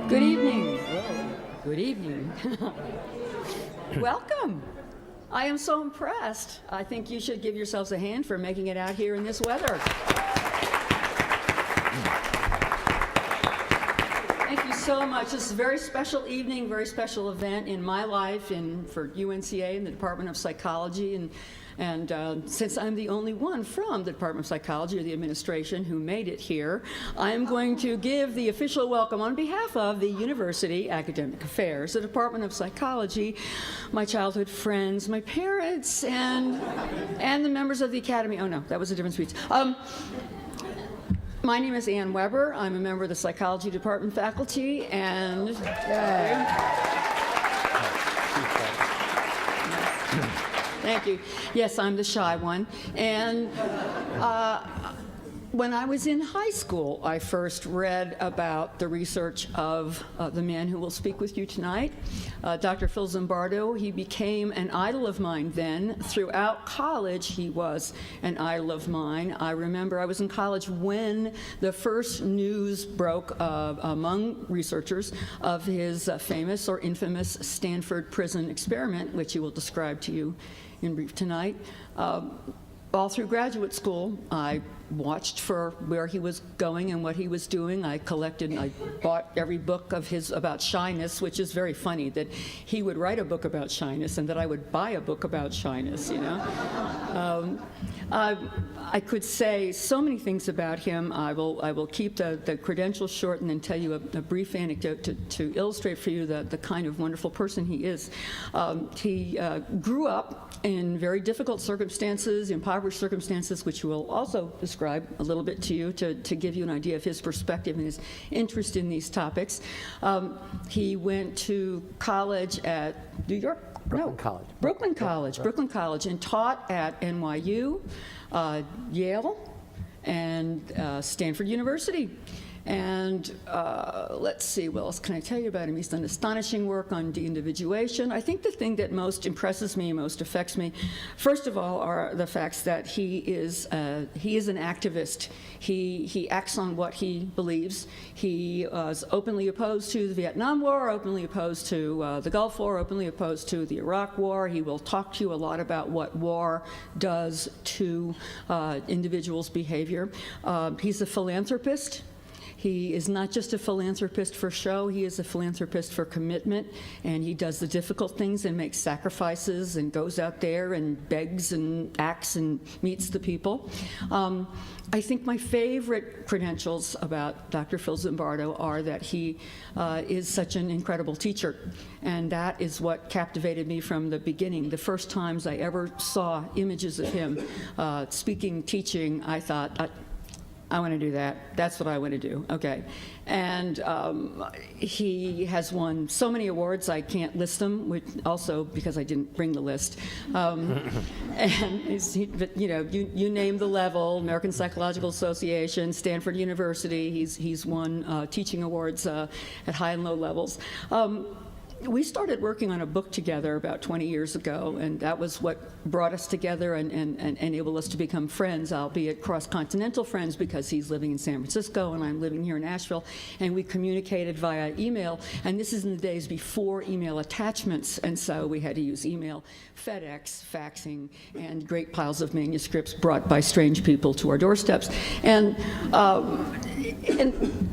Good evening. Good evening. Welcome. I am so impressed. I think you should give yourselves a hand for making it out here in this weather. Thank you so much. This is a very special evening, very special event in my life and for UNCA and the Department of Psychology. And since I'm the only one from the Department of Psychology or the administration who made it here, I'm going to give the official welcome on behalf of the University Academic Affairs, the Department of Psychology, my childhood friends, my parents, and the members of the Academy. Oh no, that was a different speech. My name is Ann Weber. I'm a member of the Psychology Department faculty, and thank you. Yes, I'm the shy one. And when I was in high school, I first read about the research of the man who will speak with you tonight, Dr. Phil Zimbardo. He became an idol of mine then. Throughout college, he was an idol of mine. I remember I was in college when the first news broke among researchers of his famous or infamous Stanford prison experiment, which he will describe to you in brief tonight. All through graduate school, I watched for where he was going and what he was doing. I bought every book of his about shyness, which is very funny that he would write a book about shyness and that I would buy a book about shyness, you know. I could say so many things about him. I will keep the credentials short and then tell you a brief anecdote to illustrate for you the kind of wonderful person he is. He grew up in very difficult circumstances, impoverished circumstances, which will also describe a little bit to you to give you an idea of his perspective and his interest in these topics. He went to college at New York? Brooklyn College. Brooklyn College, Brooklyn College, and taught at NYU, Yale, and Stanford University. And let's see, what else can I tell you about him? He's done astonishing work on de-individuation. I think the thing that most impresses me, most affects me, first of all, are the facts that he is an activist. He acts on what he believes. He was openly opposed to the Vietnam War, openly opposed to the Gulf War, openly opposed to the Iraq War. He will talk to you a lot about what war does to individuals' behavior. He's a philanthropist. He is not just a philanthropist for show, he is a philanthropist for commitment, and he does the difficult things and makes sacrifices and goes out there and begs and acts and meets the people. I think my favorite credentials about Dr. Phil Zimbardo are that he is such an incredible teacher, and that is what captivated me from the beginning. The first times I ever saw images of him speaking, teaching, I thought, I want to do that. That's what I want to do. Okay. And he has won so many awards, I can't list them, which also because I didn't bring the list. And you name the level, American Psychological Association, Stanford University, he's won teaching awards at high and low levels. We started working on a book together about 20 years ago, and that was what brought us together and enabled us to become friends, albeit cross-continental friends, because he's living in San Francisco and I'm living here in Nashville, and we communicated via email, and this is in the days before email attachments, and so we had to use email, FedEx, faxing, and great piles of manuscripts brought by strange people to our doorsteps. And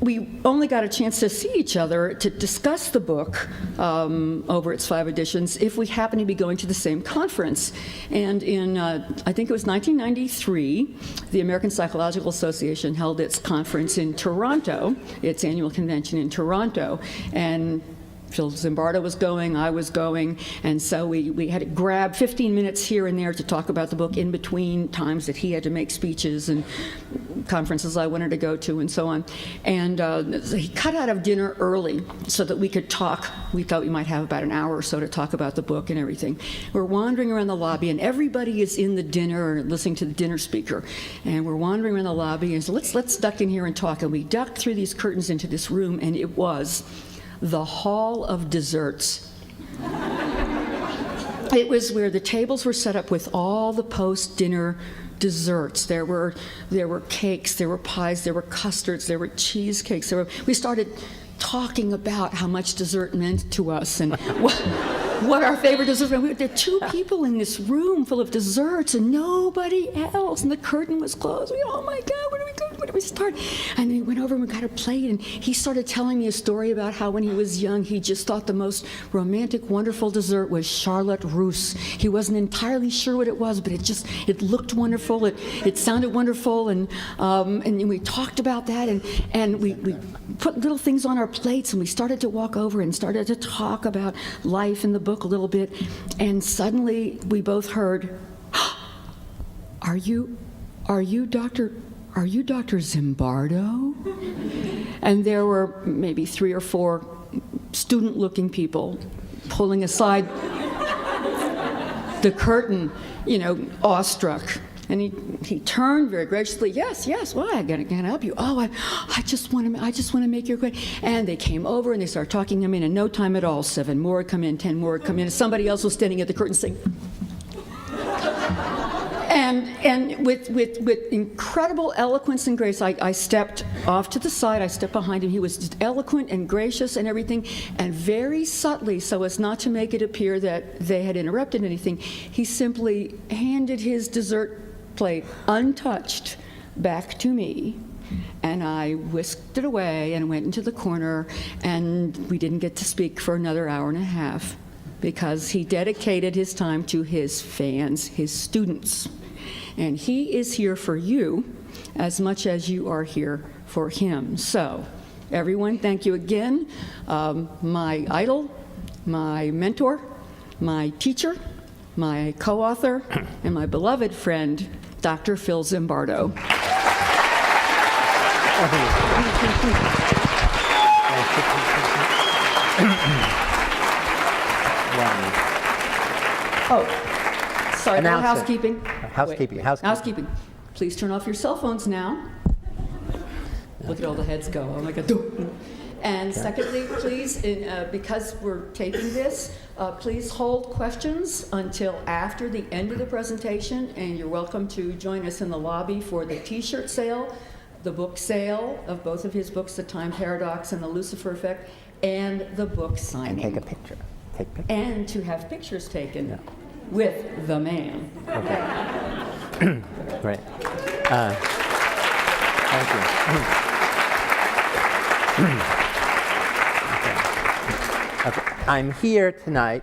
we only got a chance to see each other to discuss the book over its 5 editions if we happen to be going to the same conference. And in, I think it was 1993, the American Psychological Association held its conference in Toronto, its annual convention in Toronto. And Phil Zimbardo was going, I was going, and so we had to grab 15 minutes here and there to talk about the book in between times that he had to make speeches and conferences I wanted to go to and so on. And so he cut out of dinner early so that we could talk. We thought we might have about an hour or so to talk about the book and everything. We're wandering around the lobby, and everybody is in the dinner or listening to the dinner speaker. And we're wandering around the lobby, and so let's duck in here and talk. And we ducked through these curtains into this room, and it was the Hall of Desserts. It was where the tables were set up with all the post-dinner desserts. There were cakes, there were pies, there were custards, there were cheesecakes. We started talking about how much dessert meant to us and what our favorite dessert was. There were 2 people in this room full of desserts and nobody else, and the curtain was closed. Oh my God, where do we start? And we went over and we got a plate, and he started telling me a story about how when he was young, he just thought the most romantic, wonderful dessert was Charlotte Russe. He wasn't entirely sure what it was, but it looked wonderful, it sounded wonderful, and we talked about that, and we put little things on our plates, and we started to walk over and started to talk about life in the book a little bit, and suddenly we both heard, Are you Dr. Zimbardo? And there were maybe 3 or 4 student-looking people pulling aside the curtain, awestruck. And he turned very graciously. Yes. Why? I can help you. Oh, I just want to make your grade. And they came over and they started talking to me. And in no time at all, 7 more would come in, 10 more would come in. And somebody else was standing at the curtain saying. And with incredible eloquence and grace, I stepped off to the side. I stepped behind him. He was just eloquent and gracious and everything, and very subtly, so as not to make it appear that they had interrupted anything, he simply handed his dessert plate untouched back to me. And I whisked it away and went into the corner, and we didn't get to speak for another hour and a half because he dedicated his time to his fans, his students. And he is here for you as much as you are here for him. So, everyone, thank you again. My idol, my mentor, my teacher, my co-author, and my beloved friend, Dr. Phil Zimbardo. Oh, sorry, no housekeeping. Housekeeping. Please turn off your cell phones now. Look at all the heads go. Oh my God. And secondly, please, because we're taping this, please hold questions until after the end of the presentation, and you're welcome to join us in the lobby for the T-shirt sale, the book sale of both of his books, The Time Paradox and The Lucifer Effect, and the book signing. And take a picture. And to have pictures taken with the man. Okay. Great. Thank you. Okay. I'm here tonight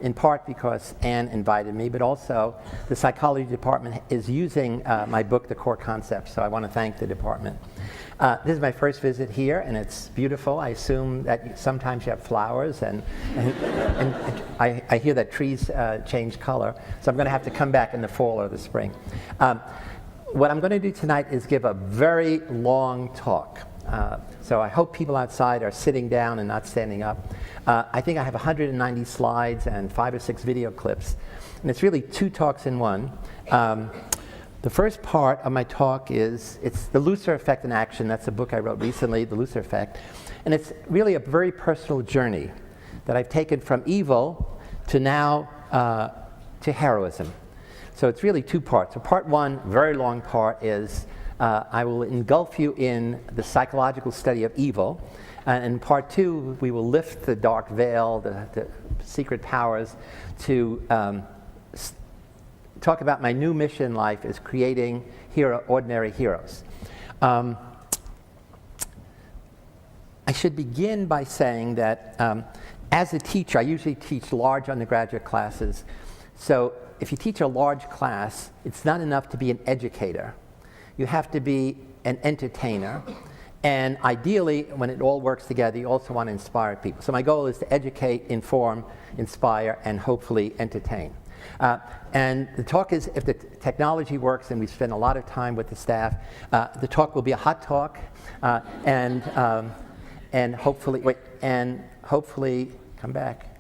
in part because Anne invited me, but also the psychology department is using my book, The Core Concepts, so I want to thank the department. This is my first visit here, and it's beautiful. I assume that sometimes you have flowers, and I hear that trees change color, so I'm going to have to come back in the fall or the spring. What I'm going to do tonight is give a very long talk. So I hope people outside are sitting down and not standing up. I think I have 190 slides and 5 or 6 video clips, and it's really 2 talks in one. The first part of my talk it's The Lucifer Effect in Action. That's a book I wrote recently, The Lucifer Effect. And it's really a very personal journey that I've taken from evil to now to heroism. So it's really 2 parts. So part 1, very long part, is I will engulf you in the psychological study of evil. And in part 2, we will lift the dark veil, the secret powers, to talk about my new mission in life is creating ordinary heroes. I should begin by saying that as a teacher, I usually teach large undergraduate classes. So if you teach a large class, it's not enough to be an educator. You have to be an entertainer. And ideally, when it all works together, you also want to inspire people. So my goal is to educate, inform, inspire, and hopefully entertain. And the talk is, if the technology works and we spend a lot of time with the staff, the talk will be a hot talk, and hopefully, come back.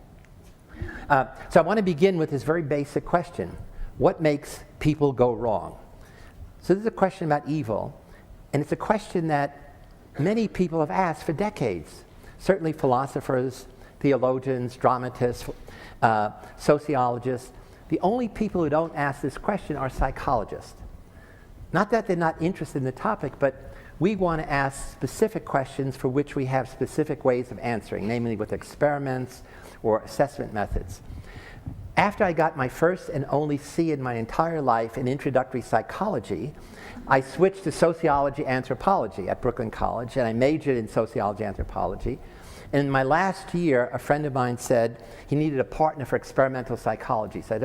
So I want to begin with this very basic question: what makes people go wrong? So this is a question about evil, and it's a question that many people have asked for decades. Certainly philosophers, theologians, dramatists, sociologists. The only people who don't ask this question are psychologists. Not that they're not interested in the topic, but we want to ask specific questions for which we have specific ways of answering, namely with experiments or assessment methods. After I got my first and only C in my entire life in introductory psychology, I switched to sociology anthropology at Brooklyn College, and I majored in sociology anthropology. And in my last year, a friend of mine said he needed a partner for experimental psychology. So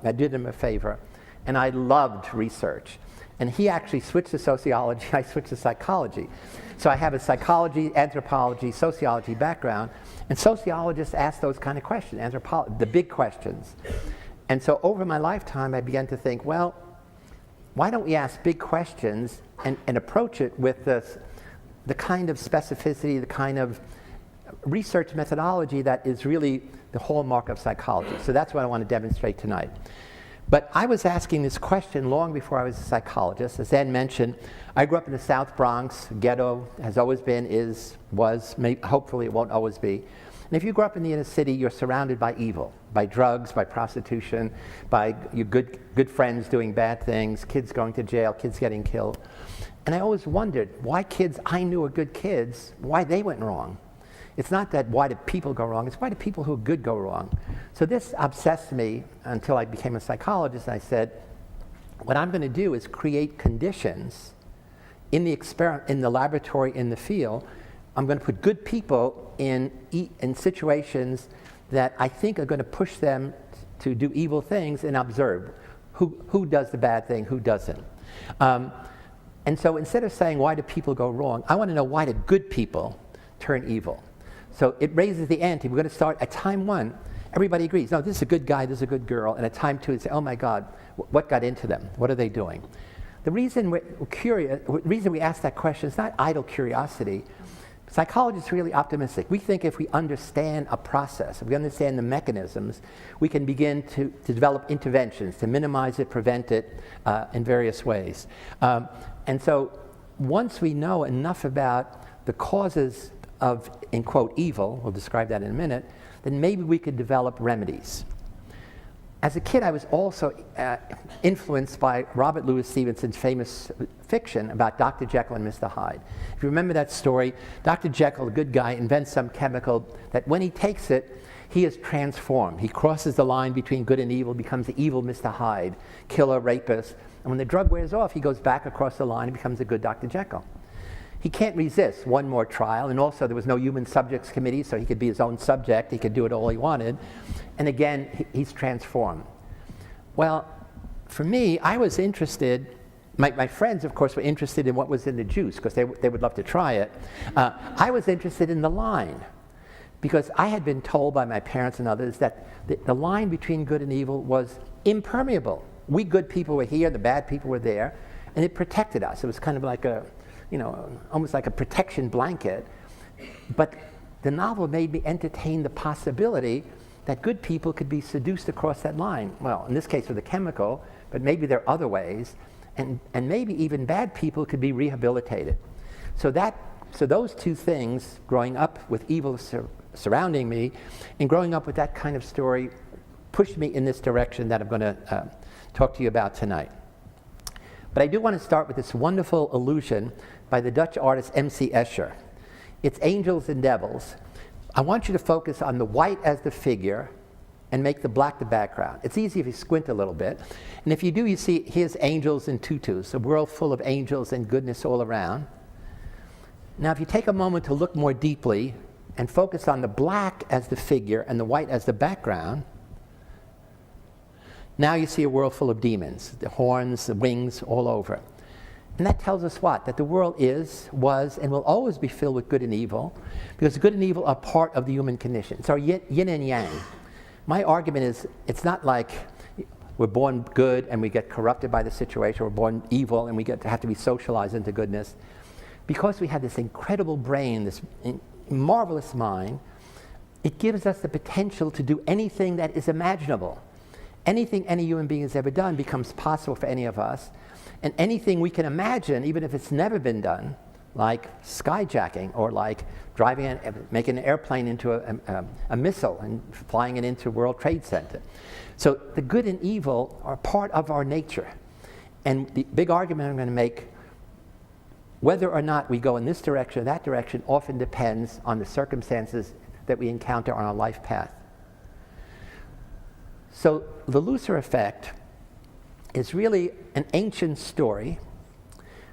I did him a favor, and I loved research. And he actually switched to sociology, I switched to psychology. So I have a psychology, anthropology, sociology background, and sociologists ask those kind of questions, the big questions. And so over my lifetime, I began to think, well, why don't we ask big questions and approach it with the kind of specificity, the kind of research methodology that is really the hallmark of psychology. So that's what I want to demonstrate tonight. But I was asking this question long before I was a psychologist. As Ann mentioned, I grew up in the South Bronx. Ghetto has always been, was, hopefully it won't always be. And if you grow up in the inner city, you're surrounded by evil, by drugs, by prostitution, by your good friends doing bad things, kids going to jail, kids getting killed. And I always wondered why kids I knew are good kids, why they went wrong. It's not that why do people go wrong, it's why do people who are good go wrong. So this obsessed me until I became a psychologist. I said, what I'm going to do is create conditions in the experiment, in the laboratory, in the field. I'm going to put good people in situations that I think are going to push them to do evil things and observe who does the bad thing, who doesn't. And so instead of saying why do people go wrong, I want to know why do good people turn evil. So it raises the ante. We're going to start at time one. Everybody agrees, no, this is a good guy, this is a good girl. And at time two, it's, oh my God, what got into them? What are they doing? The reason we're curious, the reason we ask that question is not idle curiosity. Psychologists are really optimistic. We think if we understand a process, if we understand the mechanisms, we can begin to develop interventions, to minimize it, prevent it in various ways. And so once we know enough about the causes of, in quote, evil, we'll describe that in a minute, then maybe we could develop remedies. As a kid, I was also influenced by Robert Louis Stevenson's famous fiction about Dr. Jekyll and Mr. Hyde. If you remember that story, Dr. Jekyll, a good guy, invents some chemical that when he takes it, he is transformed. He crosses the line between good and evil, becomes the evil Mr. Hyde, killer, rapist. And when the drug wears off, he goes back across the line and becomes a good Dr. Jekyll. He can't resist one more trial, and also there was no human subjects committee, so he could be his own subject, he could do it all he wanted, and again, he's transformed. Well, for me, I was interested, my friends, of course, were interested in what was in the juice, because they would love to try it. I was interested in the line, because I had been told by my parents and others that the line between good and evil was impermeable. We good people were here, the bad people were there, and it protected us. It was kind of like almost like a protection blanket. But the novel made me entertain the possibility that good people could be seduced across that line. Well, in this case with a chemical, but maybe there are other ways, and maybe even bad people could be rehabilitated. So those two things, growing up with evil surrounding me, and growing up with that kind of story, pushed me in this direction that I'm going to talk to you about tonight. But I do want to start with this wonderful illusion by the Dutch artist M.C. Escher. It's Angels and Devils. I want you to focus on the white as the figure and make the black the background. It's easy if you squint a little bit. And if you do, you see here's angels and tutus, a world full of angels and goodness all around. Now, if you take a moment to look more deeply and focus on the black as the figure and the white as the background, now you see a world full of demons, the horns, the wings, all over. And that tells us what? That the world is, was, and will always be filled with good and evil, because good and evil are part of the human condition. It's our yin and yang. My argument is, it's not like we're born good and we get corrupted by the situation, we're born evil and we have to be socialized into goodness. Because we have this incredible brain, this marvelous mind, it gives us the potential to do anything that is imaginable. Anything any human being has ever done becomes possible for any of us. And anything we can imagine, even if it's never been done, like skyjacking or like making an airplane into a missile and flying it into World Trade Center. So the good and evil are part of our nature. And the big argument I'm going to make whether or not we go in this direction or that direction often depends on the circumstances that we encounter on our life path. So the Lucifer effect is really an ancient story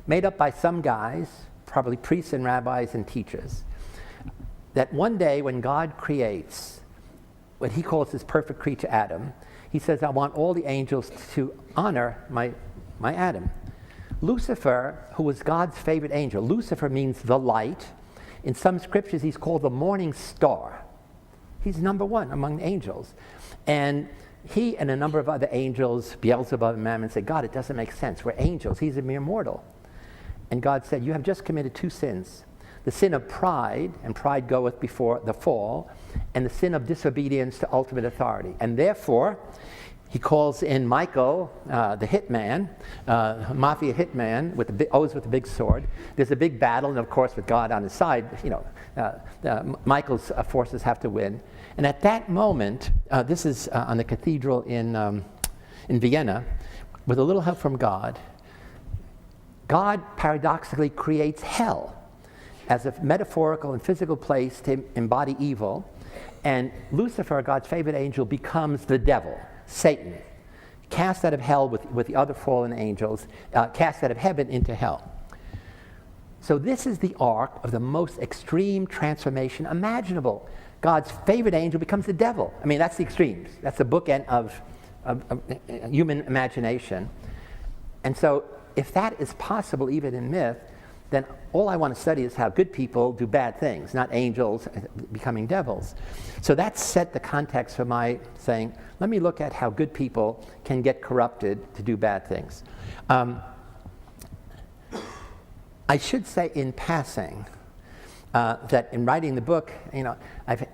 made up by some guys, probably priests and rabbis and teachers, that one day when God creates what he calls his perfect creature Adam, he says, I want all the angels to honor my Adam. Lucifer, who was God's favorite angel, Lucifer means the light. In some scriptures, he's called the morning star. He's number one among the angels. And he and a number of other angels, Beelzebub and Mammon, said, God, it doesn't make sense. We're angels. He's a mere mortal. And God said, you have just committed two sins. The sin of pride, and pride goeth before the fall, and the sin of disobedience to ultimate authority. And therefore, he calls in Michael, the hitman, mafia hitman, always with a big sword. There's a big battle, and of course, with God on his side, Michael's forces have to win. And at that moment, this is on the cathedral in Vienna, with a little help from God, God paradoxically creates hell as a metaphorical and physical place to embody evil, and Lucifer, God's favorite angel, becomes the devil, Satan, cast out of hell with the other fallen angels, cast out of heaven into hell. So this is the arc of the most extreme transformation imaginable. God's favorite angel becomes the devil. I mean, that's the extremes. That's the bookend of human imagination. And so if that is possible even in myth, then all I want to study is how good people do bad things, not angels becoming devils. So that set the context for my saying, let me look at how good people can get corrupted to do bad things. I should say in passing that in writing the book, I've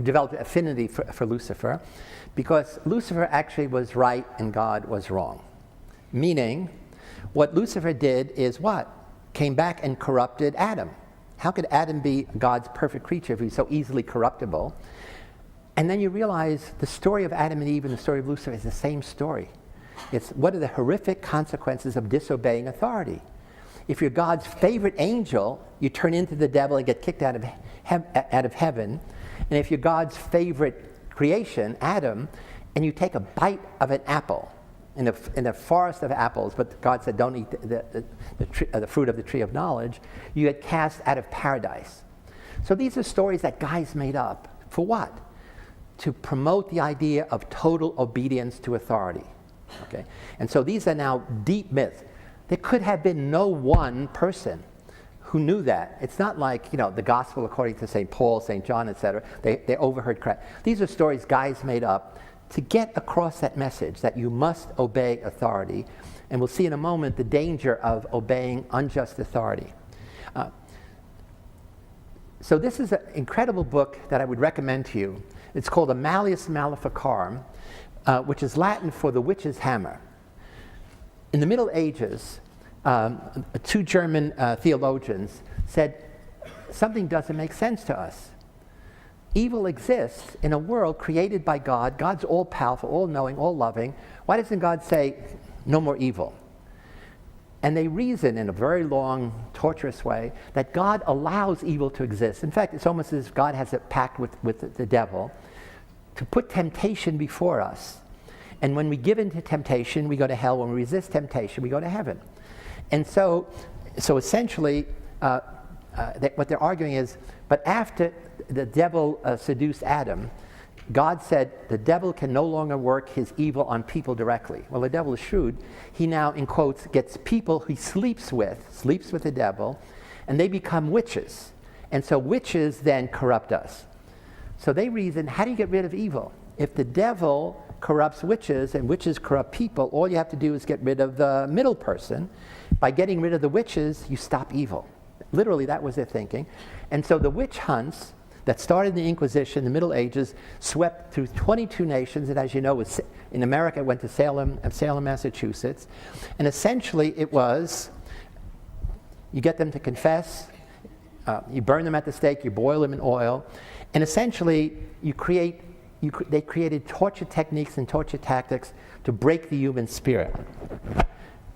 developed an affinity for Lucifer, because Lucifer actually was right and God was wrong. Meaning, what Lucifer did is what? Came back and corrupted Adam. How could Adam be God's perfect creature if he's so easily corruptible? And then you realize the story of Adam and Eve and the story of Lucifer is the same story. It's what are the horrific consequences of disobeying authority. If you're God's favorite angel, you turn into the devil and get kicked out of heaven. And if you're God's favorite creation, Adam, and you take a bite of an apple, in a forest of apples, but God said, don't eat the fruit of the tree of knowledge, you get cast out of paradise. So these are stories that guys made up. For what? To promote the idea of total obedience to authority. Okay? And so these are now deep myths. There could have been no one person who knew that. It's not like, the gospel according to St. Paul, St. John, etc. They overheard crap. These are stories guys made up to get across that message that you must obey authority. And we'll see in a moment the danger of obeying unjust authority. So this is an incredible book that I would recommend to you. It's called A Malleus Maleficarum, which is Latin for the witch's hammer. In the Middle Ages, two German theologians said, something doesn't make sense to us. Evil exists in a world created by God. God's all-powerful, all-knowing, all-loving. Why doesn't God say, no more evil? And they reason in a very long, torturous way that God allows evil to exist. In fact, it's almost as if God has a pact with the devil to put temptation before us. And when we give in to temptation, we go to hell. When we resist temptation, we go to heaven. And so essentially, what they're arguing is, but after the devil seduced Adam, God said the devil can no longer work his evil on people directly. Well, the devil is shrewd. He now, in quotes, gets people he sleeps with the devil, and they become witches. And so witches then corrupt us. So they reason, how do you get rid of evil? If the devil corrupts witches and witches corrupt people, all you have to do is get rid of the middle person. By getting rid of the witches, you stop evil. Literally, that was their thinking. And so the witch hunts that started in the Inquisition, the Middle Ages, swept through 22 nations, and as you know, in America, it went to Salem, Massachusetts. And essentially, it was, you get them to confess, you burn them at the stake, you boil them in oil, and essentially, they created torture techniques and torture tactics to break the human spirit.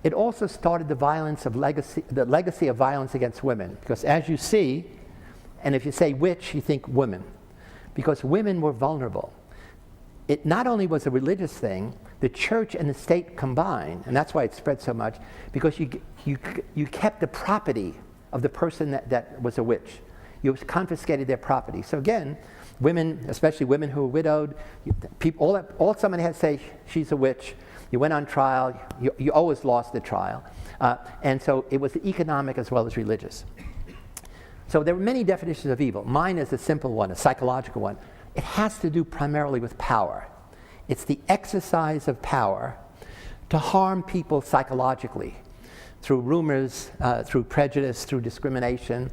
it also started the legacy of violence against women. Because as you see, and if you say witch, you think women. Because women were vulnerable. It not only was a religious thing, the church and the state combined, and that's why it spread so much, because you kept the property of the person that was a witch. You confiscated their property. So again, women, especially women who were widowed, all somebody had to say, she's a witch. You went on trial, you always lost the trial. And so it was economic as well as religious. So there were many definitions of evil. Mine is a simple one, a psychological one. It has to do primarily with power. It's the exercise of power to harm people psychologically through rumors, through prejudice, through discrimination,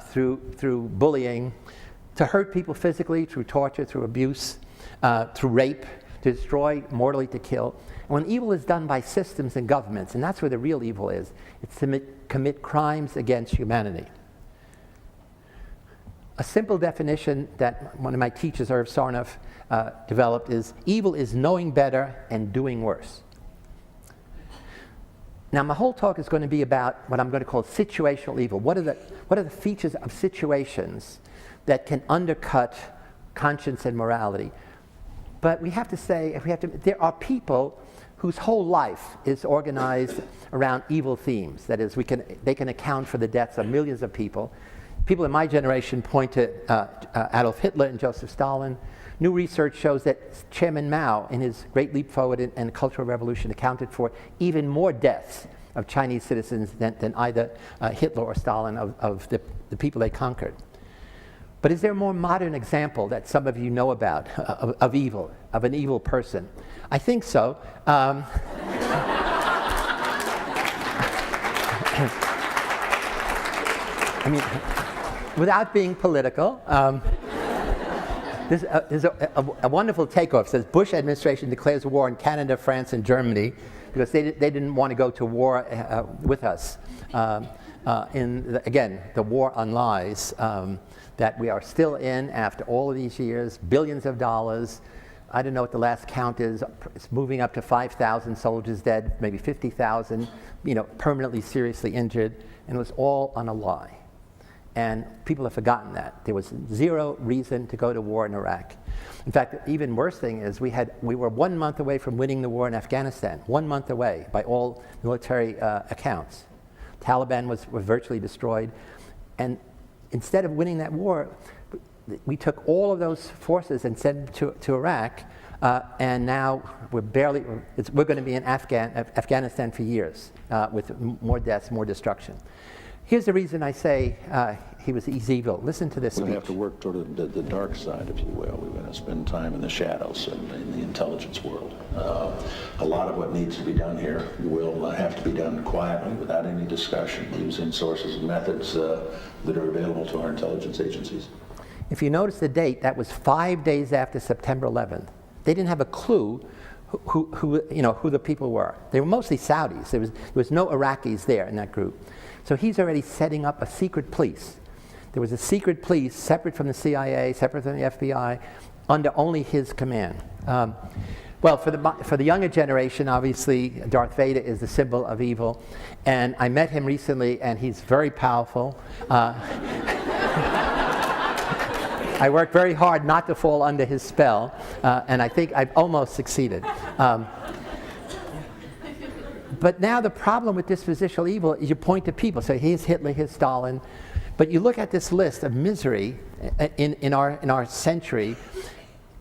through bullying, to hurt people physically, through torture, through abuse, through rape, to destroy, mortally to kill. And when evil is done by systems and governments, and that's where the real evil is, it's to commit crimes against humanity. A simple definition that one of my teachers, Irv Sarnoff, developed is evil is knowing better and doing worse. Now, my whole talk is going to be about what I'm going to call situational evil. What are the features of situations that can undercut conscience and morality? But we have to say, there are people whose whole life is organized around evil themes. That is, they can account for the deaths of millions of people. People in my generation point to Adolf Hitler and Joseph Stalin. New research shows that Chairman Mao, in his Great Leap Forward and Cultural Revolution, accounted for even more deaths of Chinese citizens than either Hitler or Stalin of the people they conquered. But is there a more modern example that some of you know about of evil, of an evil person? I think so. I mean, without being political, there's a wonderful takeoff. It says, Bush administration declares war on Canada, France, and Germany because they didn't want to go to war with us. Again, the war on lies that we are still in after all of these years, billions of dollars. I don't know what the last count is. It's moving up to 5,000 soldiers dead, maybe 50,000, permanently seriously injured, and it was all on a lie. And people have forgotten that. There was zero reason to go to war in Iraq. In fact, the even worse thing is we were 1 month away from winning the war in Afghanistan, 1 month away by all military accounts. Taliban was virtually destroyed. And instead of winning that war, we took all of those forces and sent them to Iraq, and now we're going to be in Afghanistan for years with more deaths, more destruction. Here's the reason I say he's evil. Listen to this speech. We're going to have to work toward the dark side, if you will. We're going to spend time in the shadows in the intelligence world. A lot of what needs to be done here will have to be done quietly, without any discussion, using sources and methods that are available to our intelligence agencies. If you notice the date, that was 5 days after September 11th. They didn't have a clue who the people were. They were mostly Saudis. There was no Iraqis there in that group. So he's already setting up a secret police. There was a secret police separate from the CIA, separate from the FBI, under only his command. Well, for the younger generation, obviously, Darth Vader is the symbol of evil. And I met him recently, and he's very powerful. I worked very hard not to fall under his spell, and I think I've almost succeeded. But now the problem with dispositional evil is you point to people. So here's Hitler, here's Stalin. But you look at this list of misery in our century.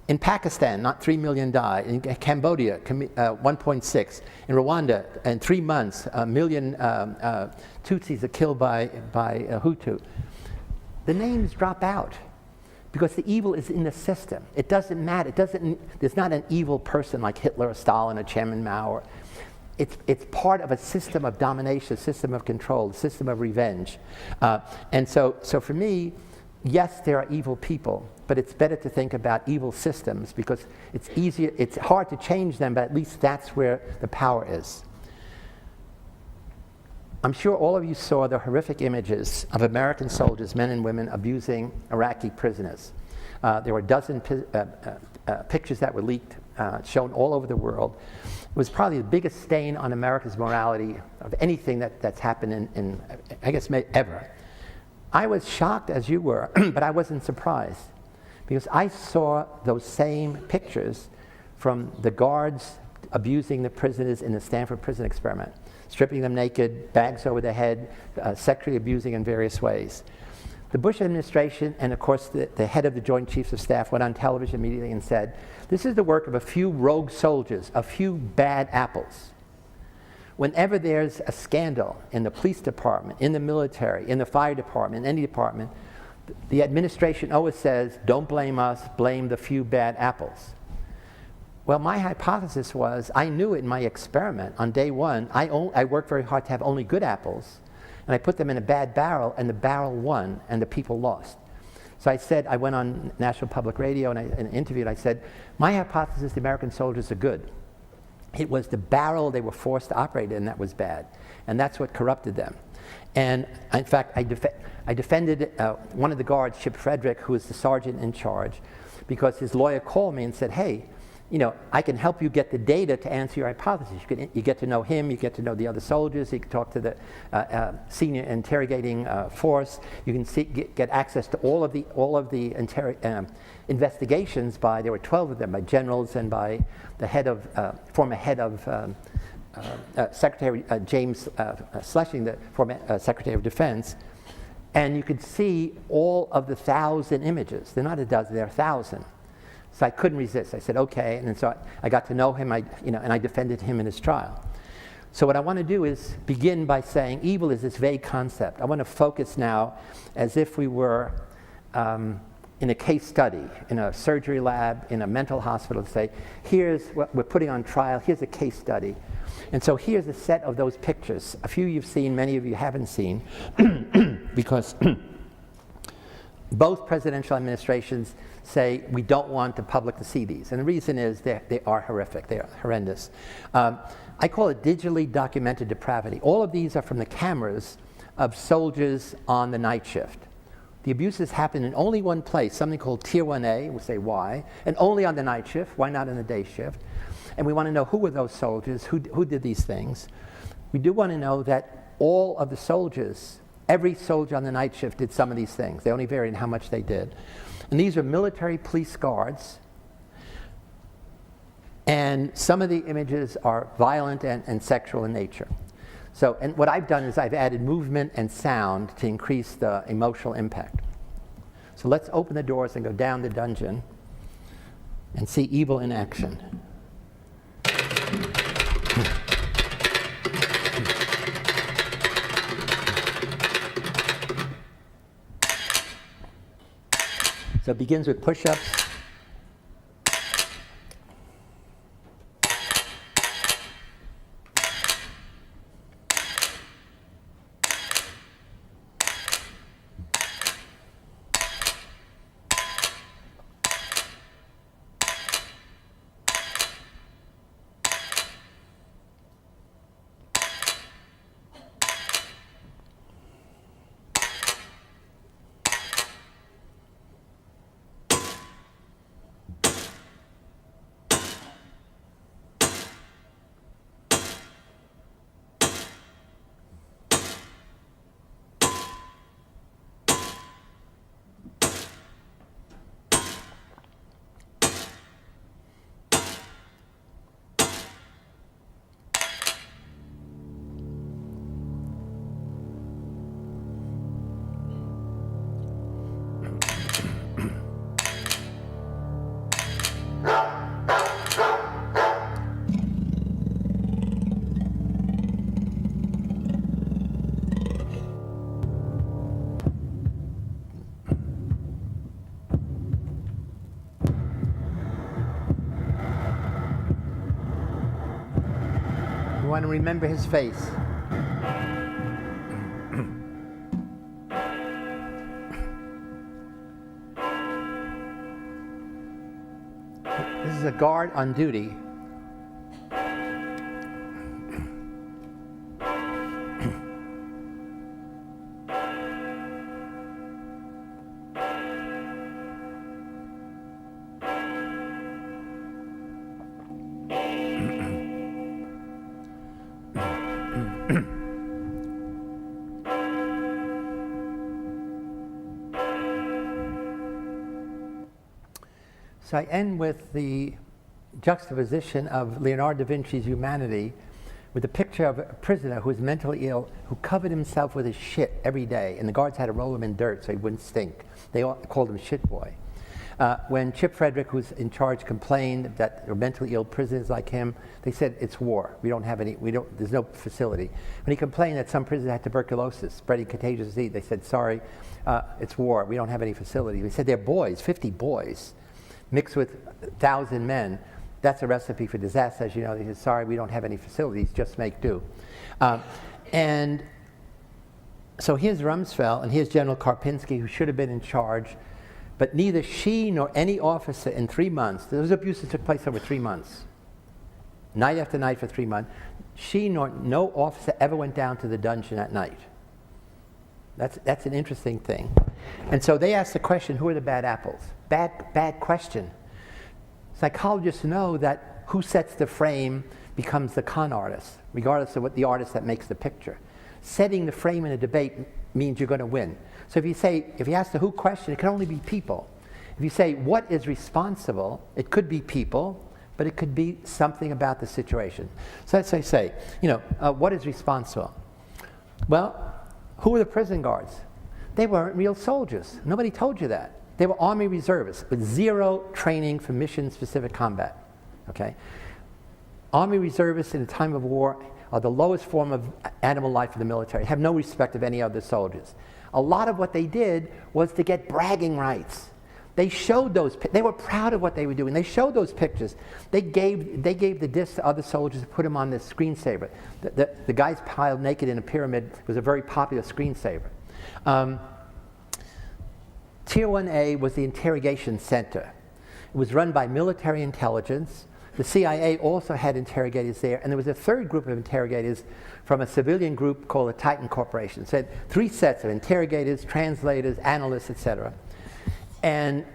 In Pakistan, not 3 million died. In Cambodia, 1.6. In Rwanda, in 3 months, 1 million Tutsis are killed by Hutu. The names drop out because the evil is in the system. It doesn't matter. There's not an evil person like Hitler or Stalin or Chairman Mao. It's part of a system of domination, a system of control, a system of revenge. And so for me, yes, there are evil people, but it's better to think about evil systems because it's hard to change them, but at least that's where the power is. I'm sure all of you saw the horrific images of American soldiers, men and women, abusing Iraqi prisoners. There were a dozen pictures that were leaked, shown all over the world. It was probably the biggest stain on America's morality of anything that's happened in I guess, ever. I was shocked as you were, but I wasn't surprised, because I saw those same pictures from the guards abusing the prisoners in the Stanford prison experiment, stripping them naked, bags over their head, sexually abusing in various ways. The Bush administration, and of course the head of the Joint Chiefs of Staff, went on television immediately and said, this is the work of a few rogue soldiers, a few bad apples. Whenever there's a scandal in the police department, in the military, in the fire department, in any department, the administration always says, don't blame us, blame the few bad apples. Well, my hypothesis was, I knew it in my experiment on day one, I worked very hard to have only good apples, and I put them in a bad barrel, and the barrel won, and the people lost. So I said, I went on National Public Radio and in an interview, and I said, my hypothesis, the American soldiers are good. It was the barrel they were forced to operate in that was bad, and that's what corrupted them. And in fact, I defended one of the guards, Chip Frederick, who was the sergeant in charge, because his lawyer called me and said, hey, you know, I can help you get the data to answer your hypothesis. You get to know him, you get to know the other soldiers, you can talk to the senior interrogating force, you can get access to all of the investigations by, there were 12 of them, by generals and by the former head of Secretary James Schlesing, the former Secretary of Defense, and you could see all of the 1,000 images. They're not a dozen, they're 1,000. So I couldn't resist. I said, okay, and then so I got to know him, and I defended him in his trial. So what I want to do is begin by saying evil is this vague concept. I want to focus now as if we were in a case study, in a surgery lab, in a mental hospital, to say, here's what we're putting on trial, here's a case study. And so here's a set of those pictures. A few you've seen, many of you haven't seen, because both presidential administrations say we don't want the public to see these. And the reason is they are horrific, they are horrendous. I call it digitally documented depravity. All of these are from the cameras of soldiers on the night shift. The abuses happen in only one place, something called Tier 1A, we'll say why, and only on the night shift, why not in the day shift? And we want to know who were those soldiers, who did these things. We do want to know that all of the soldiers, every soldier on the night shift did some of these things. They only varied in how much they did. And these are military police guards. And some of the images are violent and sexual in nature. So, and what I've done is I've added movement and sound to increase the emotional impact. So let's open the doors and go down the dungeon and see evil in action. So it begins with push-ups. You want to remember his face. This is a guard on duty. So I end with the juxtaposition of Leonardo da Vinci's humanity with a picture of a prisoner who was mentally ill, who covered himself with his shit every day, and the guards had to roll him in dirt so he wouldn't stink. They all called him Shit Boy. When Chip Frederick, who's in charge, complained that there were mentally ill prisoners like him, they said, it's war. We don't have any, there's no facility. When he complained that some prisoners had tuberculosis, spreading contagious disease, they said, sorry, it's war. We don't have any facility. They said, they're boys, 50 boys, mixed with 1,000 men. That's a recipe for disaster. As you know, they said, sorry, we don't have any facilities, just make do. And so here's Rumsfeld, and here's General Karpinski, who should have been in charge, but neither she nor any officer in 3 months, those abuses took place over 3 months, night after night for 3 months, she nor no officer ever went down to the dungeon at night. That's an interesting thing. And so they asked the question, who are the bad apples? Bad question. Psychologists know that who sets the frame becomes the con artist, regardless of what the artist that makes the picture. Setting the frame in a debate means you're going to win. So if you ask the who question, it can only be people. If you say what is responsible, it could be people, but it could be something about the situation. So let's say, what is responsible? Well, who were the prison guards? They weren't real soldiers. Nobody told you that. They were Army reservists with zero training for mission-specific combat. Okay? Army reservists in a time of war are the lowest form of animal life in the military, have no respect of any other soldiers. A lot of what they did was to get bragging rights. They showed those, they were proud of what they were doing. They showed those pictures. They gave the discs to other soldiers to put them on this screensaver. The guys piled naked in a pyramid was a very popular screensaver. Tier 1A was the interrogation center. It was run by military intelligence. The CIA also had interrogators there, and there was a third group of interrogators from a civilian group called the Titan Corporation. So it had 3 sets of interrogators, translators, analysts, etc. And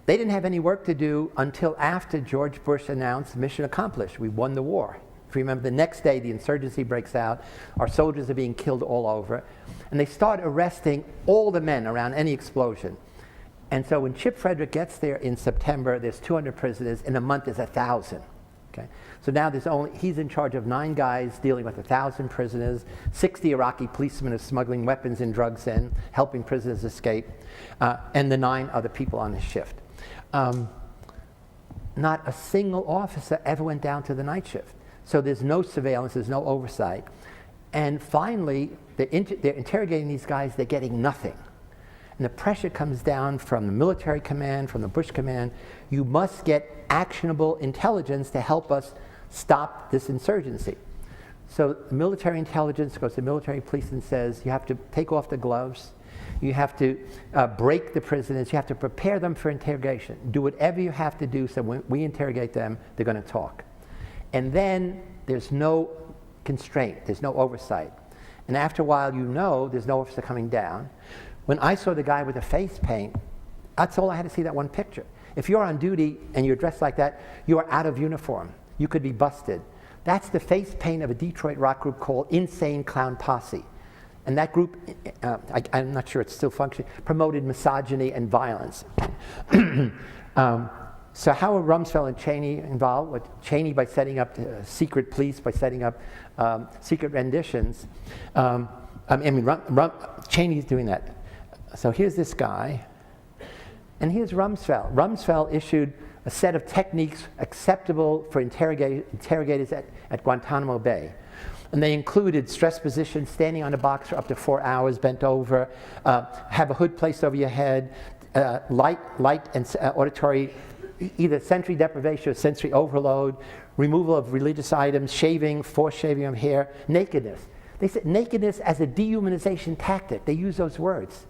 they didn't have any work to do until after George Bush announced mission accomplished. We won the war. If you remember, the next day the insurgency breaks out. Our soldiers are being killed all over. And they start arresting all the men around any explosion. And so when Chip Frederick gets there in September, there's 200 prisoners. In a month, there's 1,000. Okay? So now he's in charge of 9 guys dealing with 1,000 prisoners, 60 Iraqi policemen are smuggling weapons and drugs in, helping prisoners escape, and the 9 other people on his shift. Not a single officer ever went down to the night shift. So there's no surveillance, there's no oversight. And finally, they're interrogating these guys, they're getting nothing. And the pressure comes down from the military command, from the Bush command. You must get actionable intelligence to help us stop this insurgency. So military intelligence goes to military police and says, you have to take off the gloves, you have to break the prisoners, you have to prepare them for interrogation. Do whatever you have to do so when we interrogate them, they're going to talk. And then there's no constraint, there's no oversight. And after a while, there's no officer coming down. When I saw the guy with the face paint, that's all I had to see, that one picture. If you're on duty and you're dressed like that, you are out of uniform. You could be busted. That's the face paint of a Detroit rock group called Insane Clown Posse. And that group, I'm not sure it's still functioning, promoted misogyny and violence. So how were Rumsfeld and Cheney involved? With Cheney by setting up secret police, by setting up secret renditions. Cheney's doing that. So here's this guy, and here's Rumsfeld. Rumsfeld issued a set of techniques acceptable for interrogators at Guantanamo Bay. And they included stress positions, standing on a box for up to 4 hours, bent over, have a hood placed over your head, light and auditory, either sensory deprivation or sensory overload, removal of religious items, shaving, forced shaving of hair, nakedness. They said nakedness as a dehumanization tactic. They use those words.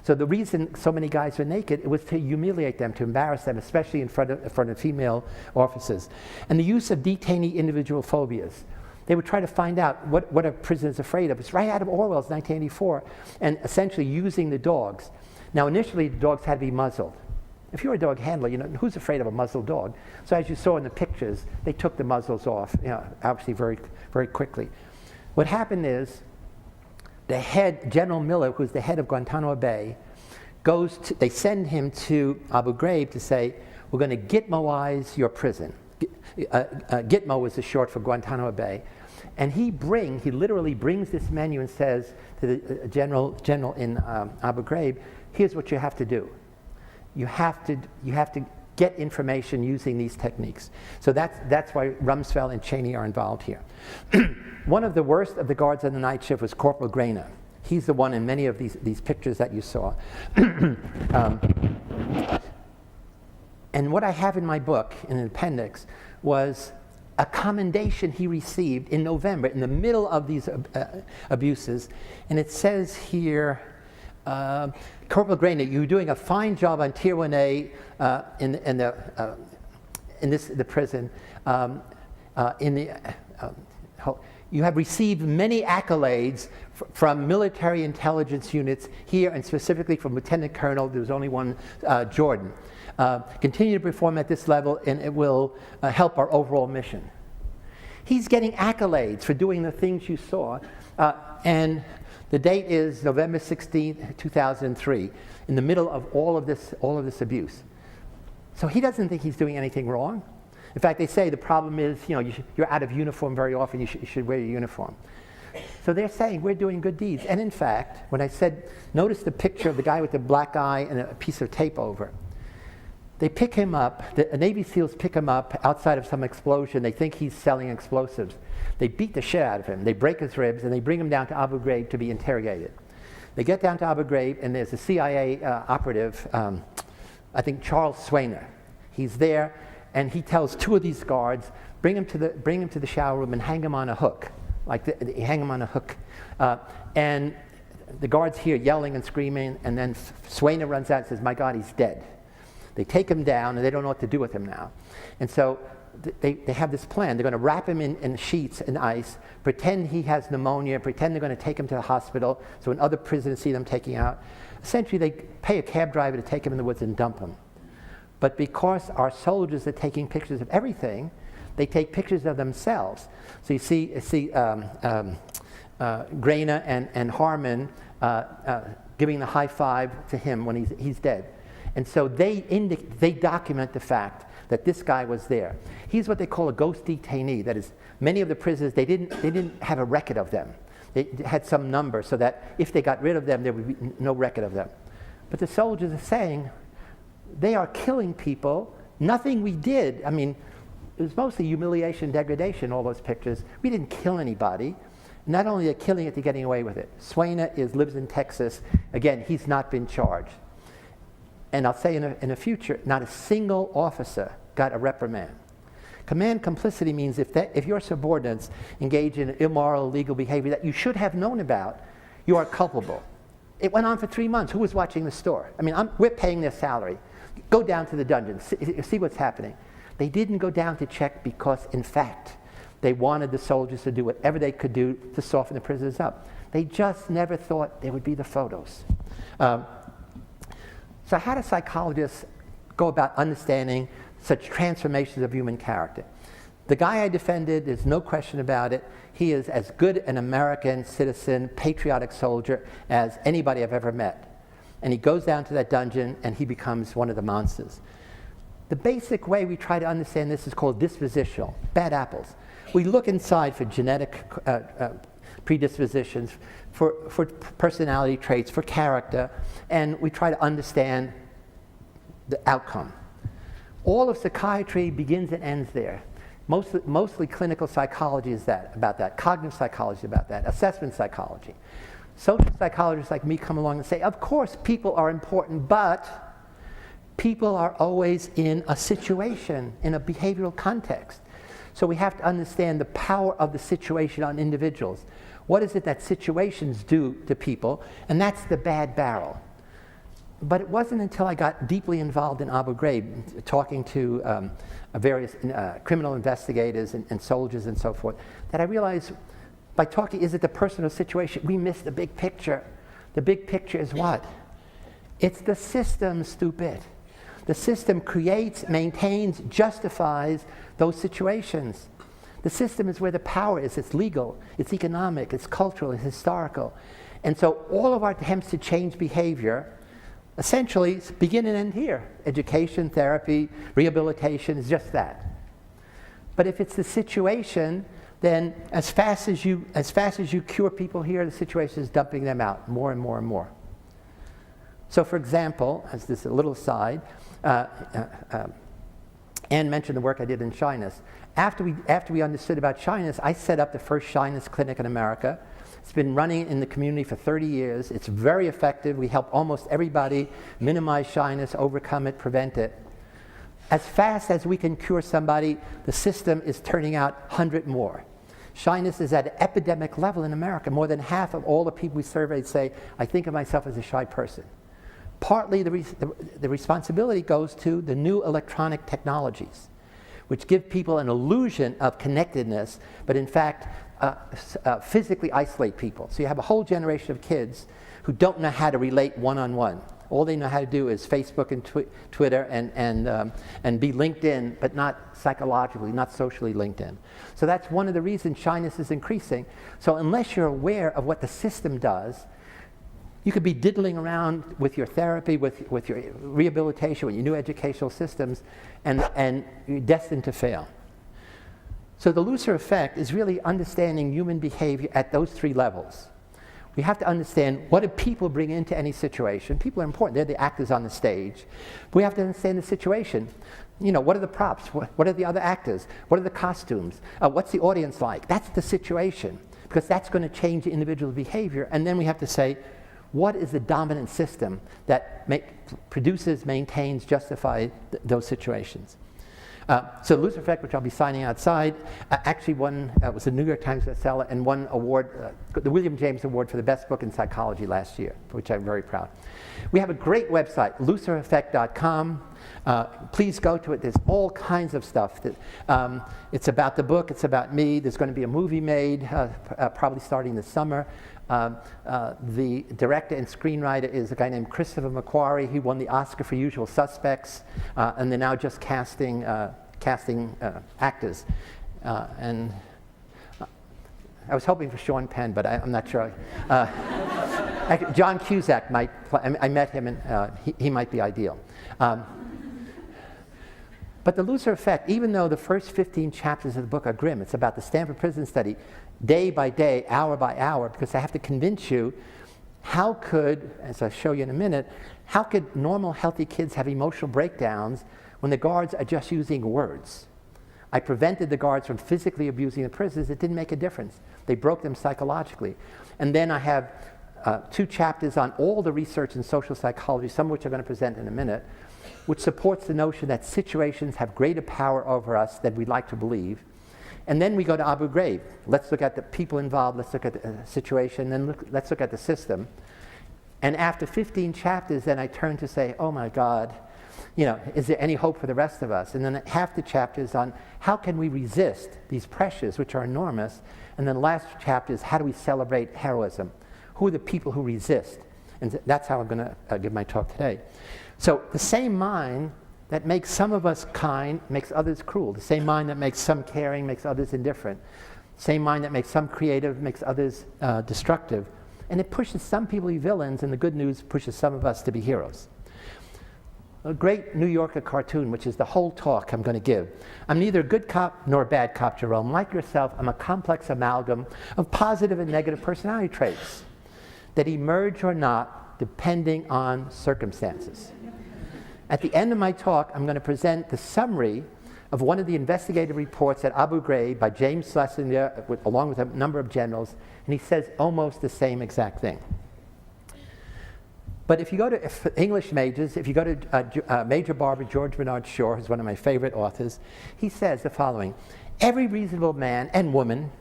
So the reason so many guys were naked, it was to humiliate them, to embarrass them, especially in front of female officers. And the use of detainee individual phobias. They would try to find out what are prisoners afraid of. It's right out of Orwell's 1984, and essentially using the dogs. Now initially the dogs had to be muzzled. If you're a dog handler, who's afraid of a muzzled dog? So as you saw in the pictures, they took the muzzles off, obviously very, very quickly. What happened is the head, General Miller, who's the head of Guantanamo Bay, they send him to Abu Ghraib to say, we're going to Gitmoize your prison. Gitmo was the short for Guantanamo Bay. And he literally brings this menu and says to the general in Abu Ghraib, here's what you have to do. You have to get information using these techniques. So that's why Rumsfeld and Cheney are involved here. One of the worst of the guards on the night shift was Corporal Grainer. He's the one in many of these pictures that you saw. And what I have in my book, in an appendix, was a commendation he received in November, in the middle of these abuses. And it says here, Corporal Grainer, you're doing a fine job on Tier 1A in the prison. You have received many accolades from military intelligence units here, and specifically from Lieutenant Colonel, there was only one, Jordan. Continue to perform at this level, and it will help our overall mission. He's getting accolades for doing the things you saw, and the date is November 16, 2003, in the middle of all of this abuse. So he doesn't think he's doing anything wrong. In fact, they say the problem is, you're out of uniform very often, you should wear your uniform. So they're saying we're doing good deeds. And in fact, when I said, notice the picture of the guy with the black eye and a piece of tape over, they pick him up, the Navy SEALs pick him up outside of some explosion. They think he's selling explosives. They beat the shit out of him. They break his ribs, and they bring him down to Abu Ghraib to be interrogated. They get down to Abu Ghraib, and there's a CIA operative, I think Charles Swainer. He's there, and he tells two of these guards, bring him to the shower room and hang him on a hook. Hang him on a hook. And the guards hear yelling and screaming, and then Swainer runs out and says, my God, he's dead. They take him down, and they don't know what to do with him now. And so they have this plan. They're going to wrap him in sheets and ice, pretend he has pneumonia, pretend they're going to take him to the hospital, so when other prisoners see them taking out, essentially they pay a cab driver to take him in the woods and dump him. But because our soldiers are taking pictures of everything, they take pictures of themselves. So you see Grainer and Harmon giving the high five to him when he's dead. And so they document the fact that this guy was there. He's what they call a ghost detainee. That is, many of the prisoners, they didn't have a record of them. They had some number so that if they got rid of them, there would be no record of them. But the soldiers are saying, they are killing people. Nothing we did. I mean, it was mostly humiliation, degradation, all those pictures. We didn't kill anybody. Not only they're killing it, they're getting away with it. Swainer lives in Texas. Again, he's not been charged. And I'll say in the future, not a single officer got a reprimand. Command complicity means if your subordinates engage in immoral, illegal behavior that you should have known about, you are culpable. It went on for 3 months. Who was watching the store? I mean, we're paying their salary. Go down to the dungeon, see what's happening. They didn't go down to check because, in fact, they wanted the soldiers to do whatever they could do to soften the prisoners up. They just never thought there would be the photos. So how do psychologists go about understanding such transformations of human character? The guy I defended, there's no question about it, he is as good an American citizen, patriotic soldier as anybody I've ever met. And he goes down to that dungeon and he becomes one of the monsters. The basic way we try to understand this is called dispositional, bad apples. We look inside for genetic predispositions, for personality traits, for character, and we try to understand the outcome. All of psychiatry begins and ends there. Mostly clinical psychology is about that. Cognitive psychology is about that. Assessment psychology. Social psychologists like me come along and say, of course people are important, but people are always in a situation, in a behavioral context. So we have to understand the power of the situation on individuals. What is it that situations do to people? And that's the bad barrel. But it wasn't until I got deeply involved in Abu Ghraib, talking to various criminal investigators and soldiers and so forth, that I realized by talking, is it the personal situation? We missed the big picture. The big picture is what? It's the system, stupid. The system creates, maintains, justifies those situations. The system is where the power is. It's legal, it's economic, it's cultural, it's historical. And so all of our attempts to change behavior essentially begin and end here. Education, therapy, rehabilitation is just that. But if it's the situation, then as fast as you cure people here, the situation is dumping them out more and more and more. So for example, as this a little aside, Anne mentioned the work I did in shyness. After we understood about shyness, I set up the first shyness clinic in America. It's been running in the community for 30 years. It's very effective. We help almost everybody minimize shyness, overcome it, prevent it. As fast as we can cure somebody, the system is turning out 100 more. Shyness is at an epidemic level in America. More than half of all the people we surveyed say, I think of myself as a shy person. Partly the responsibility goes to the new electronic technologies, which give people an illusion of connectedness, but in fact physically isolate people. So you have a whole generation of kids who don't know how to relate one-on-one. All they know how to do is Facebook and Twitter and be LinkedIn, but not psychologically, not socially linked in. So that's one of the reasons shyness is increasing. So unless you're aware of what the system does, you could be diddling around with your therapy, with your rehabilitation, with your new educational systems, and you're destined to fail. So the Lucifer effect is really understanding human behavior at those three levels. We have to understand, what do people bring into any situation? People are important. They're the actors on the stage. But we have to understand the situation. You know, what are the props? What are the other actors? What are the costumes? What's the audience like? That's the situation, because that's going to change the individual behavior. And then we have to say, what is the dominant system that produces, maintains, justifies those situations? So the Lucifer Effect, which I'll be signing outside, actually won, was a New York Times bestseller, and won award, the William James Award for the best book in psychology last year, for which I'm very proud. We have a great website, lucifereffect.com. Please go to it. There's all kinds of stuff. It's about the book. It's about me. There's going to be a movie made, probably starting this summer. The director and screenwriter is a guy named Christopher McQuarrie. He won the Oscar for Usual Suspects, and they're now just casting actors. And I was hoping for Sean Penn, but I'm not sure. Actually, John Cusack might play. I met him, and he might be ideal. But the Lucifer Effect, even though the first 15 chapters of the book are grim, it's about the Stanford Prison Study, day by day, hour by hour, because I have to convince you, how could, as I'll show you in a minute, how could normal, healthy kids have emotional breakdowns when the guards are just using words? I prevented the guards from physically abusing the prisoners. It didn't make a difference. They broke them psychologically. And then I have 2 chapters on all the research in social psychology, some of which I'm going to present in a minute, which supports the notion that situations have greater power over us than we'd like to believe. And then we go to Abu Ghraib. Let's look at the people involved, let's look at the situation, then let's look at the system. And after 15 chapters, then I turn to say, oh my God, you know, is there any hope for the rest of us? And then half the chapter is on how can we resist these pressures, which are enormous. And then the last chapter is how do we celebrate heroism? Who are the people who resist? And that's how I'm going to give my talk today. So the same mind that makes some of us kind makes others cruel. The same mind that makes some caring makes others indifferent. Same mind that makes some creative makes others destructive. And it pushes some people to be villains, and the good news pushes some of us to be heroes. A great New Yorker cartoon, which is the whole talk I'm going to give. I'm neither a good cop nor a bad cop, Jerome. Like yourself, I'm a complex amalgam of positive and negative personality traits that emerge or not depending on circumstances. At the end of my talk, I'm going to present the summary of one of the investigative reports at Abu Ghraib by James Schlesinger, along with a number of generals, and he says almost the same exact thing. But if you go to English majors, if you go to Major Barber George Bernard Shaw, who's one of my favorite authors, he says the following: every reasonable man and woman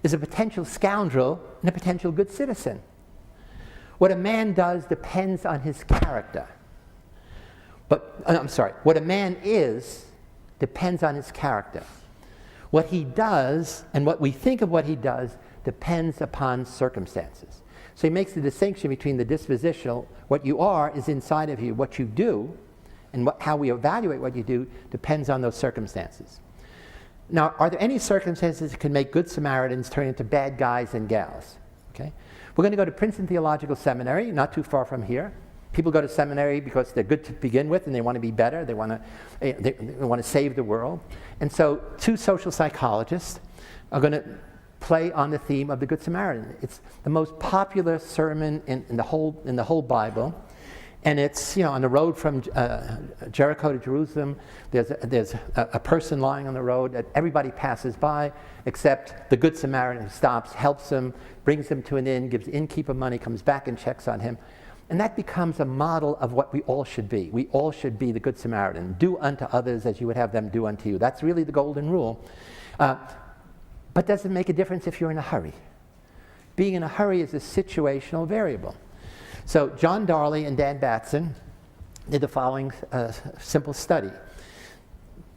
is a potential scoundrel and a potential good citizen. What a man does depends on his character. What a man is depends on his character. What he does and what we think of what he does depends upon circumstances. So he makes the distinction between the dispositional, what you are is inside of you, what you do, and how we evaluate what you do depends on those circumstances. Now, are there any circumstances that can make good Samaritans turn into bad guys and gals? Okay. We're going to go to Princeton Theological Seminary, not too far from here. People go to seminary because they're good to begin with and they want to be better. They want to save the world. And so 2 social psychologists are going to play on the theme of the Good Samaritan. It's the most popular sermon in the whole Bible. And it's, on the road from Jericho to Jerusalem, there's a person lying on the road that everybody passes by, except the Good Samaritan stops, helps him, brings him to an inn, gives the innkeeper money, comes back and checks on him. And that becomes a model of what we all should be. We all should be the Good Samaritan. Do unto others as you would have them do unto you. That's really the golden rule. But does it make a difference if you're in a hurry? Being in a hurry is a situational variable. So John Darley and Dan Batson did the following simple study.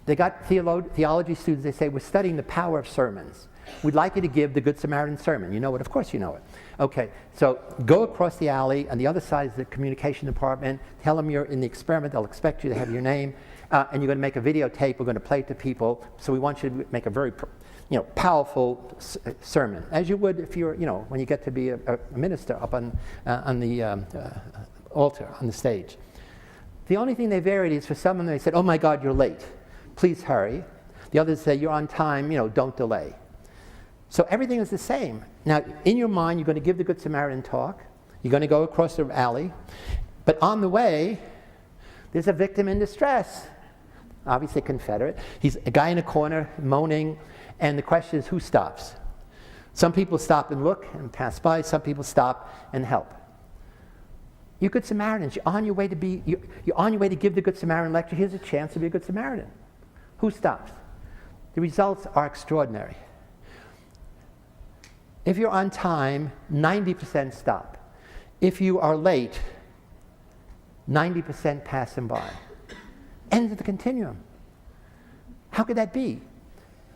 They got theology students, they say, we're studying the power of sermons. We'd like you to give the Good Samaritan sermon. You know it? Of course you know it. Okay, so go across the alley, on the other side is the communication department, tell them you're in the experiment, they'll expect you to have your name, and you're going to make a videotape, we're going to play it to people, so we want you to make a very powerful sermon, as you would if you're, when you get to be a minister up on the altar, on the stage. The only thing they varied is for some of them they said, oh my God, you're late, please hurry. The others say, you're on time, don't delay. So everything is the same. Now, in your mind, you're going to give the Good Samaritan talk. You're going to go across the alley. But on the way, there's a victim in distress. Obviously Confederate. He's a guy in a corner moaning. And the question is, who stops? Some people stop and look and pass by. Some people stop and help. You Good Samaritans, you're on your way to give the Good Samaritan lecture. Here's a chance to be a Good Samaritan. Who stops? The results are extraordinary. If you're on time, 90% stop. If you are late, 90% pass them by. End of the continuum. How could that be?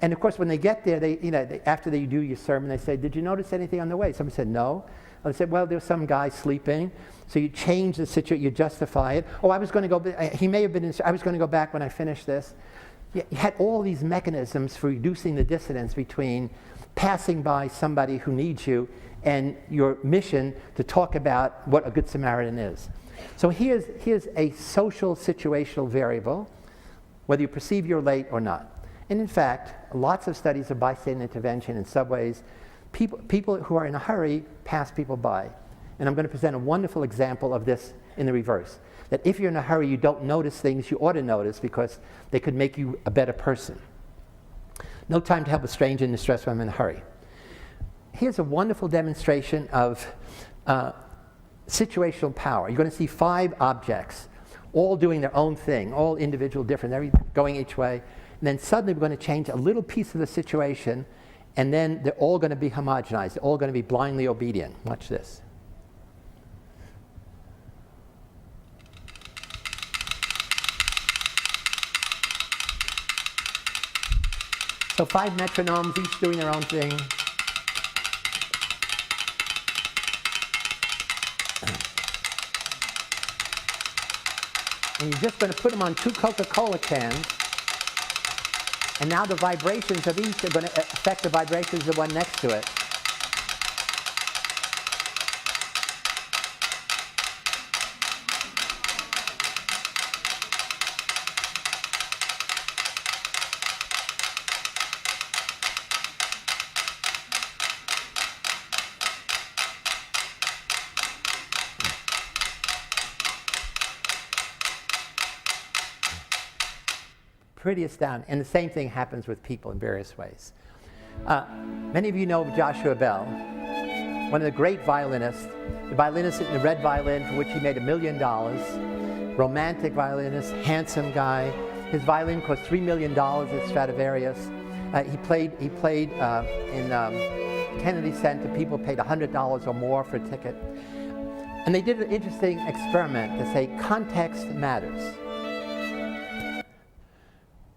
And of course, when they get there, after they do your sermon, they say, did you notice anything on the way? Somebody said, no. They said, well, there's some guy sleeping. So you change the situation, you justify it. Oh, I was going to go, he may have been, I was going to go back when I finish this. You had all these mechanisms for reducing the dissonance between passing by somebody who needs you and your mission to talk about what a Good Samaritan is. So here's a social situational variable, whether you perceive you're late or not. And in fact, lots of studies of bystander intervention in subways, people who are in a hurry pass people by. And I'm going to present a wonderful example of this in the reverse. That if you're in a hurry, you don't notice things you ought to notice because they could make you a better person. No time to help a stranger in distress when I'm in a hurry. Here's a wonderful demonstration of situational power. You're going to see 5 objects, all doing their own thing, all individual, different, going each way. And then suddenly we're going to change a little piece of the situation, and then they're all going to be homogenized. They're all going to be blindly obedient. Watch this. So 5 metronomes, each doing their own thing. And you're just going to put them on 2 Coca-Cola cans. And now the vibrations of each are going to affect the vibrations of the one next to it. Pretty astounding. And the same thing happens with people in various ways. Many of you know Joshua Bell, one of the great violinists, the violinist in the red violin for which he made $1 million, romantic violinist, handsome guy. His violin cost $3 million at Stradivarius. He played in Kennedy Center. People paid $100 or more for a ticket. And they did an interesting experiment to say context matters.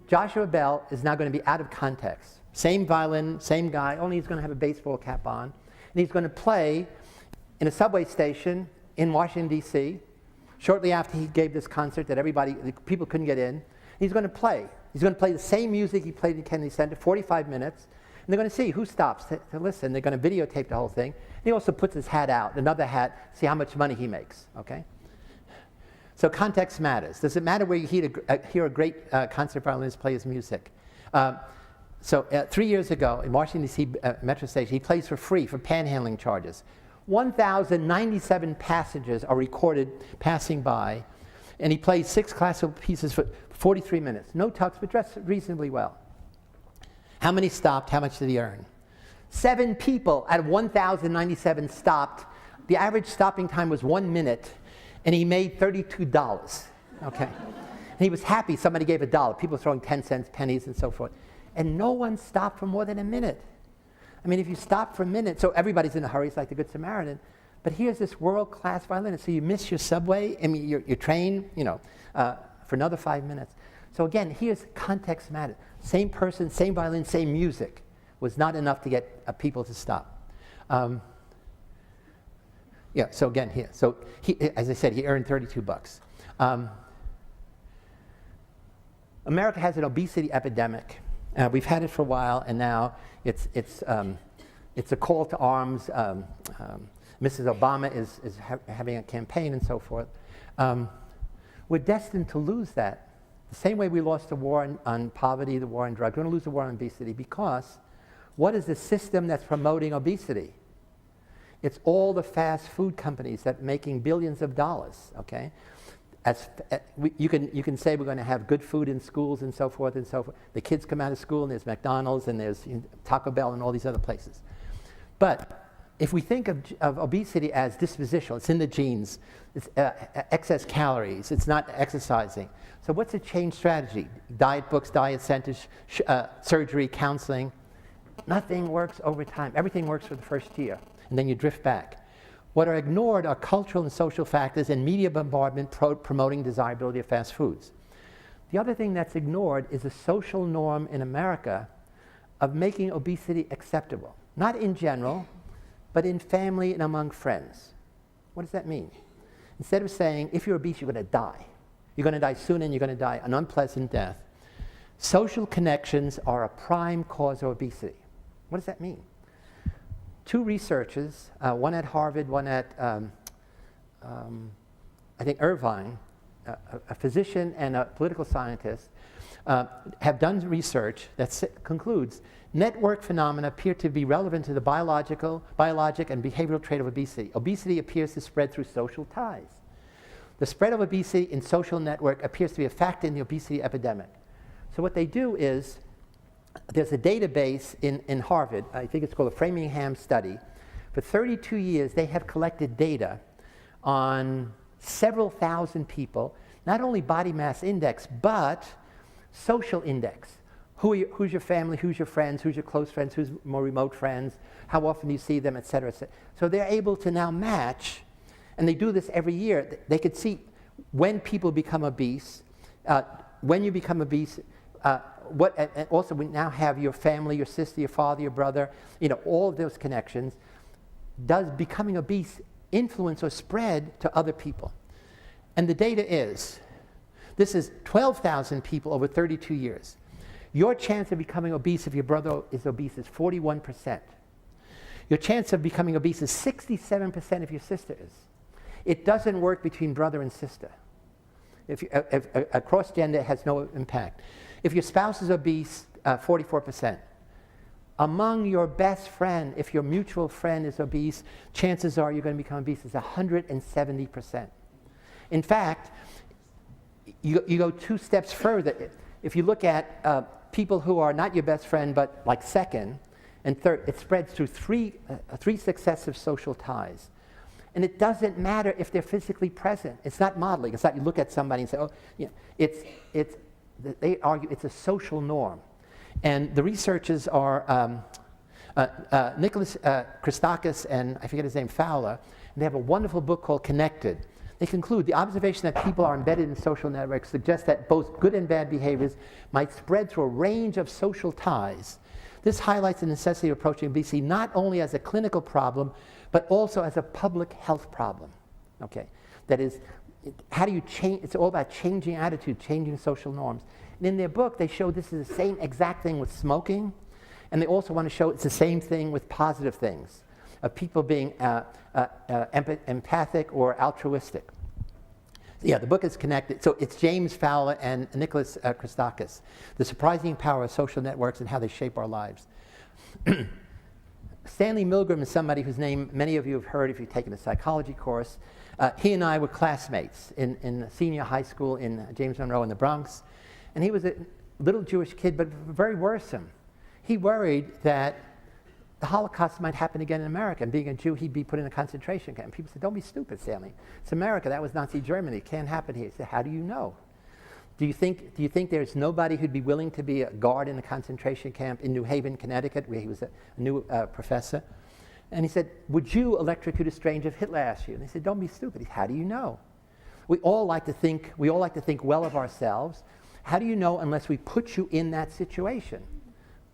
Joshua Bell is now going to be out of context. Same violin, same guy, only he's going to have a baseball cap on. And he's going to play in a subway station in Washington, D.C. shortly after he gave this concert that people couldn't get in. He's going to play. He's going to play the same music he played in Kennedy Center, 45 minutes, and they're going to see who stops to listen. They're going to videotape the whole thing. And he also puts his hat out, another hat, see how much money he makes, okay? So context matters. Does it matter where you hear a great concert violinist play his music? 3 years ago in Washington, D.C. Metro Station, he plays for free for panhandling charges. 1,097 passengers are recorded passing by, and he plays 6 classical pieces for 43 minutes. No tucks, but dressed reasonably well. How many stopped? How much did he earn? 7 people out of 1,097 stopped. The average stopping time was 1 minute, and he made $32, okay? And he was happy somebody gave $1. People throwing 10 cents, pennies, and so forth. And no one stopped for more than a minute. I mean, if you stop for a minute, so everybody's in a hurry, it's like the Good Samaritan, but here's this world-class violinist, so you miss your subway, I mean, your train, for another 5 minutes. So again, here's context matters. Same person, same violin, same music was not enough to get people to stop. So again, here. So he, as I said, he earned $32. America has an obesity epidemic. We've had it for a while, and now it's a call to arms. Mrs. Obama is having a campaign and so forth. We're destined to lose that. The same way we lost the war on poverty, the war on drugs, we're going to lose the war on obesity, because what is the system that's promoting obesity? It's all the fast food companies that are making billions of dollars, okay? You can say we're going to have good food in schools and so forth and so forth. The kids come out of school and there's McDonald's and there's Taco Bell and all these other places. But if we think of obesity as dispositional, it's in the genes, it's excess calories, it's not exercising. So what's the change strategy? Diet books, diet centers, surgery, counseling. Nothing works over time. Everything works for the first year, and then you drift back. What are ignored are cultural and social factors and media bombardment promoting desirability of fast foods. The other thing that's ignored is the social norm in America of making obesity acceptable. Not in general, but in family and among friends. What does that mean? Instead of saying, if you're obese, you're going to die. You're going to die soon and you're going to die an unpleasant death. Social connections are a prime cause of obesity. What does that mean? 2 researchers, one at Harvard, one at, I think, Irvine, a physician and a political scientist, have done research that concludes network phenomena appear to be relevant to the biologic and behavioral trait of obesity. Obesity appears to spread through social ties. The spread of obesity in social network appears to be a factor in the obesity epidemic. So what they do is, there's a database in Harvard, I think it's called a Framingham study. For 32 years, they have collected data on several thousand people, not only body mass index, but social index. Who's your family, who's your friends, who's your close friends, who's more remote friends, how often do you see them, et cetera, et cetera. So they're able to now match, and they do this every year. They could see when people become obese, when you become obese, and also we now have your family, your sister, your father, your brother, all of those connections. Does becoming obese influence or spread to other people? And the data is, this is 12,000 people over 32 years. Your chance of becoming obese if your brother is obese is 41%. Your chance of becoming obese is 67% if your sister is. It doesn't work between brother and sister. If across gender, it has no impact. If your spouse is obese, 44%. Among your best friend, if your mutual friend is obese, chances are you're going to become obese is 170%. In fact, you go 2 steps further. If you look at people who are not your best friend, but like second and third, it spreads through three successive social ties. And it doesn't matter if they're physically present. It's not modeling. It's not you look at somebody and say, they argue it's a social norm. And the researchers are Nicholas Christakis and I forget his name, Fowler, and they have a wonderful book called Connected. They conclude the observation that people are embedded in social networks suggests that both good and bad behaviors might spread through a range of social ties. This highlights the necessity of approaching obesity not only as a clinical problem, but also as a public health problem. Okay, that is, how do you change? It's all about changing attitude, changing social norms. And in their book, they show this is the same exact thing with smoking, and they also want to show it's the same thing with positive things, of people being empathic or altruistic. Yeah, the book is connected. So it's James Fowler and Nicholas Christakis, The Surprising Power of Social Networks and How They Shape Our Lives. Stanley Milgram is somebody whose name many of you have heard if you've taken a psychology course. He and I were classmates in senior high school in James Monroe in the Bronx. And he was a little Jewish kid, but very worrisome. He worried that the Holocaust might happen again in America, and being a Jew, he'd be put in a concentration camp. And people said, don't be stupid, Stanley. It's America. That was Nazi Germany. It can't happen here. He said, how do you know? Do you think there's nobody who'd be willing to be a guard in a concentration camp in New Haven, Connecticut, where he was a new professor? And he said, would you electrocute a stranger if Hitler asked you? And he said, don't be stupid. He said, how do you know? We all like to think well of ourselves. How do you know unless we put you in that situation?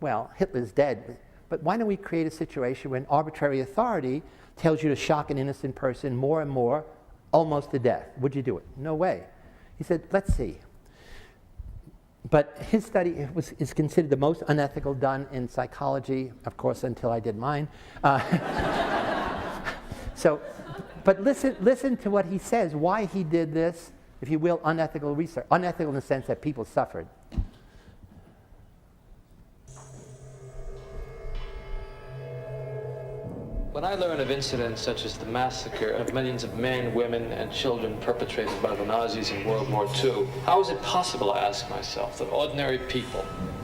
Well, Hitler's dead. But why don't we create a situation where an arbitrary authority tells you to shock an innocent person more and more, almost to death? Would you do it? No way. He said, let's see. But his study is considered the most unethical done in psychology, of course, until I did mine. But listen to what he says, why he did this, if you will, unethical research. Unethical in the sense that people suffered. When I learn of incidents such as the massacre of millions of men, women, and children perpetrated by the Nazis in World War II, how is it possible, I ask myself, that ordinary people,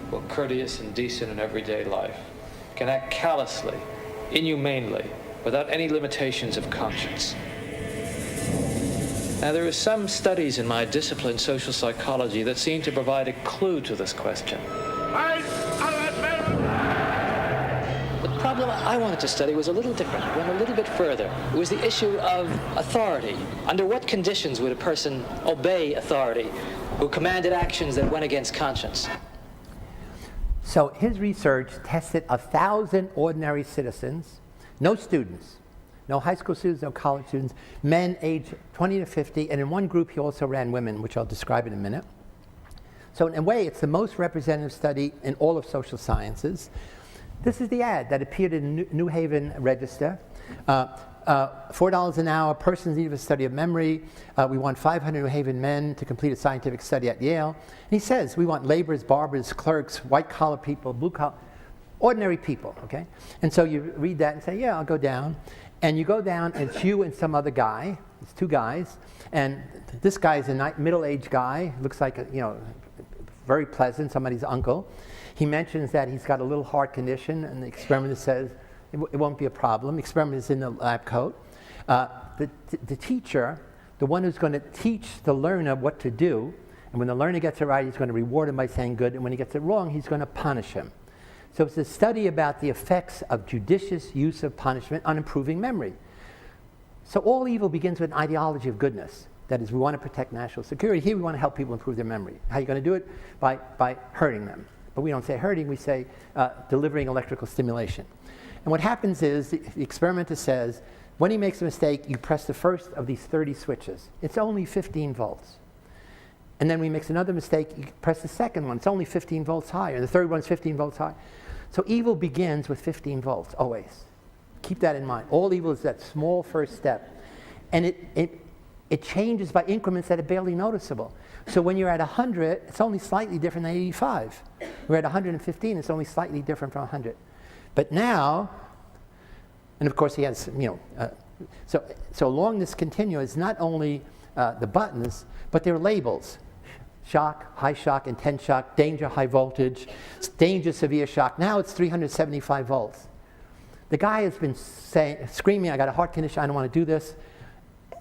who are courteous and decent in everyday life, can act callously, inhumanely, without any limitations of conscience? Now, there are some studies in my discipline, social psychology, that seem to provide a clue to this question. The problem I wanted to study was a little different. It went a little bit further. It was the issue of authority. Under what conditions would a person obey authority who commanded actions that went against conscience? So his research tested 1,000 ordinary citizens, no students, no high school students, no college students, men aged 20 to 50, and in one group he also ran women, which I'll describe in a minute. So in a way, it's the most representative study in all of social sciences. This is the ad that appeared in the New Haven Register. $4 an hour, persons need a study of memory. We want 500 New Haven men to complete a scientific study at Yale. And he says, we want laborers, barbers, clerks, white-collar people, blue-collar, ordinary people, okay? And so you read that and say, yeah, I'll go down. And you go down, and it's you and some other guy. It's two guys. And this guy is a middle-aged guy, looks like, very pleasant, somebody's uncle. He mentions that he's got a little heart condition, and the experimenter says it won't be a problem. The experiment is in the lab coat. The teacher, the one who's going to teach the learner what to do, and when the learner gets it right, he's going to reward him by saying good, and when he gets it wrong, he's going to punish him. So it's a study about the effects of judicious use of punishment on improving memory. So all evil begins with an ideology of goodness. That is, we want to protect national security. Here we want to help people improve their memory. How are you going to do it? By hurting them. But we don't say hurting, we say delivering electrical stimulation. And what happens is, the experimenter says, when he makes a mistake, you press the first of these 30 switches. It's only 15 volts. And then when he makes another mistake, you press the second one. It's only 15 volts higher. The third one's 15 volts higher. So evil begins with 15 volts, always. Keep that in mind. All evil is that small first step. And it changes by increments that are barely noticeable. So when you're at 100, it's only slightly different than 85. We're at 115, it's only slightly different from 100. But now, and of course he has, so along this continuum is not only the buttons, but they're labels. Shock, high shock, intense shock, danger, high voltage, danger, severe shock. Now it's 375 volts. The guy has been screaming, I got a heart condition, I don't want to do this.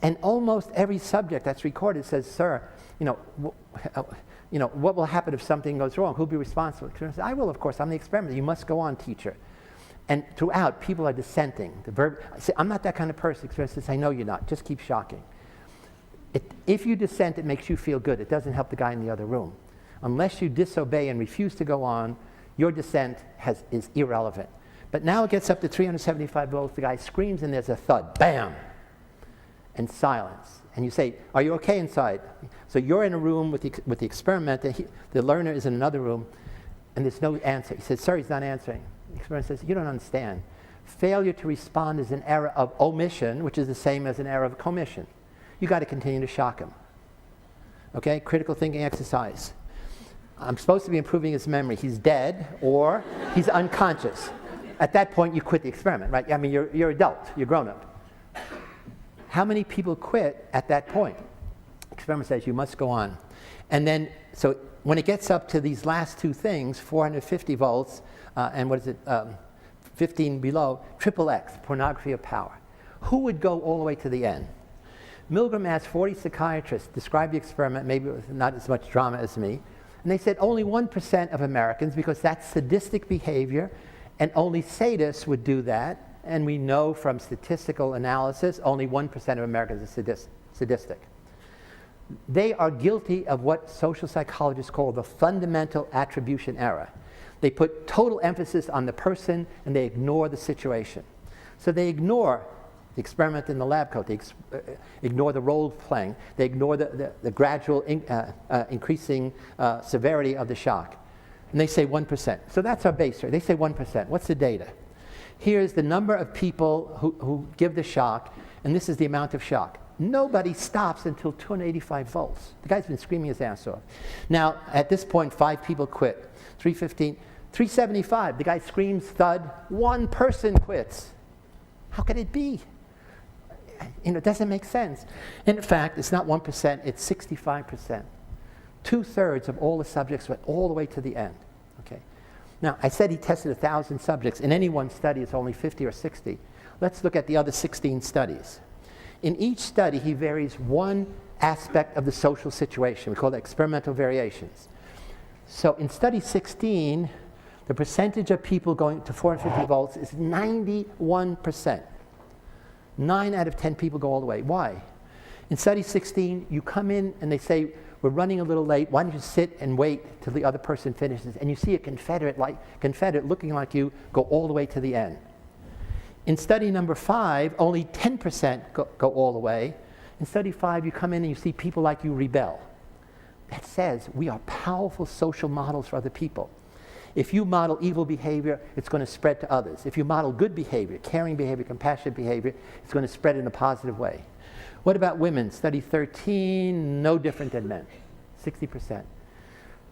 And almost every subject that's recorded says, sir, what will happen if something goes wrong? Who'll be responsible? I will, of course. I'm the experimenter. You must go on, teacher. And throughout, people are dissenting. The verb, I say, I'm not that kind of person. Experimenter says, I know you're not. Just keep shocking. If you dissent, it makes you feel good. It doesn't help the guy in the other room. Unless you disobey and refuse to go on, your dissent is irrelevant. But now it gets up to 375 volts. The guy screams, and there's a thud. Bam! and silence. And you say, are you okay inside? So you're in a room with the experimenter, the learner is in another room, and there's no answer. He says, sir, he's not answering. The experimenter says, you don't understand. Failure to respond is an error of omission, which is the same as an error of commission. You got to continue to shock him. Okay, critical thinking exercise. I'm supposed to be improving his memory. He's dead or he's unconscious. At that point, you quit the experiment, right? I mean, you're adult, you're grown up. How many people quit at that point? Experiment says you must go on. And then, so when it gets up to these last two things, 450 volts, and 15 below, triple X, pornography of power. Who would go all the way to the end? Milgram asked 40 psychiatrists, describe the experiment, maybe with not as much drama as me, and they said only 1% of Americans, because that's sadistic behavior, and only sadists would do that. And we know from statistical analysis, only 1% of Americans are sadistic. They are guilty of what social psychologists call the fundamental attribution error. They put total emphasis on the person and they ignore the situation. So they ignore the experiment in the lab coat, they ignore the role playing, they ignore the gradual increasing severity of the shock. And they say 1%. So that's our base rate. They say 1%. What's the data? Here's the number of people who give the shock, and this is the amount of shock. Nobody stops until 285 volts. The guy's been screaming his ass off. Now, at this point, 5 people quit. 315, 375, the guy screams, thud, 1 person quits. How could it be? It doesn't make sense. In fact, it's not 1%, it's 65%. 2/3 of all the subjects went all the way to the end. Okay. Now, I said he tested 1,000 subjects. In any one study, it's only 50 or 60. Let's look at the other 16 studies. In each study, he varies one aspect of the social situation. We call that experimental variations. So in study 16, the percentage of people going to 450 volts is 91%. 9 out of 10 people go all the way. Why? In study 16, you come in and they say, we're running a little late, why don't you sit and wait till the other person finishes? And you see a Confederate looking like you go all the way to the end. In study number 5, only 10% go all the way. In study 5, you come in and you see people like you rebel. That says we are powerful social models for other people. If you model evil behavior, it's going to spread to others. If you model good behavior, caring behavior, compassionate behavior, it's going to spread in a positive way. What about women? Study 13, no different than men, 60%.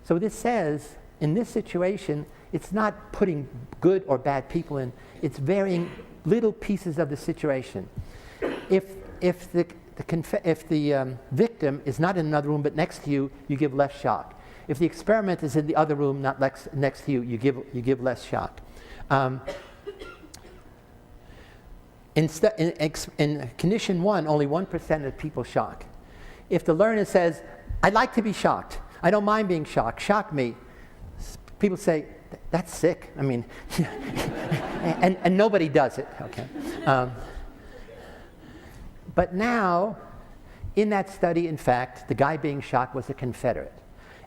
So this says, in this situation, it's not putting good or bad people in, it's varying little pieces of the situation. If the victim is not in another room but next to you, you give less shock. If the experiment is in the other room, not next to you, you give less shock. In condition 1, only 1% of people shock. If the learner says, I'd like to be shocked, I don't mind being shocked, shock me, people say, that's sick. I mean, and nobody does it, okay? But now, in that study, in fact, the guy being shocked was a Confederate.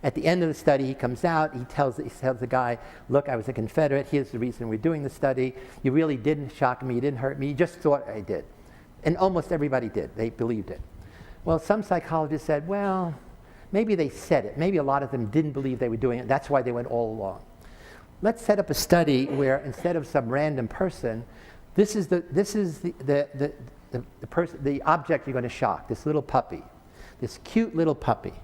At the end of the study, he comes out, he tells the guy, look, I was a Confederate, here's the reason we're doing the study. You really didn't shock me, you didn't hurt me, you just thought I did. And almost everybody did, they believed it. Well, some psychologists said, well, maybe they said it. Maybe a lot of them didn't believe they were doing it, that's why they went all along. Let's set up a study where instead of some random person, this is the object you're going to shock, this little puppy, this cute little puppy.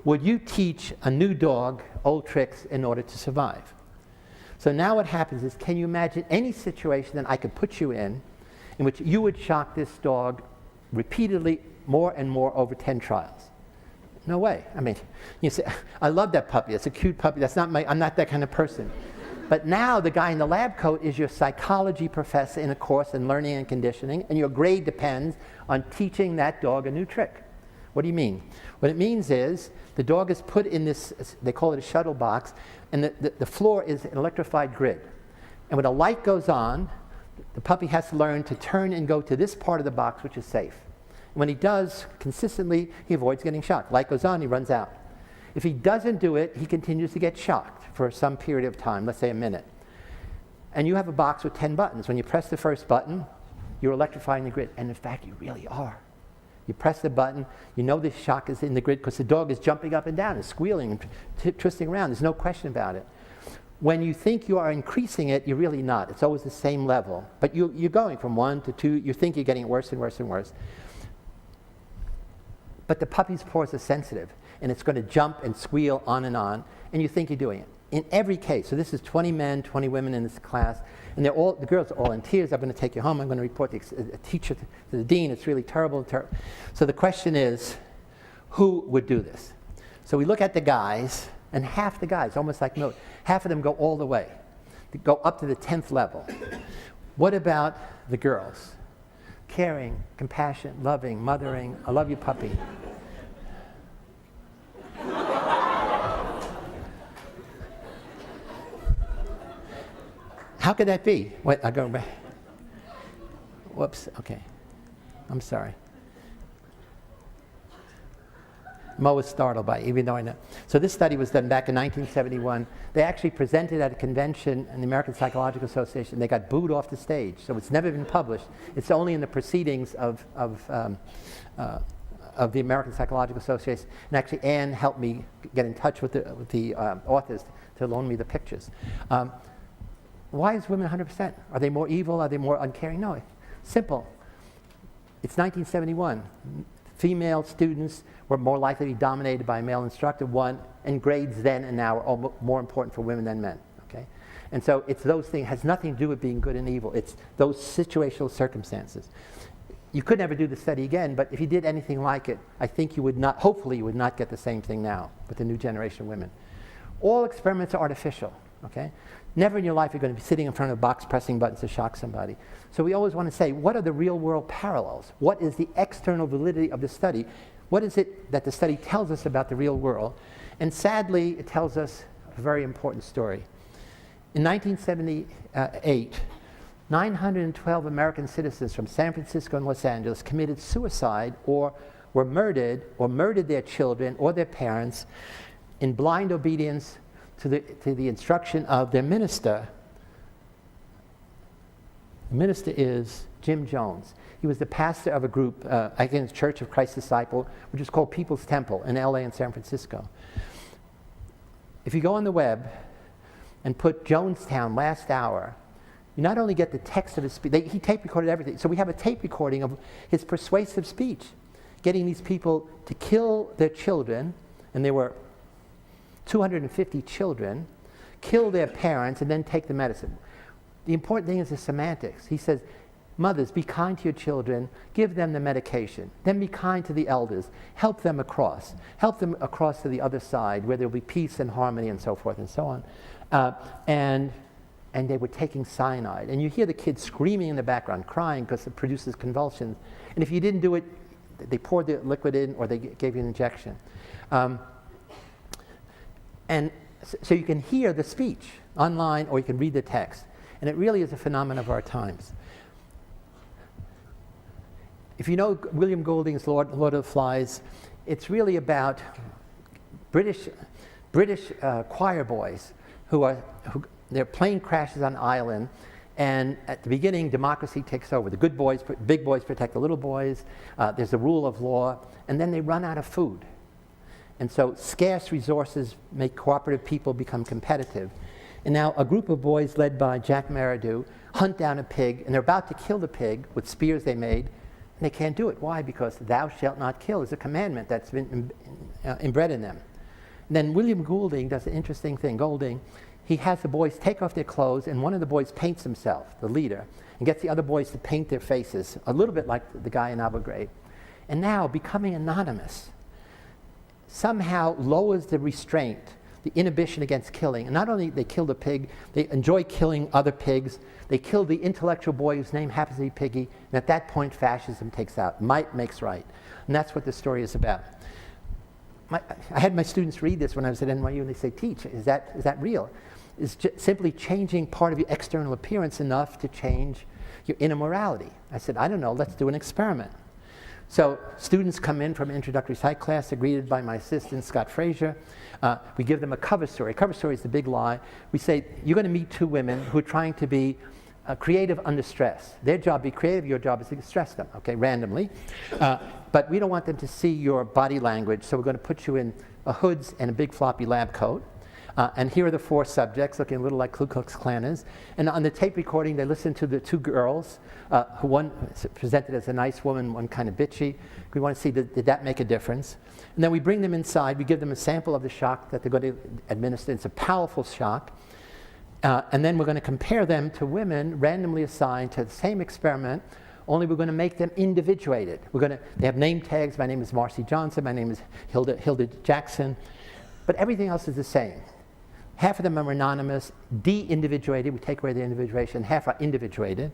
Would you teach a new dog old tricks in order to survive? So now what happens is, can you imagine any situation that I could put you in which you would shock this dog repeatedly more and more over 10 trials? No way. I mean, you say, I love that puppy, it's a cute puppy, I'm not that kind of person. But now the guy in the lab coat is your psychology professor in a course in learning and conditioning, and your grade depends on teaching that dog a new trick. What do you mean? What it means is the dog is put in this, they call it a shuttle box, and the floor is an electrified grid. And when a light goes on, the puppy has to learn to turn and go to this part of the box, which is safe. And when he does consistently, he avoids getting shocked. Light goes on, he runs out. If he doesn't do it, he continues to get shocked for some period of time, let's say a minute. And you have a box with 10 buttons. When you press the first button, you're electrifying the grid. And in fact, you really are. You press the button, you know the shock is in the grid because the dog is jumping up and down and squealing and twisting around. There's no question about it. When you think you are increasing it, you're really not. It's always the same level. But you're going from 1 to 2. You think you're getting worse and worse and worse. But the puppy's paws are sensitive, and it's going to jump and squeal on, and you think you're doing it. In every case, so this is 20 men, 20 women in this class, and the girls are all in tears. I'm going to take you home. I'm going to report the teacher to the dean. It's really terrible. So the question is, who would do this? So we look at the guys, and half the guys, almost like milk, half of them go all the way. They go up to the 10th level. What about the girls? Caring, compassionate, loving, mothering, I love you, puppy. How could that be? Wait, I go back. Whoops, okay. I'm sorry. Mo was startled by it, even though I know. So this study was done back in 1971. They actually presented at a convention in the American Psychological Association. They got booed off the stage, so it's never been published. It's only in the proceedings of the American Psychological Association. And actually, Anne helped me get in touch with the authors to loan me the pictures. Why is women 100%? Are they more evil? Are they more uncaring? No, simple. It's 1971. Female students were more likely to be dominated by a male instructor, and grades then and now are more important for women than men. Okay? And so it's those things, has nothing to do with being good and evil. It's those situational circumstances. You could never do the study again, but if you did anything like it, I think you would not, hopefully you would not get the same thing now with the new generation of women. All experiments are artificial, okay? Never in your life are you going to be sitting in front of a box pressing buttons to shock somebody. So we always want to say, what are the real world parallels? What is the external validity of the study? What is it that the study tells us about the real world? And sadly, it tells us a very important story. In 1978, 912 American citizens from San Francisco and Los Angeles committed suicide or were murdered or murdered their children or their parents in blind obedience to the instruction of their minister. The minister is Jim Jones. He was the pastor of a group, again, Church of Christ Disciple, which is called People's Temple in LA and San Francisco. If you go on the web and put Jonestown last hour, you not only get the text of his speech, he tape recorded everything. So we have a tape recording of his persuasive speech, getting these people to kill their children, and there were 250 children, kill their parents, and then take the medicine. The important thing is the semantics. He says, mothers, be kind to your children, give them the medication, then be kind to the elders, help them across to the other side where there will be peace and harmony and so forth and so on. And they were taking cyanide. And you hear the kids screaming in the background, crying because it produces convulsions. And if you didn't do it, they poured the liquid in or they gave you an injection. And so you can hear the speech online or you can read the text. And it really is a phenomenon of our times. If you know William Golding's Lord of the Flies, it's really about British choir boys who their plane crashes on an island, and at the beginning, democracy takes over. The good boys, big boys protect the little boys. There's the rule of law, and then they run out of food. And so scarce resources make cooperative people become competitive. And now a group of boys led by Jack Marridew hunt down a pig, and they're about to kill the pig with spears they made, and they can't do it. Why? Because thou shalt not kill is a commandment that's been inbred in them. And then William Goulding does an interesting thing. Goulding, he has the boys take off their clothes, and one of the boys paints himself, the leader, and gets the other boys to paint their faces, a little bit like the guy in Abu Ghraib. And now, becoming anonymous somehow lowers the restraint, the inhibition against killing. And not only they kill the pig, they enjoy killing other pigs. They kill the intellectual boy whose name happens to be Piggy. And at that point, fascism takes out. Might makes right. And that's what the story is about. I had my students read this when I was at NYU, and they say, teach, is that real? Is simply changing part of your external appearance enough to change your inner morality? I said, I don't know, let's do an experiment. So students come in from an introductory psych class, they're greeted by my assistant, Scott Frazier. We give them a cover story. A cover story is the big lie. We say, you're going to meet two women who are trying to be creative under stress. Their job, be creative, your job is to stress them, okay, randomly. But we don't want them to see your body language, so we're going to put you in hoods and a big floppy lab coat. And here are the 4 subjects, looking a little like Ku Klux Klanners. And on the tape recording, they listen to the 2 girls, who one presented as a nice woman, one kind of bitchy. We want to see, did that make a difference? And then we bring them inside, we give them a sample of the shock that they're going to administer. It's a powerful shock. And then we're going to compare them to women randomly assigned to the same experiment, only we're going to make them individuated. They have name tags. My name is Marcy Johnson. My name is Hilda Jackson. But everything else is the same. Half of them are anonymous, de-individuated. We take away the individuation. Half are individuated.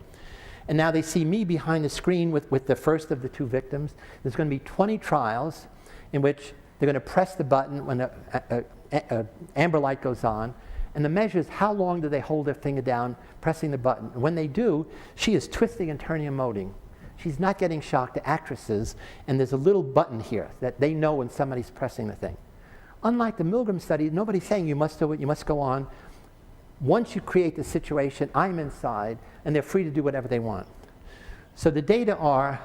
And now they see me behind the screen with the first of the 2 victims. There's going to be 20 trials in which they're going to press the button when an amber light goes on. And the measure is how long do they hold their finger down, pressing the button. And when they do, she is twisting and turning and moaning. She's not getting shocked. The actresses, and there's a little button here that they know when somebody's pressing the thing. Unlike the Milgram study, nobody's saying you must do it, you must go on. Once you create the situation, I'm inside, and they're free to do whatever they want. So the data are,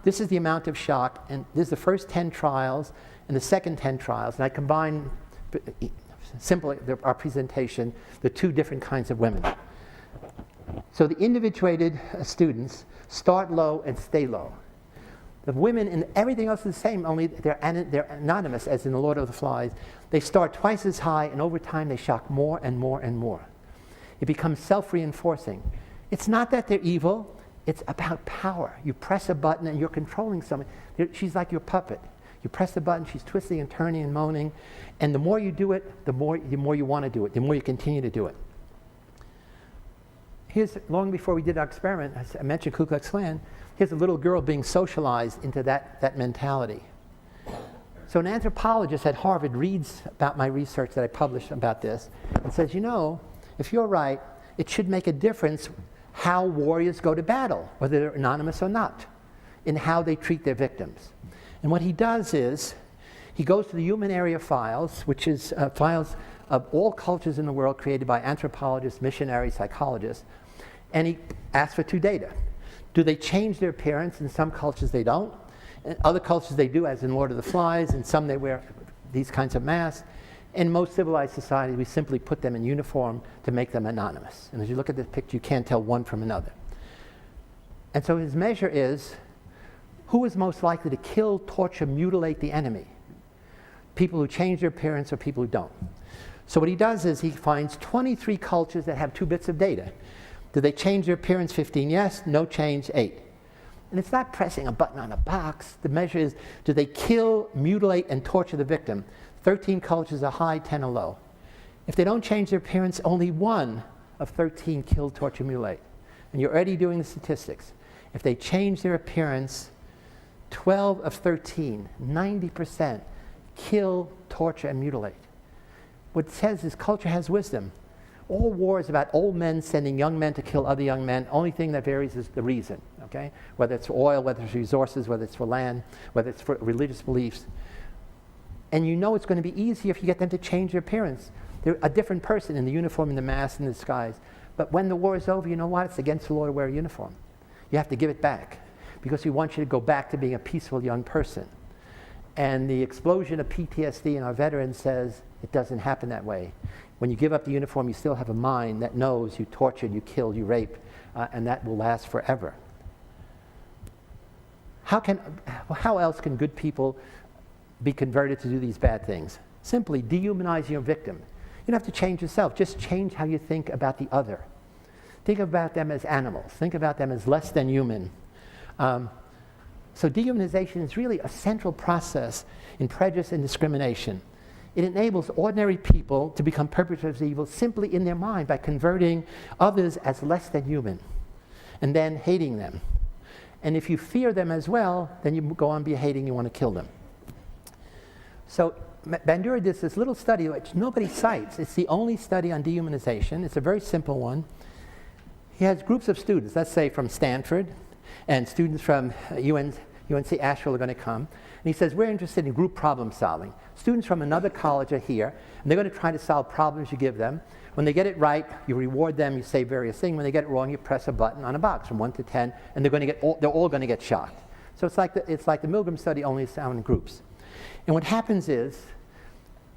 this is the amount of shock, and this is the first 10 trials and the second 10 trials. And I combine, simply, our presentation, the 2 different kinds of women. So the individuated students start low and stay low. The women, and everything else is the same, only they're anonymous, as in The Lord of the Flies. They start twice as high, and over time they shock more and more and more. It becomes self-reinforcing. It's not that they're evil, it's about power. You press a button and you're controlling someone. She's like your puppet. You press the button, she's twisting and turning and moaning, and the more you do it, the more you want to do it, the more you continue to do it. Here's, long before we did our experiment, I mentioned Ku Klux Klan. Here's a little girl being socialized into that mentality. So an anthropologist at Harvard reads about my research that I published about this and says, you know, if you're right, it should make a difference how warriors go to battle, whether they're anonymous or not, in how they treat their victims. And what he does is, he goes to the human area files, which is files of all cultures in the world created by anthropologists, missionaries, psychologists, and he asks for 2 data. Do they change their appearance? In some cultures they don't. In other cultures they do, as in Lord of the Flies. In some they wear these kinds of masks. In most civilized societies, we simply put them in uniform to make them anonymous. And as you look at this picture, you can't tell one from another. And so his measure is, who is most likely to kill, torture, mutilate the enemy? People who change their appearance or people who don't. So what he does is he finds 23 cultures that have 2 bits of data. Do they change their appearance? 15 yes, no change 8. And it's not pressing a button on a box. The measure is, do they kill, mutilate, and torture the victim? 13 cultures are high, 10 are low. If they don't change their appearance, only 1 of 13 kill, torture, mutilate. And you're already doing the statistics. If they change their appearance, 12 of 13, 90%, kill, torture, and mutilate. What it says is culture has wisdom. All war is about old men sending young men to kill other young men. Only thing that varies is the reason, okay? Whether it's for oil, whether it's for resources, whether it's for land, whether it's for religious beliefs. And you know it's going to be easier if you get them to change their appearance. They're a different person in the uniform, in the mask, in the disguise. But when the war is over, you know what? It's against the law to wear a uniform. You have to give it back because we want you to go back to being a peaceful young person. And the explosion of PTSD in our veterans says it doesn't happen that way. When you give up the uniform, you still have a mind that knows you tortured, you killed, you raped, and that will last forever. How else can good people be converted to do these bad things? Simply dehumanize your victim. You don't have to change yourself, just change how you think about the other. Think about them as animals. Think about them as less than human. So dehumanization is really a central process in prejudice and discrimination. It enables ordinary people to become perpetrators of evil simply in their mind by converting others as less than human and then hating them. And if you fear them as well, then you go on be hating, you want to kill them. So Bandura did this little study which nobody cites. It's the only study on dehumanization. It's a very simple one. He has groups of students, let's say from Stanford, and students from UNC Asheville are going to come. And he says, we're interested in group problem solving. Students from another college are here, and they're going to try to solve problems you give them. When they get it right, you reward them, you say various things. When they get it wrong, you press a button on a box from 1 to 10, and they're all going to get shocked. So it's like the Milgram study, only it's down in groups. And what happens is,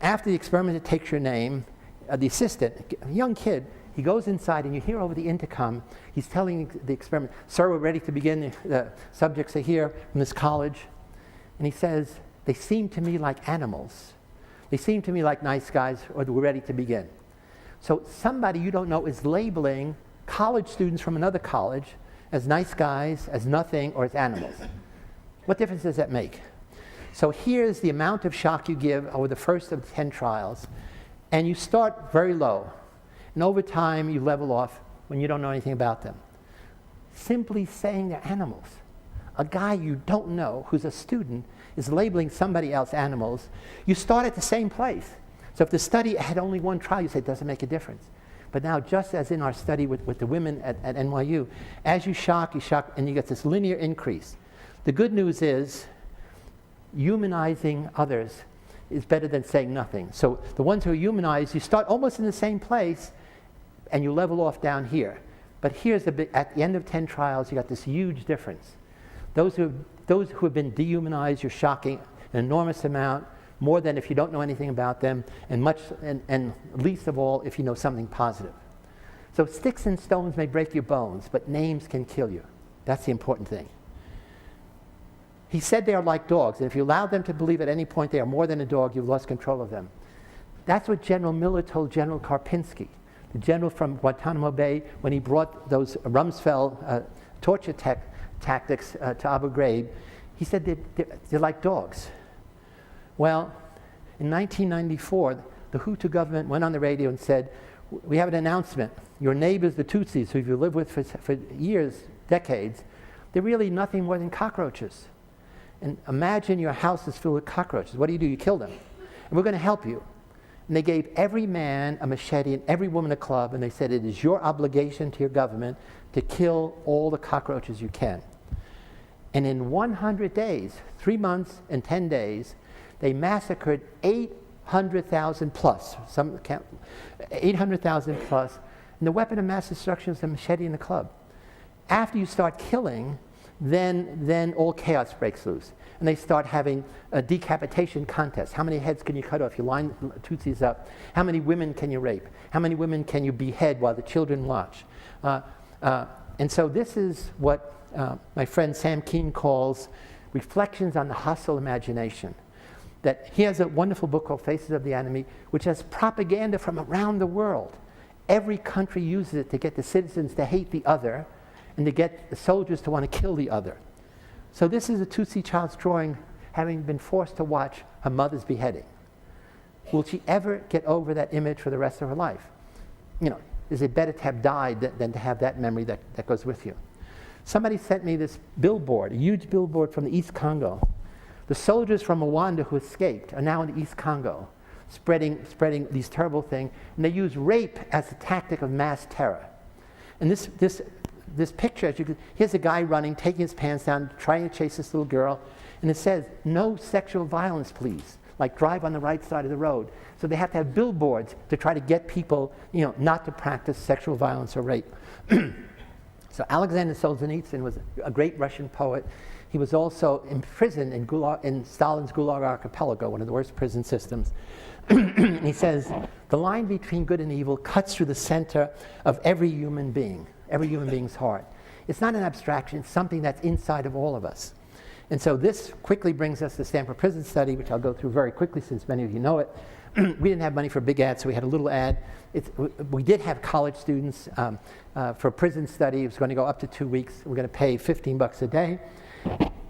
after the experiment, it takes your name, the assistant, a young kid, he goes inside and you hear over the intercom, he's telling the experiment, "Sir, we're ready to begin. The subjects are here from this college." And he says, "They seem to me like animals. They seem to me like nice guys, or we're ready to begin." So somebody you don't know is labeling college students from another college as nice guys, as nothing, or as animals. What difference does that make? So here's the amount of shock you give over the first of 10 trials, and you start very low. And over time, you level off when you don't know anything about them. Simply saying they're animals. A guy you don't know, who's a student, is labeling somebody else animals. You start at the same place. So if the study had only one trial, you say it doesn't make a difference. But now, just as in our study with the women at NYU, as you shock, and you get this linear increase. The good news is, humanizing others is better than saying nothing. So the ones who are humanized, you start almost in the same place, and you level off down here. But here's at the end of 10 trials, you got this huge difference. Those who have been dehumanized, you're shocking an enormous amount, more than if you don't know anything about them, and least of all if you know something positive. So sticks and stones may break your bones, but names can kill you. That's the important thing. He said they are like dogs, and if you allow them to believe at any point they are more than a dog, you've lost control of them. That's what General Miller told General Karpinski, the general from Guantanamo Bay, when he brought those Rumsfeld torture tactics to Abu Ghraib. He said they're like dogs. Well, in 1994, the Hutu government went on the radio and said, "We have an announcement. Your neighbors, the Tutsis, who you've lived with for years, decades, they're really nothing more than cockroaches. And imagine your house is filled with cockroaches. What do? You kill them. And we're going to help you." And they gave every man a machete and every woman a club, and they said, "It is your obligation to your government to kill all the cockroaches you can." And in 100 days, 3 months and 10 days, they massacred 800,000 plus, 800,000 plus, and the weapon of mass destruction is the machete and the club. After you start killing, then all chaos breaks loose. And they start having a decapitation contest. How many heads can you cut off? You line Tutsis up. How many women can you rape? How many women can you behead while the children watch? And so this is what my friend Sam Keane calls reflections on the hostile imagination. That he has a wonderful book called Faces of the Enemy, which has propaganda from around the world. Every country uses it to get the citizens to hate the other and to get the soldiers to want to kill the other. So this is a Tutsi child's drawing, having been forced to watch her mother's beheading. Will she ever get over that image for the rest of her life? Is it better to have died than to have that memory that goes with you? Somebody sent me this billboard, a huge billboard from the East Congo. The soldiers from Rwanda who escaped are now in the East Congo, spreading these terrible things, and they use rape as a tactic of mass terror. And this picture, here's a guy running, taking his pants down, trying to chase this little girl, and it says, "No sexual violence, please." Like, drive on the right side of the road. So they have to have billboards to try to get people, not to practice sexual violence or rape. So Alexander Solzhenitsyn was a great Russian poet. He was also imprisoned in Stalin's Gulag Archipelago, one of the worst prison systems. He says, "The line between good and evil cuts through the center of every human being's heart. It's not an abstraction, it's something that's inside of all of us." And so this quickly brings us to the Stanford Prison Study, which I'll go through very quickly since many of you know it. We didn't have money for a big ad, so we had a little ad. We did have college students for a prison study. It was going to go up to 2 weeks. We're going to pay $15 a day.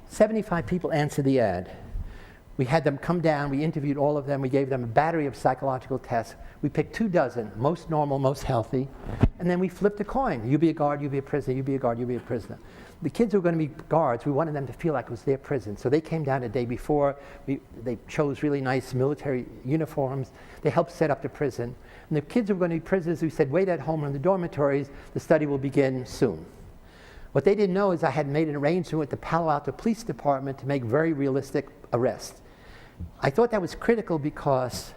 75 people answered the ad. We had them come down, we interviewed all of them, we gave them a battery of psychological tests. We picked 24, most normal, most healthy, and then we flipped a coin. You be a guard, you be a prisoner, you be a guard, you be a prisoner. The kids who were going to be guards, we wanted them to feel like it was their prison. So they came down a day before, they chose really nice military uniforms, they helped set up the prison. And the kids who were going to be prisoners, we said, wait at home or in the dormitories, the study will begin soon. What they didn't know is I had made an arrangement with the Palo Alto Police Department to make very realistic arrests. I thought that was critical because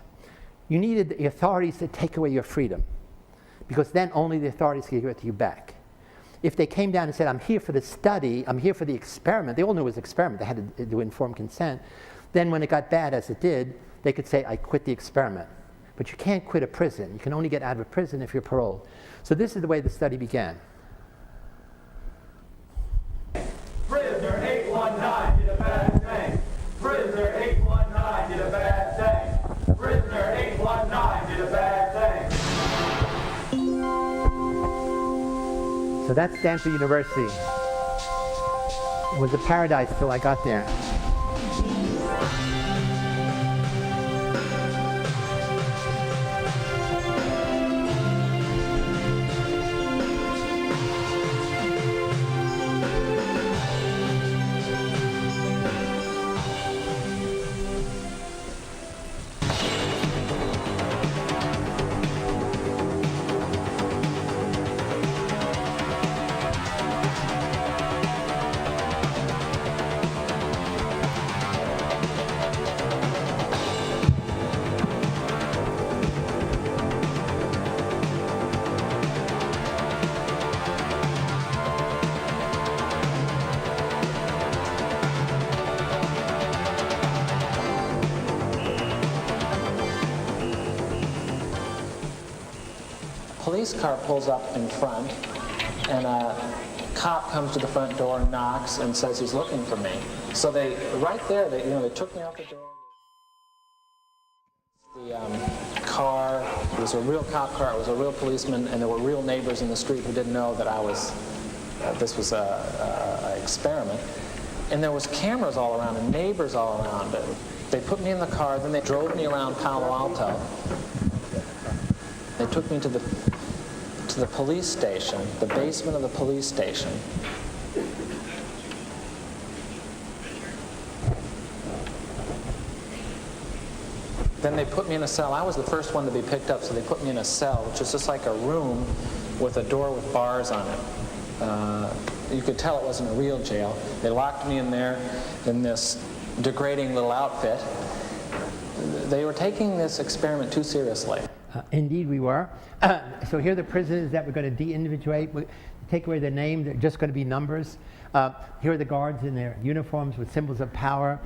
you needed the authorities to take away your freedom. because then only the authorities could give it to you back. If they came down and said, I'm here for the study, I'm here for the experiment, they all knew it was an experiment, they had to do informed consent, then when it got bad, as it did, they could say, I quit the experiment. But you can't quit a prison. You can only get out of a prison if you're paroled. So this is the way the study began. Prisoner 819 did a bad thing. Prisoner 819 did a bad thing. Prisoner 819 did a bad thing. So that's Stanford University. It was a paradise till I got there. Police car pulls up in front, and a cop comes to the front door and knocks and says he's looking for me. So they, right there, they took me out the door. The car, it was a real cop car, it was a real policeman, and there were real neighbors in the street who didn't know that I was, this was a experiment. And there was cameras all around and neighbors all around. They put me in the car, then they drove me around Palo Alto. They took me to the police station, the basement of the police station. Then they put me in a cell. I was the first one to be picked up, so they put me in a cell, which is just like a room with a door with bars on it. You could tell it wasn't a real jail. They locked me in there in this degrading little outfit. They were taking this experiment too seriously. Indeed we were. So here are the prisoners that we're going to de-individuate, take away their name, they're just going to be numbers. Here are the guards in their uniforms with symbols of power,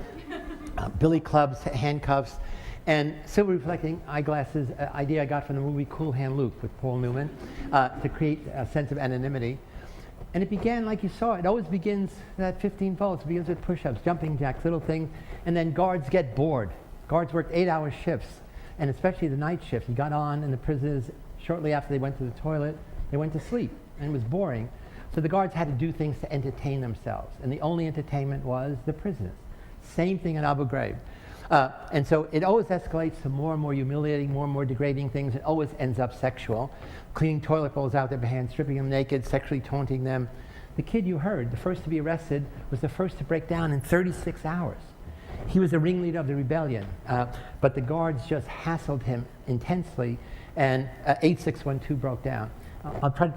billy clubs, handcuffs, and silver reflecting eyeglasses, idea I got from the movie Cool Hand Luke with Paul Newman, to create a sense of anonymity. And it began like you saw, it always begins at 15 volts, it begins with push-ups, jumping jacks, little things, and then guards get bored. Guards worked 8-hour shifts, and especially the night shift. He got on, and the prisoners, shortly after they went to the toilet, they went to sleep, and it was boring. So the guards had to do things to entertain themselves, and the only entertainment was the prisoners. Same thing in Abu Ghraib. And so it always escalates to more and more humiliating, more and more degrading things. It always ends up sexual. Cleaning toilet bowls out their hands, stripping them naked, sexually taunting them. The kid you heard, the first to be arrested, was the first to break down in 36 hours. He was the ringleader of the rebellion, but the guards just hassled him intensely, and 8612 broke down. I'll tell,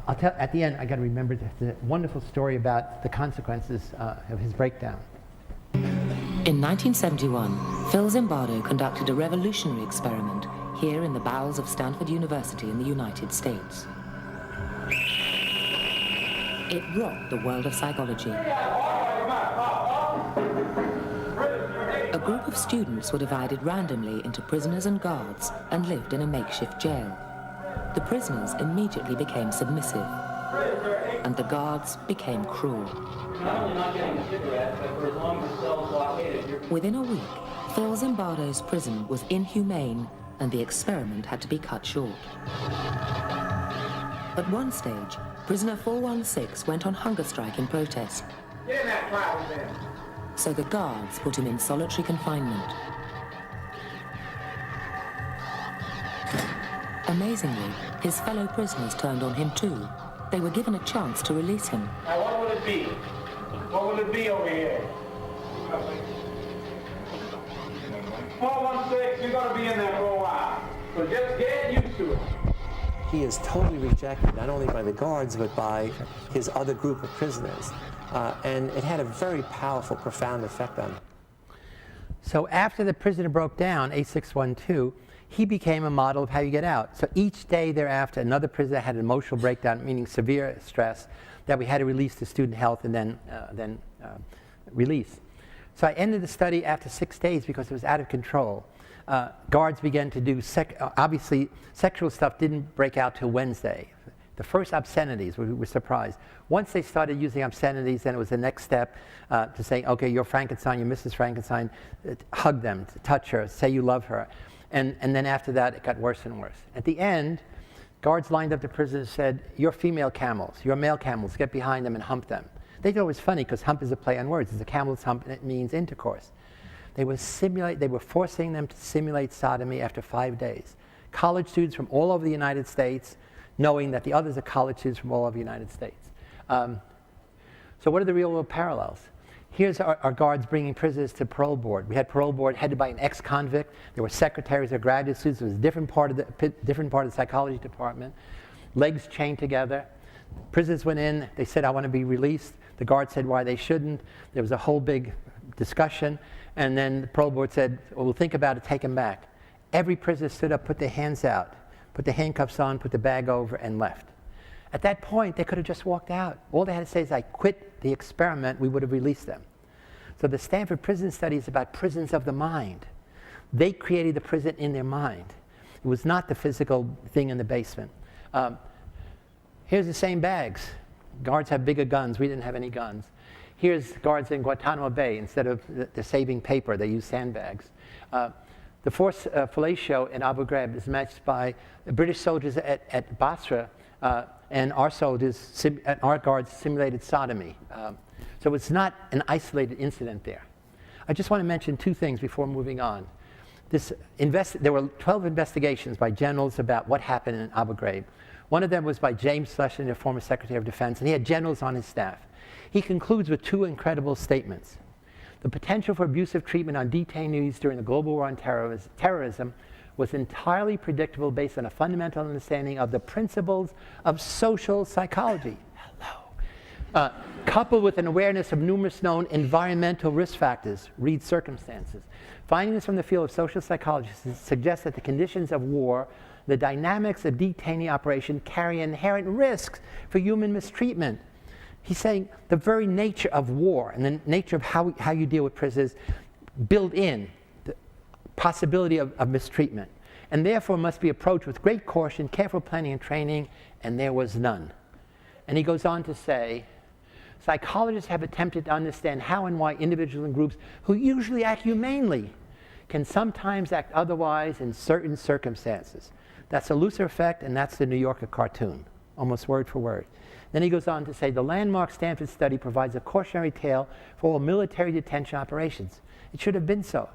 at the end, I got to remember the wonderful story about the consequences of his breakdown. In 1971, Phil Zimbardo conducted a revolutionary experiment here in the bowels of Stanford University in the United States. It rocked the world of psychology. A group of students were divided randomly into prisoners and guards and lived in a makeshift jail. The prisoners immediately became submissive, and the guards became cruel. Within a week, Phil Zimbardo's prison was inhumane, and the experiment had to be cut short. At one stage, prisoner 416 went on hunger strike in protest. So the guards put him in solitary confinement. Amazingly, his fellow prisoners turned on him too. They were given a chance to release him. Now what would it be? What would it be over here? 416, you're going to be in there for a while. So just get used to it. He is totally rejected, not only by the guards, but by his other group of prisoners. And it had a very powerful, profound effect on him. So after the prisoner broke down, 8612, he became a model of how you get out. So each day thereafter, another prisoner had an emotional breakdown, meaning severe stress, that we had to release to student health and then release. So I ended the study after 6 days because it was out of control. Guards began to do, obviously, sexual stuff didn't break out till Wednesday. The first obscenities, we were surprised. Once they started using obscenities, then it was the next step to say, okay, you're Frankenstein, you're Mrs. Frankenstein, hug them, touch her, say you love her. And then after that, it got worse and worse. At the end, guards lined up the prisoners and said, you're female camels, you're male camels, get behind them and hump them. They thought it was funny because hump is a play on words. It's a camel's hump and it means intercourse. They were forcing them to simulate sodomy after 5 days. College students from all over the United States, knowing that the others are college students from all over the United States. So what are the real world parallels? Here's our guards bringing prisoners to parole board. We had parole board headed by an ex-convict. There were secretaries or graduate students. It was a different part of the psychology department. Legs chained together. Prisoners went in. They said, I want to be released. The guard said why they shouldn't. There was a whole big discussion. And then the parole board said, well, we'll think about it, take them back. Every prisoner stood up, put their hands out, put the handcuffs on, put the bag over, and left. At that point, they could have just walked out. All they had to say is, I quit the experiment, we would have released them. So the Stanford Prison Study is about prisons of the mind. They created the prison in their mind. It was not the physical thing in the basement. Here's the same bags. Guards have bigger guns. We didn't have any guns. Here's guards in Guantanamo Bay. Instead of the saving paper, they use sandbags. The forced fellatio in Abu Ghraib is matched by British soldiers at Basra, and our soldiers, our guards simulated sodomy. So it's not an isolated incident there. I just want to mention 2 things before moving on. There were 12 investigations by generals about what happened in Abu Ghraib. One of them was by James Schlesinger, the former Secretary of Defense, and he had generals on his staff. He concludes with 2 incredible statements. The potential for abusive treatment on detainees during the global war on terrorism was entirely predictable based on a fundamental understanding of the principles of social psychology. Hello. Coupled with an awareness of numerous known environmental risk factors, read circumstances. Findings from the field of social psychology suggest that the conditions of war, the dynamics of detainee operation, carry inherent risks for human mistreatment. He's saying the very nature of war and the nature of how you deal with prisoners build in the possibility of mistreatment, and therefore must be approached with great caution, careful planning and training, and there was none. And he goes on to say, psychologists have attempted to understand how and why individuals and groups who usually act humanely can sometimes act otherwise in certain circumstances. That's a Lucifer effect, and that's the New Yorker cartoon, almost word for word. Then he goes on to say, the landmark Stanford study provides a cautionary tale for all military detention operations. It should have been so.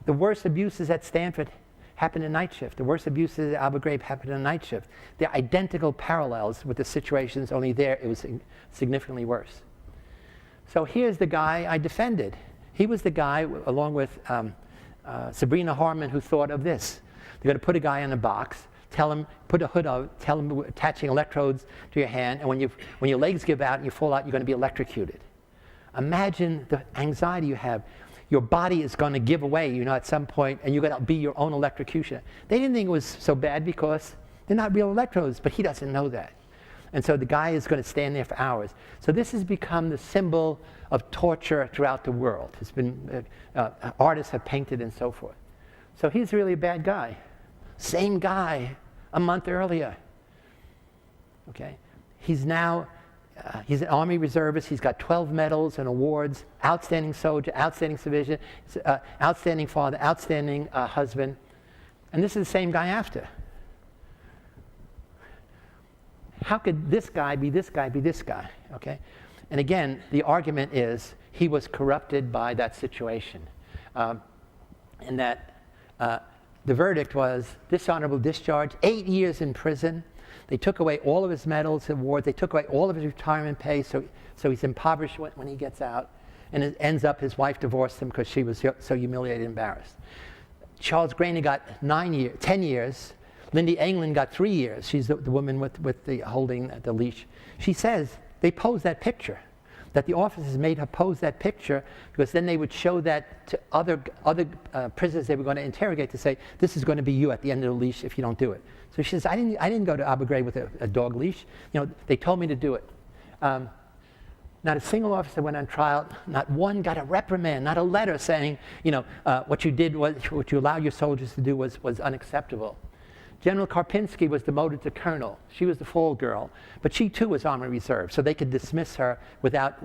The worst abuses at Stanford happened in night shift. The worst abuses at Abu Ghraib happened in night shift. They're identical parallels with the situations, only there it was significantly worse. So here's the guy I defended. He was the guy, along with Sabrina Harmon, who thought of this. They're going to put a guy in a box, tell him, put a hood on, tell him we're attaching electrodes to your hand, and when your legs give out and you fall out, you're going to be electrocuted. Imagine the anxiety you have. Your body is going to give away, at some point, and you're going to be your own electrocutioner. They didn't think it was so bad because they're not real electrodes, but he doesn't know that. And so the guy is going to stand there for hours. So this has become the symbol of torture throughout the world. It's been, artists have painted and so forth. So he's really a bad guy. Same guy a month earlier. Okay? He's now, he's an Army reservist. He's got 12 medals and awards, outstanding soldier, outstanding civilian, outstanding father, outstanding husband. And this is the same guy after. How could this guy be this guy be this guy? Okay? And again, the argument is he was corrupted by that situation. And that the verdict was dishonorable discharge, 8 years in prison. They took away all of his medals and awards. They took away all of his retirement pay, so he's impoverished when he gets out. And it ends up his wife divorced him because she was so humiliated and embarrassed. Charles Graney got 10 years. Lindy England got 3 years. She's the woman with the holding the leash. She says, they posed that picture. that the officers made her pose that picture because then they would show that to other prisoners they were going to interrogate to say, this is going to be you at the end of the leash if you don't do it. So she says, I didn't go to Abu Ghraib with a dog leash. You know, they told me to do it. Not a single officer went on trial. Not one got a reprimand, not a letter saying, you know, what you did was, what you allowed your soldiers to do was unacceptable. General Karpinski was demoted to colonel. She was the fall girl, but she too was Army Reserve, so they could dismiss her without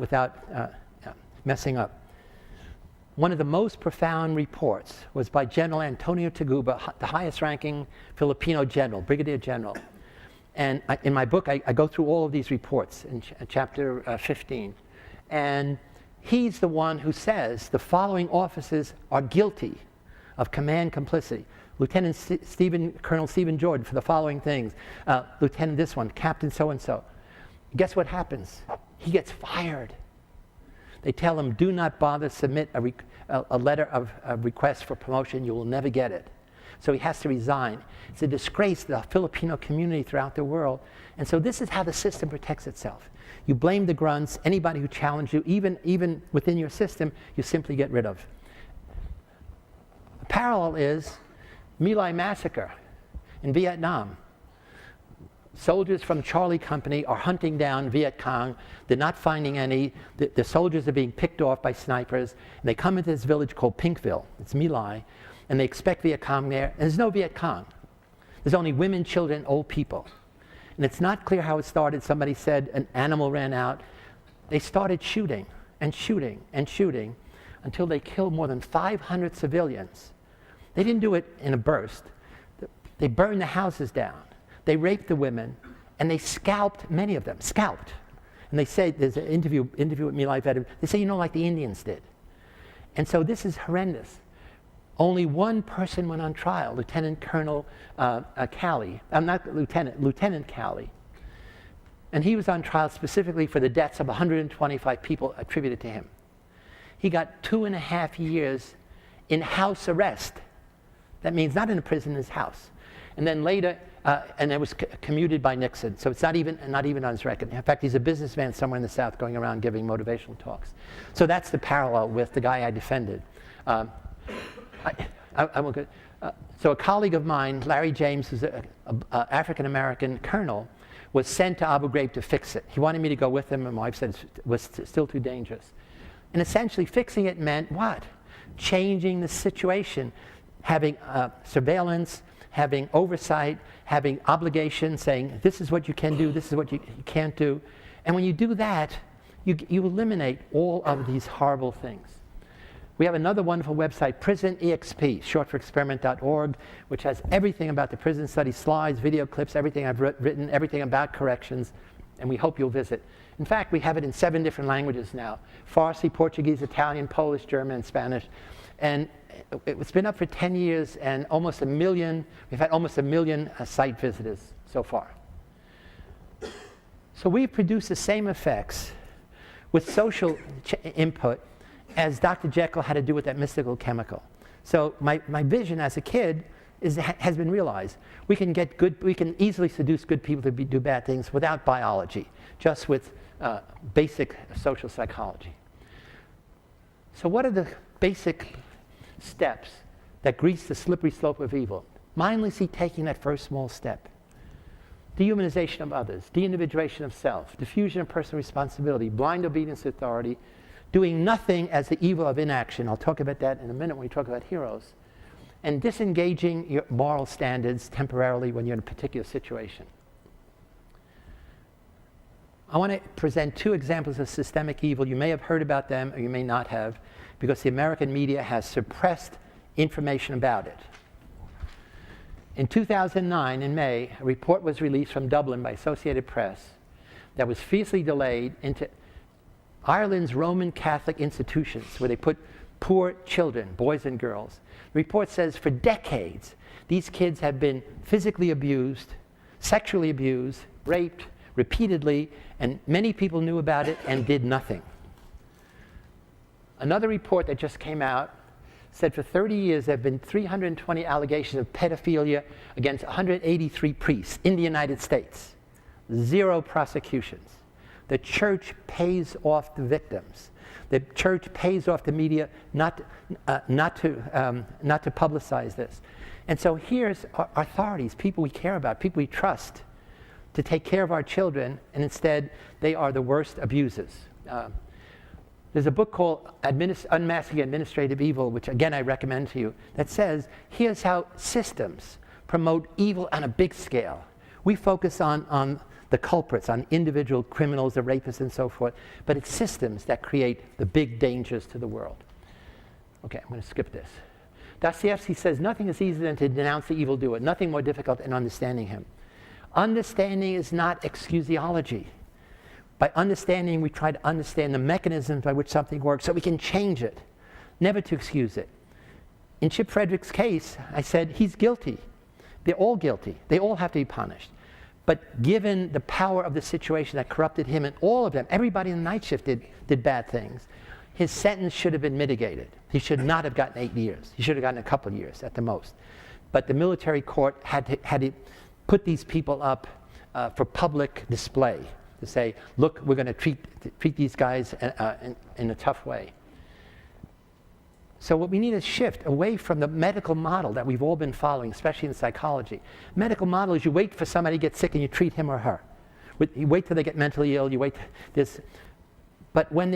messing up. One of the most profound reports was by General Antonio Taguba, the highest-ranking Filipino general, brigadier general. And in my book, I go through all of these reports in chapter 15. And he's the one who says the following officers are guilty of command complicity. Colonel Stephen Jordan for the following things. Lieutenant this one, Captain so-and-so. Guess what happens? He gets fired. They tell him, do not bother submit a letter of request for promotion. You will never get it. So he has to resign. It's a disgrace to the Filipino community throughout the world. And so this is how the system protects itself. You blame the grunts, anybody who challenged you, even within your system, you simply get rid of. The parallel is My Lai massacre in Vietnam. Soldiers from Charlie Company are hunting down Viet Cong. They're not finding any. The soldiers are being picked off by snipers. And they come into this village called Pinkville. It's My Lai. And they expect Viet Cong there. And there's no Viet Cong. There's only women, children, old people. And it's not clear how it started. Somebody said an animal ran out. They started shooting and shooting and shooting until they killed more than 500 civilians. They didn't do it in a burst. They burned the houses down. They raped the women, and they scalped many of them, scalped. And they say, there's an interview with My Lai veteran, they say, you know, like the Indians did. And so this is horrendous. Only one person went on trial, Lieutenant Colonel Calley. Lieutenant Calley. And he was on trial specifically for the deaths of 125 people attributed to him. He got 2.5 years in house arrest. That means not in a prison, in his house. And then later, and it was commuted by Nixon, so it's not even on his record. In fact, he's a businessman somewhere in the South going around giving motivational talks. So that's the parallel with the guy I defended. So a colleague of mine, Larry James, who's an African-American colonel, was sent to Abu Ghraib to fix it. He wanted me to go with him, and my wife said it was still too dangerous. And essentially fixing it meant what? Changing the situation, having surveillance, having oversight, having obligations, saying this is what you can do, this is what you can't do. And when you do that, you eliminate all of these horrible things. We have another wonderful website, Prison EXP, short for experiment.org, which has everything about the prison study, slides, video clips, everything I've written, everything about corrections, and we hope you'll visit. In fact, we have it in 7 different languages now: Farsi, Portuguese, Italian, Polish, German, and Spanish. And it's been up for 10 years, and we've had almost a million site visitors so far. So we produce the same effects with social input as Dr. Jekyll had to do with that mystical chemical. So my vision as a kid has been realized. We can easily seduce good people to do bad things without biology, just with basic social psychology. So what are the basic steps that grease the slippery slope of evil? Mindlessly taking that first small step. Dehumanization of others, de-individuation of self, diffusion of personal responsibility, blind obedience to authority, doing nothing as the evil of inaction. I'll talk about that in a minute when we talk about heroes. And disengaging your moral standards temporarily when you're in a particular situation. I want to present 2 examples of systemic evil. You may have heard about them, or you may not have, because the American media has suppressed information about it. In 2009, in May, a report was released from Dublin by Associated Press that was fiercely delayed into Ireland's Roman Catholic institutions, where they put poor children, boys and girls. The report says for decades, these kids have been physically abused, sexually abused, raped repeatedly, and many people knew about it and did nothing. Another report that just came out said for 30 years there have been 320 allegations of pedophilia against 183 priests in the United States. 0 prosecutions. the church pays off the victims. The church pays off the media not to publicize this. And so here's our authorities, people we care about, people we trust, to take care of our children, and instead they are the worst abusers. There's a book called Unmasking Administrative Evil, which again I recommend to you, that says, here's how systems promote evil on a big scale. We focus on the culprits, on individual criminals, the rapists and so forth, but it's systems that create the big dangers to the world. Okay, I'm going to skip this. Dostoevsky says, nothing is easier than to denounce the evildoer, nothing more difficult than understanding him. Understanding is not excusiology. By understanding, we try to understand the mechanisms by which something works so we can change it, never to excuse it. In Chip Frederick's case, I said, he's guilty. They're all guilty. They all have to be punished. But given the power of the situation that corrupted him and all of them, everybody in the night shift did bad things, his sentence should have been mitigated. He should not have gotten 8 years. He should have gotten a couple years at the most. But the military court had to put these people up for public display, to say, look, we're going to treat these guys in a tough way. So what we need is shift away from the medical model that we've all been following, especially in psychology. Medical model is you wait for somebody to get sick and you treat him or her. You wait till they get mentally ill, you wait this. But when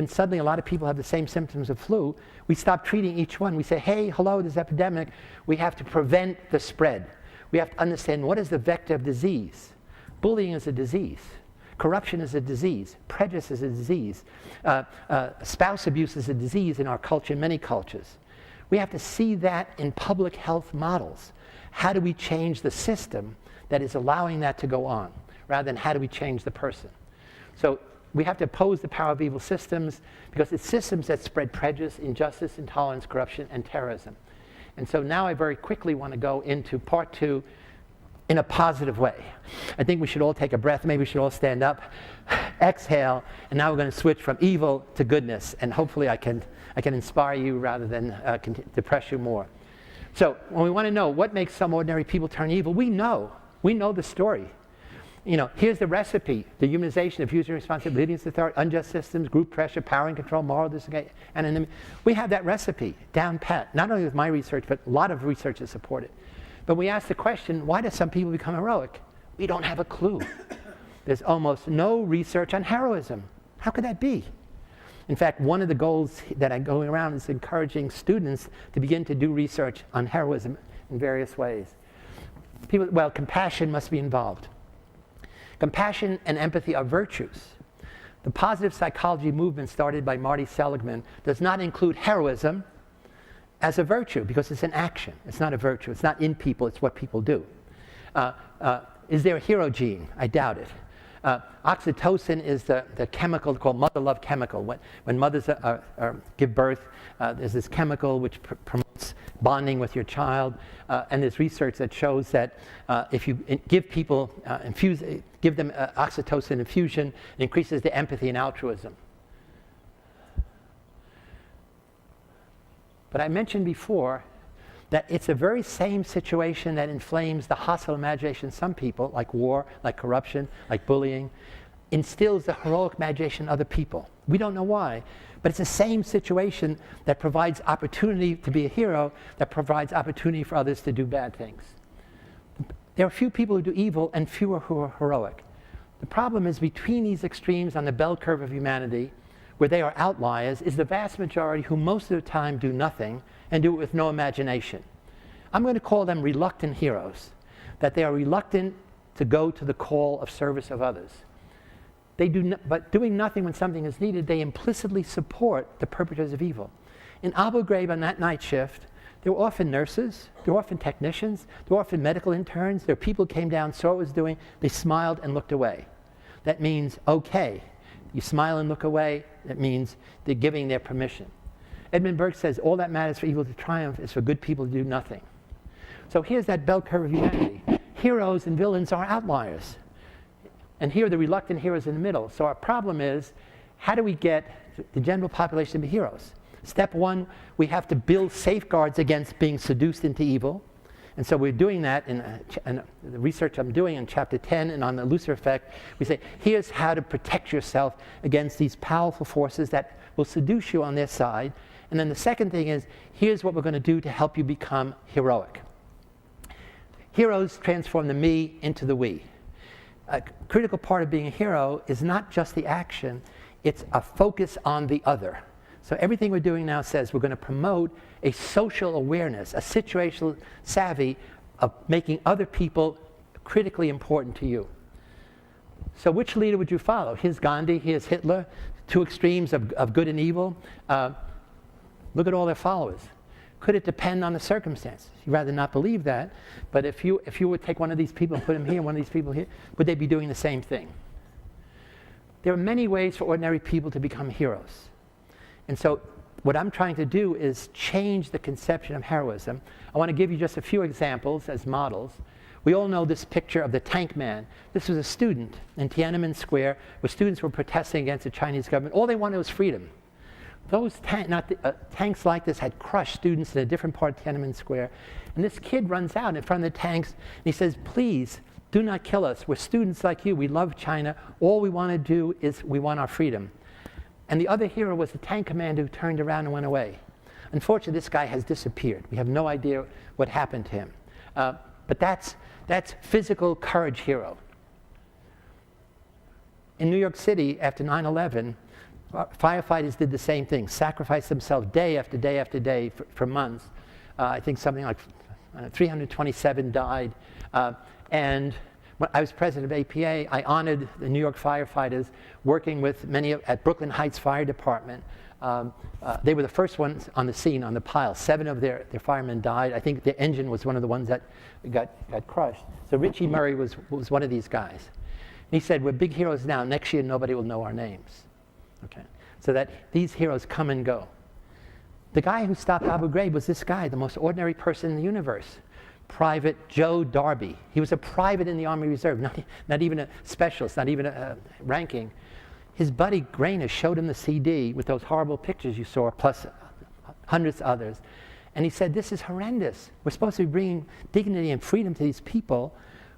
suddenly a lot of people have the same symptoms of flu, we stop treating each one. We say, hey, hello, there's epidemic. We have to prevent the spread. We have to understand what is the vector of disease. Bullying is a disease. Corruption is a disease. Prejudice is a disease. Spouse abuse is a disease in our culture, in many cultures. We have to see that in public health models. How do we change the system that is allowing that to go on, rather than how do we change the person? So we have to oppose the power of evil systems, because it's systems that spread prejudice, injustice, intolerance, corruption, and terrorism. And so now I very quickly want to go into part 2 in a positive way. I think we should all take a breath. Maybe we should all stand up, exhale, and now we're going to switch from evil to goodness. And hopefully I can inspire you rather than depress you more. So when we want to know what makes some ordinary people turn evil, we know the story. You know, here's the recipe: the humanization, abuse and responsibility, obedience, authority, unjust systems, group pressure, power and control, moral disengagement, anonymity. We have that recipe down pat, not only with my research, but a lot of research to support it. But we ask the question, why do some people become heroic? We don't have a clue. There's almost no research on heroism. How could that be? In fact, one of the goals that I'm going around is encouraging students to begin to do research on heroism in various ways. Compassion must be involved. Compassion and empathy are virtues. The positive psychology movement started by Marty Seligman does not include heroism as a virtue, because it's an action. It's not a virtue. It's not in people. It's what people do. Is there a hero gene? I doubt it. Oxytocin is the chemical called mother love chemical. When mothers give birth, there's this chemical which promotes bonding with your child. And there's research that shows that if you give people, give them oxytocin infusion, it increases their empathy and altruism. But I mentioned before that it's the very same situation that inflames the hostile imagination of some people, like war, like corruption, like bullying, instills the heroic imagination in other people. We don't know why, but it's the same situation that provides opportunity to be a hero, that provides opportunity for others to do bad things. There are few people who do evil and fewer who are heroic. The problem is between these extremes on the bell curve of humanity, where they are outliers, is the vast majority who most of the time do nothing and do it with no imagination. I'm going to call them reluctant heroes, that they are reluctant to go to the call of service of others. But doing nothing when something is needed, they implicitly support the perpetrators of evil. In Abu Ghraib on that night shift, there were often nurses, there were often technicians, there were often medical interns, there were people who came down, saw what it was doing, they smiled and looked away. That means, okay. You smile and look away, that means they're giving their permission. Edmund Burke says, all that matters for evil to triumph is for good people to do nothing. So here's that bell curve of humanity. Heroes and villains are outliers. And here are the reluctant heroes in the middle. So our problem is, how do we get the general population to be heroes? Step one, we have to build safeguards against being seduced into evil. And so we're doing that in the research I'm doing in chapter 10 and on the Lucifer effect. We say, here's how to protect yourself against these powerful forces that will seduce you on their side. And then the second thing is, here's what we're going to do to help you become heroic. Heroes transform the me into the we. A critical part of being a hero is not just the action, it's a focus on the other. So everything we're doing now says we're going to promote a social awareness, a situational savvy of making other people critically important to you. So which leader would you follow? Here's Gandhi, here's Hitler, two extremes of good and evil. Look at all their followers. Could it depend on the circumstances? You'd rather not believe that, but if you would take one of these people and put him here, one of these people here, would they be doing the same thing? There are many ways for ordinary people to become heroes. And so what I'm trying to do is change the conception of heroism. I want to give you just a few examples as models. We all know this picture of the tank man. This was a student in Tiananmen Square where students were protesting against the Chinese government. All they wanted was freedom. Those tanks like this had crushed students in a different part of Tiananmen Square. And this kid runs out in front of the tanks and he says, please, do not kill us. We're students like you. We love China. All we want to do is we want our freedom. And the other hero was the tank commander who turned around and went away. Unfortunately, this guy has disappeared. We have no idea what happened to him. But that's physical courage hero. In New York City, after 9/11, firefighters did the same thing, sacrificed themselves day after day after day for months. I think something like 327 died. And when I was president of APA, I honored the New York firefighters working with many at Brooklyn Heights Fire Department. They were the first ones on the scene, on the pile. 7 of their firemen died. I think the engine was one of the ones that got crushed. So Richie Murray was one of these guys. And he said, we're big heroes now. Next year, nobody will know our names. Okay. So that these heroes come and go. The guy who stopped Abu Ghraib was this guy, the most ordinary person in the universe. Private Joe Darby. He was a private in the Army Reserve, not even a specialist, not even a ranking. His buddy Grainer showed him the CD with those horrible pictures you saw, plus hundreds of others. And he said, this is horrendous. We're supposed to be bringing dignity and freedom to these people.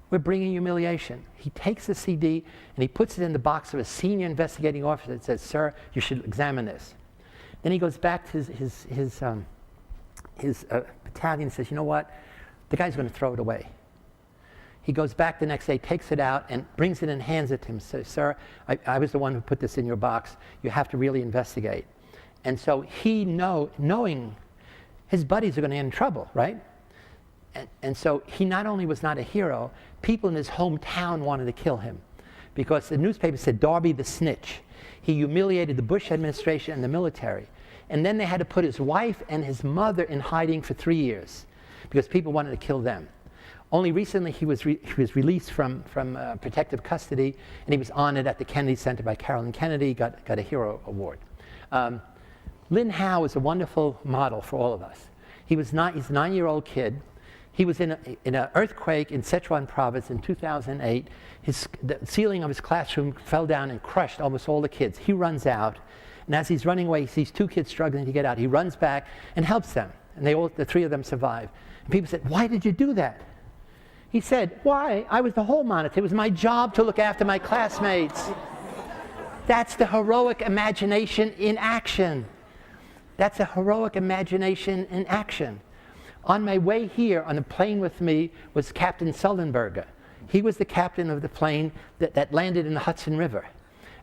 We're bringing humiliation. He takes the CD and he puts it in the box of a senior investigating officer that says, sir, you should examine this. Then he goes back to his battalion and says, you know what? The guy's going to throw it away. He goes back the next day, takes it out, and brings it and hands it to him. Says, sir, I was the one who put this in your box. You have to really investigate. And so he knowing his buddies are going to get in trouble, right? And so he not only was not a hero, people in his hometown wanted to kill him because the newspaper said, Darby the snitch. He humiliated the Bush administration and the military. And then they had to put his wife and his mother in hiding for 3 years because people wanted to kill them. Only recently he was released from protective custody, and he was honored at the Kennedy Center by Carolyn Kennedy, got a Hero Award. Lin Hao is a wonderful model for all of us. He's a 9-year-old kid. He was in an earthquake in Sichuan province in 2008. The ceiling of his classroom fell down and crushed almost all the kids. He runs out, and as he's running away, he sees 2 kids struggling to get out. He runs back and helps them, and the 3 of them survive. And people said, why did you do that? He said, why? I was the hall monitor. It was my job to look after my classmates. That's the heroic imagination in action. That's a heroic imagination in action. On my way here, on the plane with me, was Captain Sullenberger. He was the captain of the plane that landed in the Hudson River.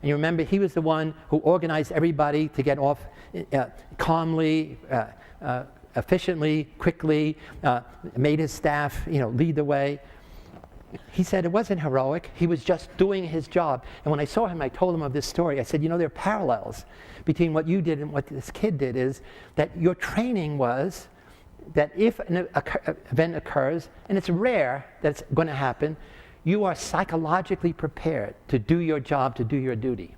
And you remember, he was the one who organized everybody to get off calmly, efficiently, quickly, made his staff, lead the way. He said it wasn't heroic. He was just doing his job. And when I saw him, I told him of this story. I said, there are parallels between what you did and what this kid did, is that your training was that if an event occurs, and it's rare that it's going to happen, you are psychologically prepared to do your job, to do your duty.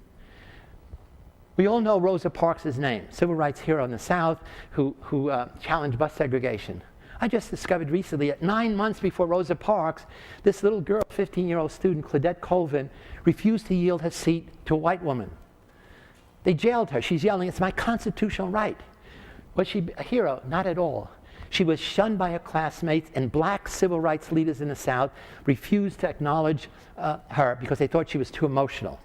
We all know Rosa Parks' name, civil rights hero in the South who challenged bus segregation. I just discovered recently, at 9 months before Rosa Parks, this little girl, 15-year-old student, Claudette Colvin, refused to yield her seat to a white woman. They jailed her. She's yelling, it's my constitutional right. Was she a hero? Not at all. She was shunned by her classmates, and black civil rights leaders in the South refused to acknowledge her because they thought she was too emotional.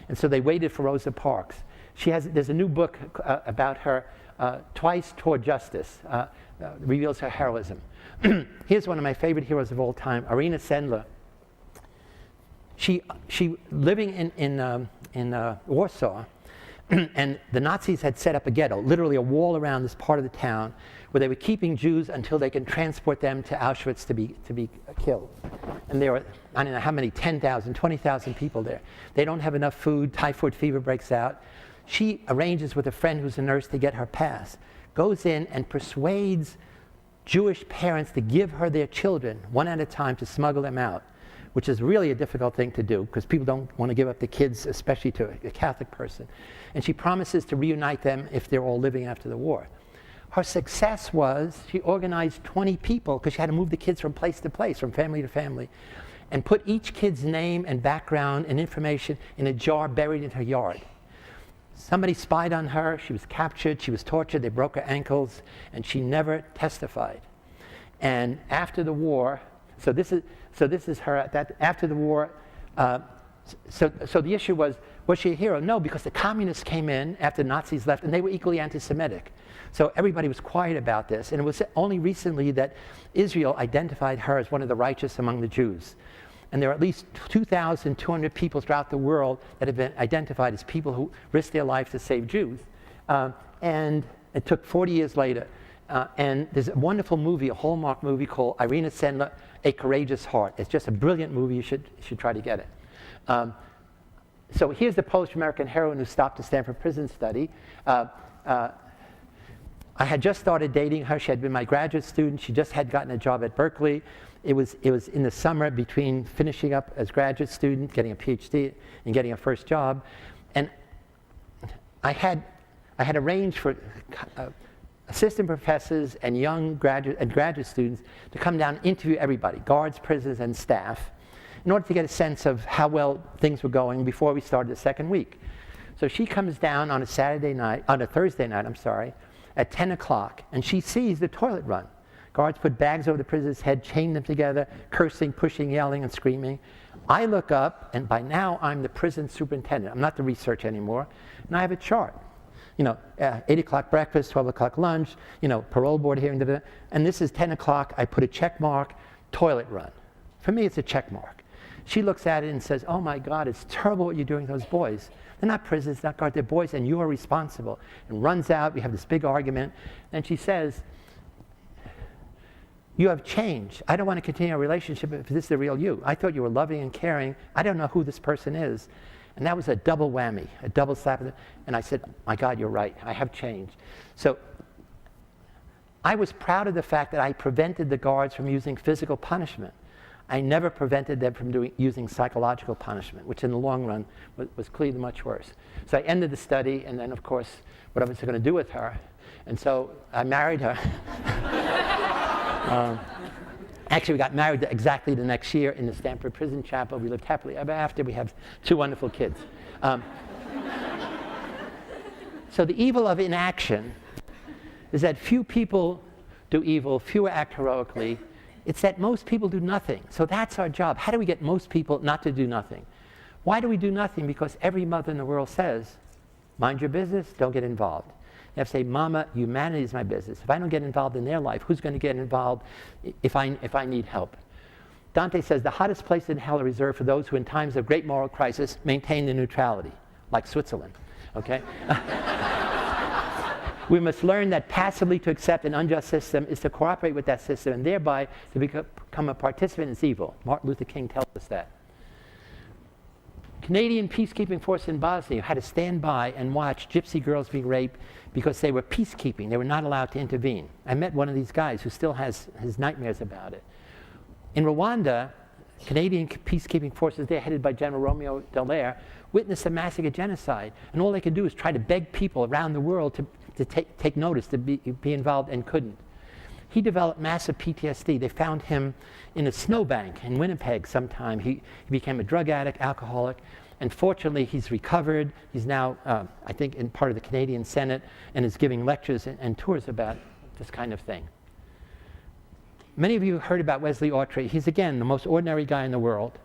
And so they waited for Rosa Parks. There's a new book about her, Twice Toward Justice, reveals her heroism. Here's one of my favorite heroes of all time, Irina Sendler. She living in Warsaw, and the Nazis had set up a ghetto, literally a wall around this part of the town, where they were keeping Jews until they can transport them to Auschwitz to be killed. And there were, I don't know how many, 10,000, 20,000 people there. They don't have enough food, typhoid fever breaks out. She arranges with a friend who's a nurse to get her pass, goes in and persuades Jewish parents to give her their children, one at a time, to smuggle them out, which is really a difficult thing to do because people don't want to give up the kids, especially to a Catholic person. And she promises to reunite them if they're all living after the war. Her success was she organized 20 people, because she had to move the kids from place to place, from family to family, and put each kid's name and background and information in a jar buried in her yard. Somebody spied on her, she was captured, she was tortured, they broke her ankles, and she never testified. And after the war, so this is her at that, after the war, so the issue was she a hero? No, because the communists came in after the Nazis left, and they were equally anti-Semitic. So everybody was quiet about this, and it was only recently that Israel identified her as one of the righteous among the Jews. And there are at least 2,200 people throughout the world that have been identified as people who risked their life to save Jews. And it took 40 years later. And there's a wonderful movie, a Hallmark movie called Irina Sendler, A Courageous Heart. It's just a brilliant movie. You should try to get it. So here's the Polish-American heroine who stopped the Stanford prison study. I had just started dating her. She had been my graduate student. She just had gotten a job at Berkeley. It was in the summer between finishing up as graduate student, getting a PhD, and getting a first job. And I had arranged for assistant professors and young graduate students to come down and interview everybody, guards, prisoners, and staff, in order to get a sense of how well things were going before we started the second week. So she comes down on a Thursday night, at 10 o'clock, and she sees the toilet run. Guards put bags over the prisoner's head, chained them together, cursing, pushing, yelling, and screaming. I look up, and by now I'm the prison superintendent. I'm not the researcher anymore, and I have a chart. 8 o'clock breakfast, 12 o'clock lunch, parole board hearing, and this is 10 o'clock. I put a check mark, toilet run. For me, it's a check mark. She looks at it and says, oh my God, it's terrible what you're doing to those boys. They're not prisoners, not guards, they're boys, and you're responsible. And runs out, we have this big argument, and she says, you have changed. I don't want to continue a relationship if this is the real you. I thought you were loving and caring. I don't know who this person is. And that was a double whammy, a double slap. And I said, my God, you're right. I have changed. So I was proud of the fact that I prevented the guards from using physical punishment. I never prevented them from using psychological punishment, which in the long run was clearly much worse. So I ended the study, and then, of course, what I was going to do with her. And so I married her. Actually, we got married exactly the next year in the Stanford Prison Chapel. We lived happily ever after. We have 2 wonderful kids. So the evil of inaction is that few people do evil, fewer act heroically. It's that most people do nothing. So that's our job. How do we get most people not to do nothing? Why do we do nothing? Because every mother in the world says, mind your business, don't get involved. You have to say, Mama, humanity is my business. If I don't get involved in their life, who's going to get involved if I need help? Dante says the hottest place in hell are reserved for those who in times of great moral crisis maintain their neutrality, like Switzerland, okay? We must learn that passively to accept an unjust system is to cooperate with that system and thereby to become a participant in its evil. Martin Luther King tells us that. Canadian peacekeeping force in Bosnia had to stand by and watch gypsy girls being raped because they were peacekeeping. They were not allowed to intervene. I met one of these guys who still has his nightmares about it. In Rwanda, Canadian peacekeeping forces there, headed by General Romeo Dallaire, witnessed a massacre genocide. And all they could do is try to beg people around the world to take notice, to be involved, and couldn't. He developed massive PTSD. They found him in a snowbank in Winnipeg sometime. He became a drug addict, alcoholic, and fortunately he's recovered. He's now, I think, in part of the Canadian Senate and is giving lectures and tours about this kind of thing. Many of you heard about Wesley Autry. He's, again, the most ordinary guy in the world.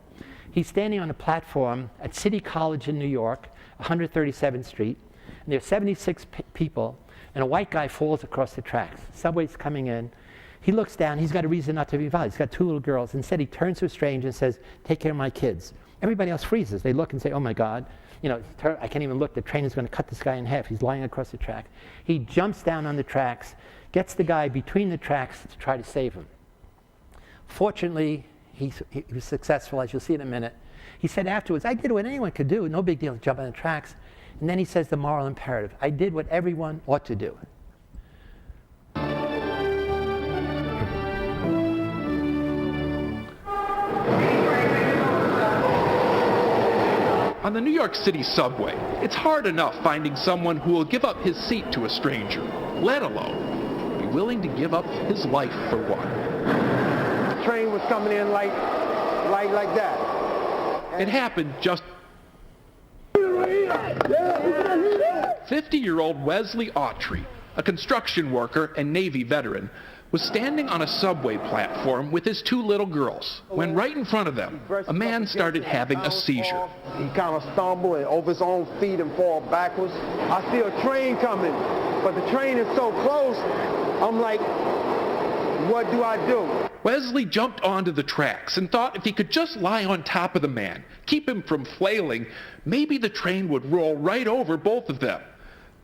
He's standing on a platform at City College in New York, 137th Street, and there are 76 people, and a white guy falls across the tracks. Subway's coming in. He looks down. He's got a reason not to be involved. He's got 2 little girls. Instead, he turns to a stranger and says, "Take care of my kids." Everybody else freezes. They look and say, "Oh, my God. You know, I can't even look. The train is going to cut this guy in half. He's lying across the track." He jumps down on the tracks, gets the guy between the tracks to try to save him. Fortunately, he was successful, as you'll see in a minute. He said afterwards, "I did what anyone could do. No big deal to jump on the tracks." And then he says the moral imperative. "I did what everyone ought to do." On the New York City subway, it's hard enough finding someone who will give up his seat to a stranger, let alone be willing to give up his life for one. The train was coming in like that. It happened just 50-year-old Wesley Autry, a construction worker and Navy veteran, was standing on a subway platform with his 2 little girls when right in front of them, a man started having a seizure. He kind of stumbled and over his own feet and fall backwards. I see a train coming, but the train is so close, I'm like, what do I do? Wesley jumped onto the tracks and thought if he could just lie on top of the man, keep him from flailing, maybe the train would roll right over both of them.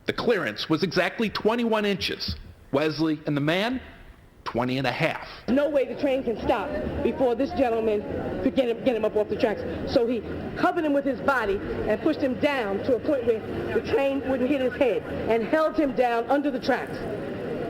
The clearance was exactly 21 inches. Wesley and the man, 20 and a half. No way the train can stop before this gentleman could get him up off the tracks. So he covered him with his body and pushed him down to a point where the train wouldn't hit his head and held him down under the tracks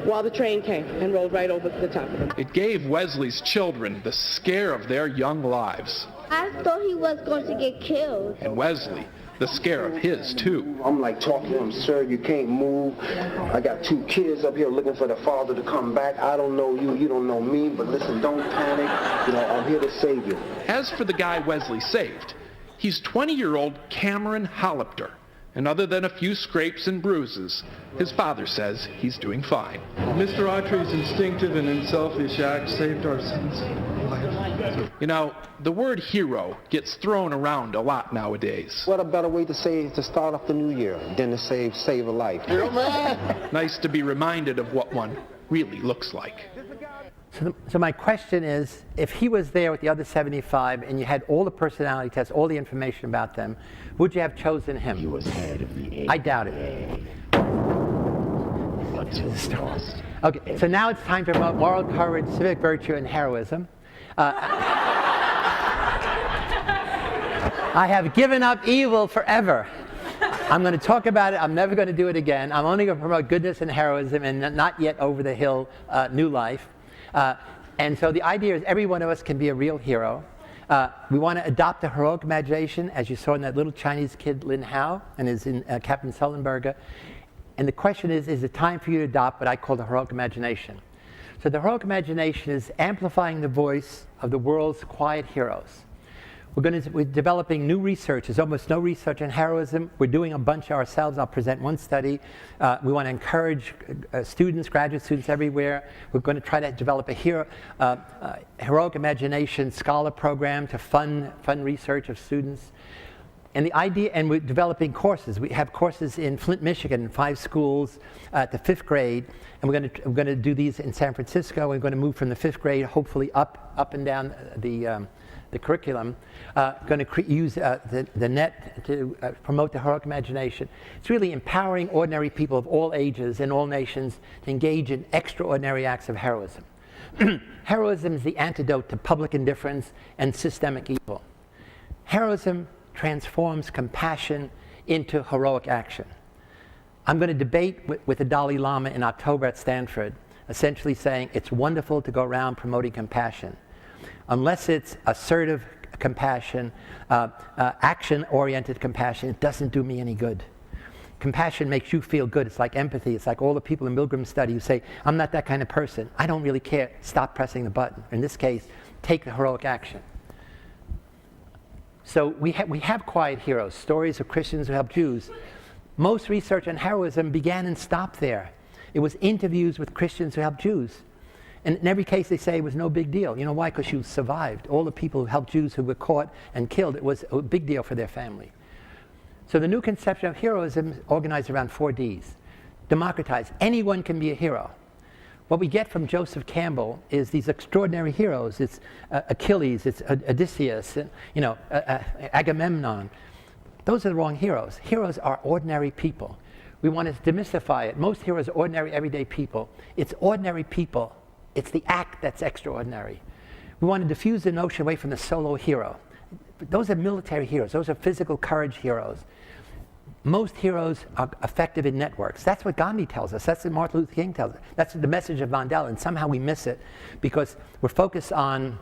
while the train came and rolled right over the top of him. It gave Wesley's children the scare of their young lives. I thought he was going to get killed. And Wesley, the scare of his, too. I'm like talking to him, "Sir, you can't move. I got 2 kids up here looking for the father to come back. I don't know you, you don't know me, but listen, don't panic. You know, I'm here to save you." As for the guy Wesley saved, he's 20-year-old Cameron Hollipter. And other than a few scrapes and bruises, his father says he's doing fine. Mr. Autry's instinctive and unselfish act saved our son's life. You know, the word hero gets thrown around a lot nowadays. What a better way to start off the new year than to save a life. Hero man! Nice to be reminded of what one really looks like. So my question is, if he was there with the other 75 and you had all the personality tests, all the information about them, would you have chosen him? He was head of the I doubt it. Okay, so now it's time to promote moral courage, civic virtue, and heroism. I have given up evil forever. I'm going to talk about it. I'm never going to do it again. I'm only going to promote goodness and heroism and not yet over the hill new life. And so the idea is every one of us can be a real hero. We want to adopt a heroic imagination, as you saw in that little Chinese kid, Lin Hao, and is in Captain Sullenberger. And the question is it time for you to adopt what I call the heroic imagination? So the heroic imagination is amplifying the voice of the world's quiet heroes. We're developing new research. There's almost no research on heroism. We're doing a bunch ourselves. I'll present one study. We want to encourage students, graduate students everywhere. We're going to try to develop a heroic imagination scholar program to fund to students. And the idea, and we're developing courses. We have courses in Flint, Michigan, in 5 schools at the 5th grade. And we're going to do these in San Francisco. We're going to move from the 5th grade, hopefully up and down the curriculum, going to use the net to promote the heroic imagination. It's really empowering ordinary people of all ages and all nations to engage in extraordinary acts of heroism. Heroism is the antidote to public indifference and systemic evil. Heroism transforms compassion into heroic action. I'm going to debate with the Dalai Lama in October at Stanford, essentially saying it's wonderful to go around promoting compassion. Unless it's assertive compassion, action-oriented compassion, it doesn't do me any good. Compassion makes you feel good. It's like empathy. It's like all the people in Milgram's study who say, I'm not that kind of person. I don't really care. Stop pressing the button. In this case, take the heroic action. So we have quiet heroes, stories of Christians who helped Jews. Most research on heroism began and stopped there. It was interviews with Christians who helped Jews. And in every case, they say it was no big deal. You know why? Because you survived. All the people who helped Jews who were caught and killed, it was a big deal for their family. So the new conception of heroism is organized around 4 Ds. Democratize. Anyone can be a hero. What we get from Joseph Campbell is these extraordinary heroes. It's Achilles, it's Odysseus, Agamemnon. Those are the wrong heroes. Heroes are ordinary people. We want to demystify it. Most heroes are ordinary, everyday people. It's ordinary people. It's the act that's extraordinary. We want to diffuse the notion away from the solo hero. Those are military heroes. Those are physical courage heroes. Most heroes are effective in networks. That's what Gandhi tells us. That's what Martin Luther King tells us. That's the message of Mandela, and somehow we miss it because we're focused on,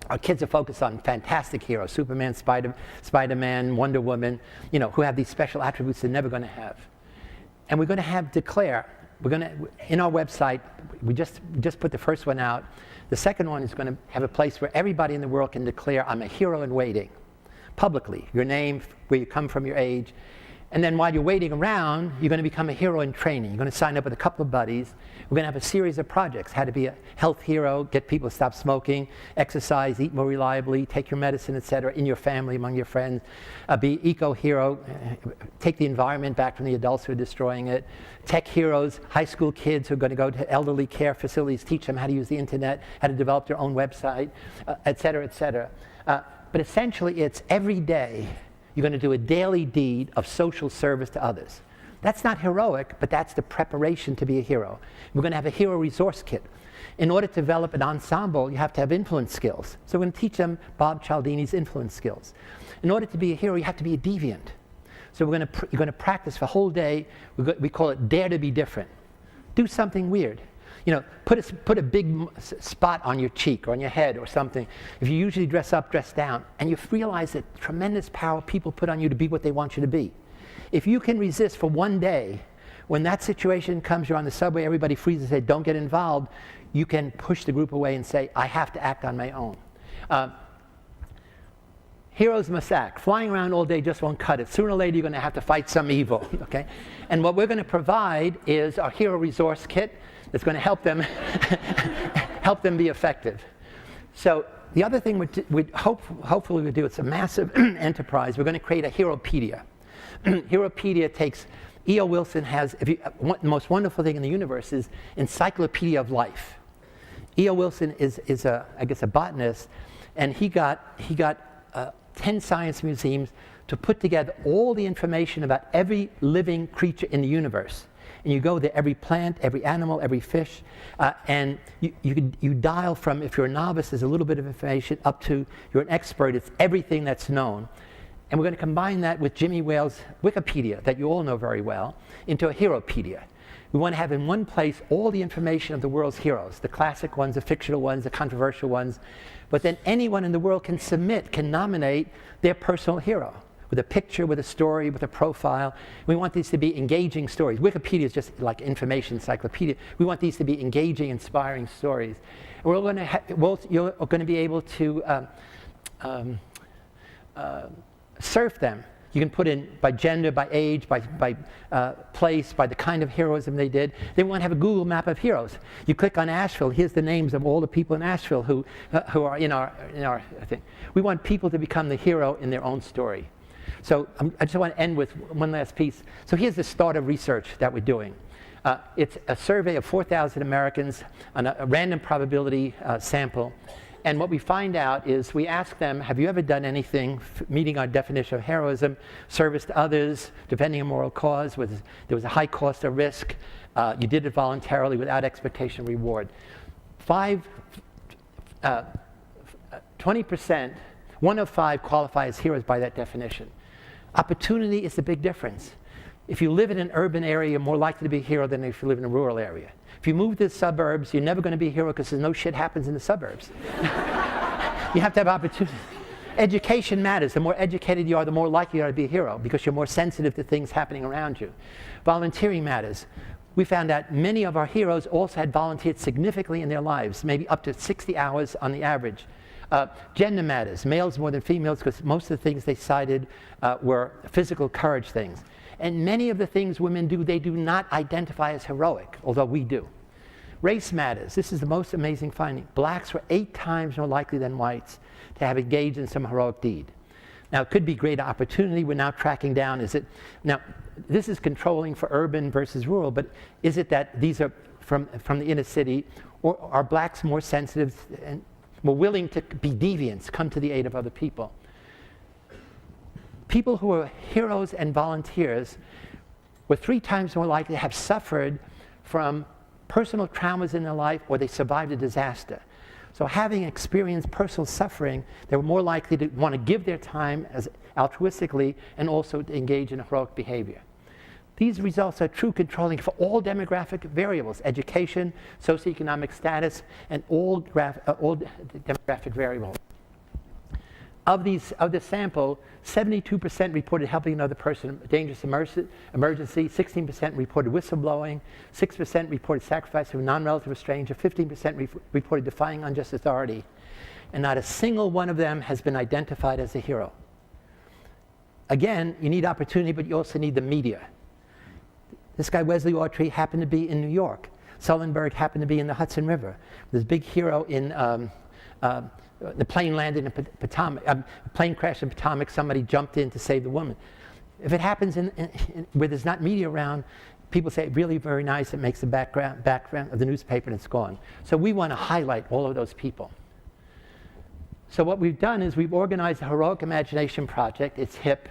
our kids are focused on fantastic heroes, Superman, Spider-Man, Wonder Woman, who have these special attributes they're never going to have. And we're going to declare, in our website, we just put the first one out. The second one is going to have a place where everybody in the world can declare, I'm a hero in waiting, publicly, your name, where you come from, your age. And then while you're waiting around, you're going to become a hero in training. You're going to sign up with a couple of buddies. We're going to have a series of projects, how to be a health hero, get people to stop smoking, exercise, eat more reliably, take your medicine, etc., in your family, among your friends, be eco-hero, take the environment back from the adults who are destroying it, tech heroes, high school kids who are going to go to elderly care facilities, teach them how to use the internet, how to develop their own website, etc., etc. But essentially, it's every day, you're going to do a daily deed of social service to others. That's not heroic, but that's the preparation to be a hero. We're going to have a hero resource kit. In order to develop an ensemble, you have to have influence skills. So we're going to teach them Bob Cialdini's influence skills. In order to be a hero, you have to be a deviant. So you're going to practice for a whole day. We call it Dare to be Different. Do something weird. Put a big spot on your cheek or on your head or something. If you usually dress up, dress down, and you realize the tremendous power people put on you to be what they want you to be. If you can resist for one day, when that situation comes, you're on the subway, everybody freezes and says, don't get involved, you can push the group away and say, I have to act on my own. Heroes must act. Flying around all day just won't cut it. Sooner or later, you're going to have to fight some evil, okay? And what we're going to provide is our hero resource kit that's going to help them be effective. So the other thing hopefully we'll do, it's a massive enterprise. We're going to create a Heropedia. Heropedia takes, E.O. Wilson has, the most wonderful thing in the universe is Encyclopedia of Life. E.O. Wilson is I guess a botanist, and he got 10 science museums to put together all the information about every living creature in the universe. And you go there, every plant, every animal, every fish, and you dial from, if you're a novice, there's a little bit of information, up to you're an expert, it's everything that's known. And we're going to combine that with Jimmy Wales' Wikipedia, that you all know very well, into a Heropedia. We want to have in one place all the information of the world's heroes, the classic ones, the fictional ones, the controversial ones, but then anyone in the world can nominate their personal hero, with a picture, with a story, with a profile. We want these to be engaging stories. Wikipedia is just like information encyclopedia. We want these to be engaging, inspiring stories. And you're going to be able to surf them. You can put in by gender, by age, by place, by the kind of heroism they did. Then we want to have a Google map of heroes. You click on Asheville, here's the names of all the people in Asheville who are in our thing. We want people to become the hero in their own story. So I just want to end with one last piece. So here's the start of research that we're doing. It's a survey of 4,000 Americans on a random probability sample. And what we find out is we ask them, have you ever done anything meeting our definition of heroism, service to others, defending a moral cause, there was a high cost or risk, you did it voluntarily without expectation of reward. 20%, 1 of 5 qualify as heroes by that definition. Opportunity is the big difference. If you live in an urban area, you're more likely to be a hero than if you live in a rural area. If you move to the suburbs, you're never going to be a hero because no shit happens in the suburbs. You have to have opportunity. Education matters. The more educated you are, the more likely you are to be a hero because you're more sensitive to things happening around you. Volunteering matters. We found out many of our heroes also had volunteered significantly in their lives, maybe up to 60 hours on the average. Gender matters. Males more than females because most of the things they cited were physical courage things. And many of the things women do, they do not identify as heroic, although we do. Race matters. This is the most amazing finding. Blacks were 8 times more likely than whites to have engaged in some heroic deed. Now, it could be greater opportunity. We're now tracking down, now, this is controlling for urban versus rural, but is it that these are from the inner city, or are blacks more sensitive and more willing to be deviants, come to the aid of other people? People who are heroes and volunteers were 3 times more likely to have suffered from personal traumas in their life, or they survived a disaster. So having experienced personal suffering, they were more likely to want to give their time as altruistically and also to engage in heroic behavior. These results are true controlling for all demographic variables: education, socioeconomic status, and all demographic variables. Of the sample, 72% reported helping another person in a dangerous emergency, 16% reported whistleblowing, 6% reported sacrifice to a non-relative or stranger, 15% reported defying unjust authority, and not a single one of them has been identified as a hero. Again, you need opportunity, but you also need the media. This guy, Wesley Autry, happened to be in New York. Sullenberg happened to be in the Hudson River. This big hero in the plane landed in Potomac, plane crashed in Potomac, somebody jumped in to save the woman. If it happens where there's not media around, people say, really very nice, it makes the background of the newspaper and it's gone. So we want to highlight all of those people. So what we've done is we've organized a Heroic Imagination Project. It's hip.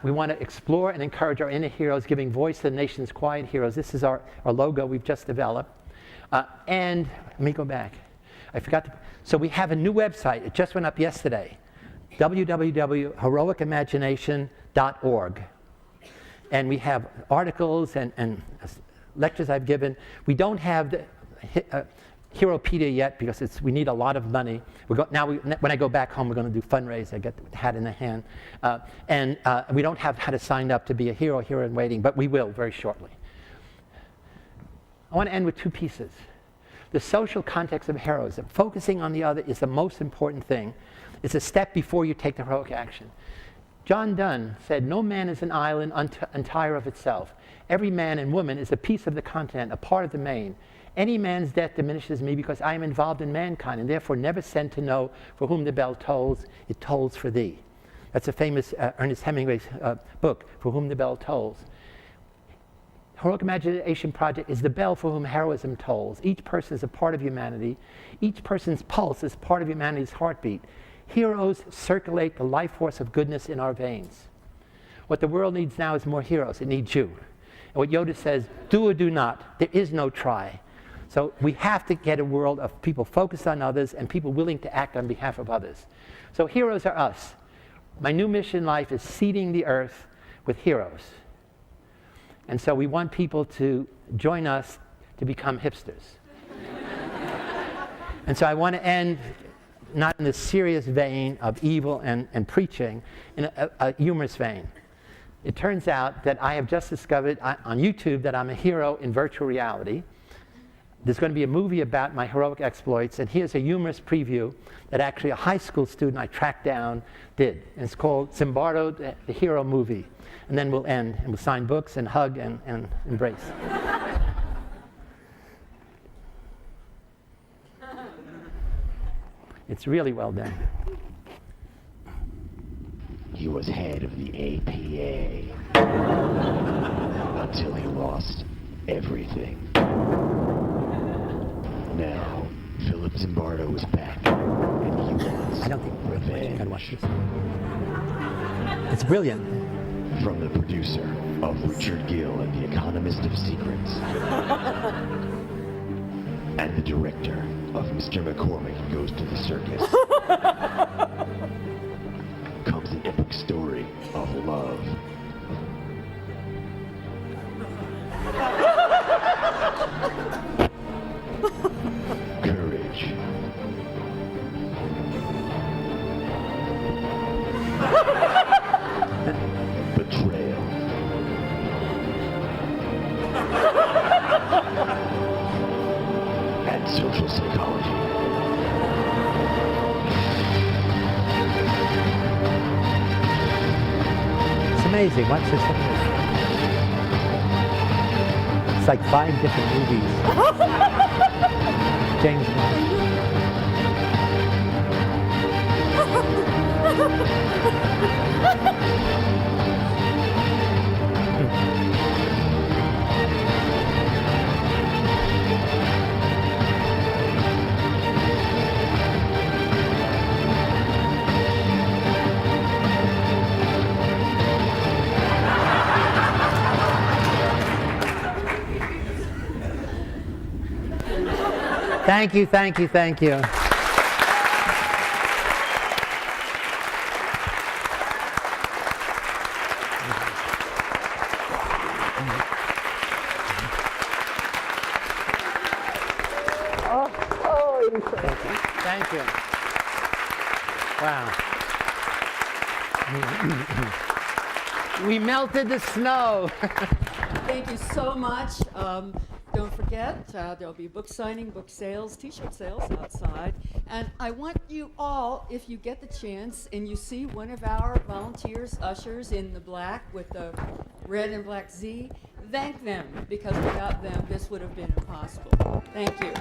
We want to explore and encourage our inner heroes, giving voice to the nation's quiet heroes. This is our logo we've just developed. And let me go back. I forgot to. So we have a new website. It just went up yesterday, www.heroicimagination.org. And we have articles and lectures I've given. We don't have the Heropedia yet because we need a lot of money. When I go back home, we're going to do fundraise. I get the hat in the hand. And we don't have how to sign up to be a hero in waiting, but we will very shortly. I want to end with 2 pieces. The social context of heroism. Focusing on the other is the most important thing. It's a step before you take the heroic action. John Donne said, "No man is an island entire of itself. Every man and woman is a piece of the continent, a part of the main. Any man's death diminishes me because I am involved in mankind and therefore never sent to know for whom the bell tolls, it tolls for thee." That's a famous Ernest Hemingway's book, For Whom the Bell Tolls. Heroic Imagination Project is the bell for whom heroism tolls. Each person is a part of humanity. Each person's pulse is part of humanity's heartbeat. Heroes circulate the life force of goodness in our veins. What the world needs now is more heroes. It needs you. And what Yoda says, do or do not. There is no try. So we have to get a world of people focused on others and people willing to act on behalf of others. So heroes are us. My new mission in life is seeding the earth with heroes. And so we want people to join us to become hipsters. And so I want to end not in the serious vein of evil and preaching, in a humorous vein. It turns out that I have just discovered on YouTube that I'm a hero in virtual reality. There's going to be a movie about my heroic exploits, and here's a humorous preview that actually a high school student I tracked down did. And it's called Zimbardo, the Hero Movie. And then we'll end, and we'll sign books and hug and embrace. It's really well done. He was head of the APA until he lost everything. Now, Philip Zimbardo is back, and he wants revenge. Watch this. It's brilliant. From the producer of Richard Gill and The Economist of Secrets, and the director of Mr. McCormick Goes to the Circus, comes an epic story of love. Courage. Betrayal. And social psychology. It's amazing. Watch this. It's like 5 different movies. James Bond. Thank you, thank you, thank you. Thank you. Wow. We melted the snow. Thank you so much. Don't forget, there'll be book signing, book sales, t-shirt sales outside. And I want you all, if you get the chance and you see one of our volunteers, ushers in the black with the red and black Z, thank them, because without them, this would have been impossible. Thank you.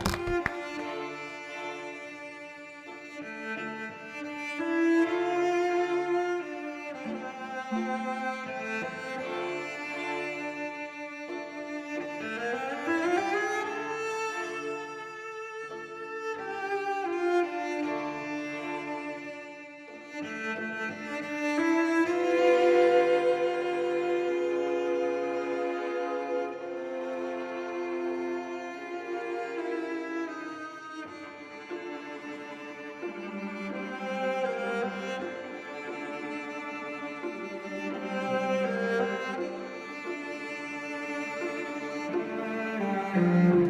Thank you.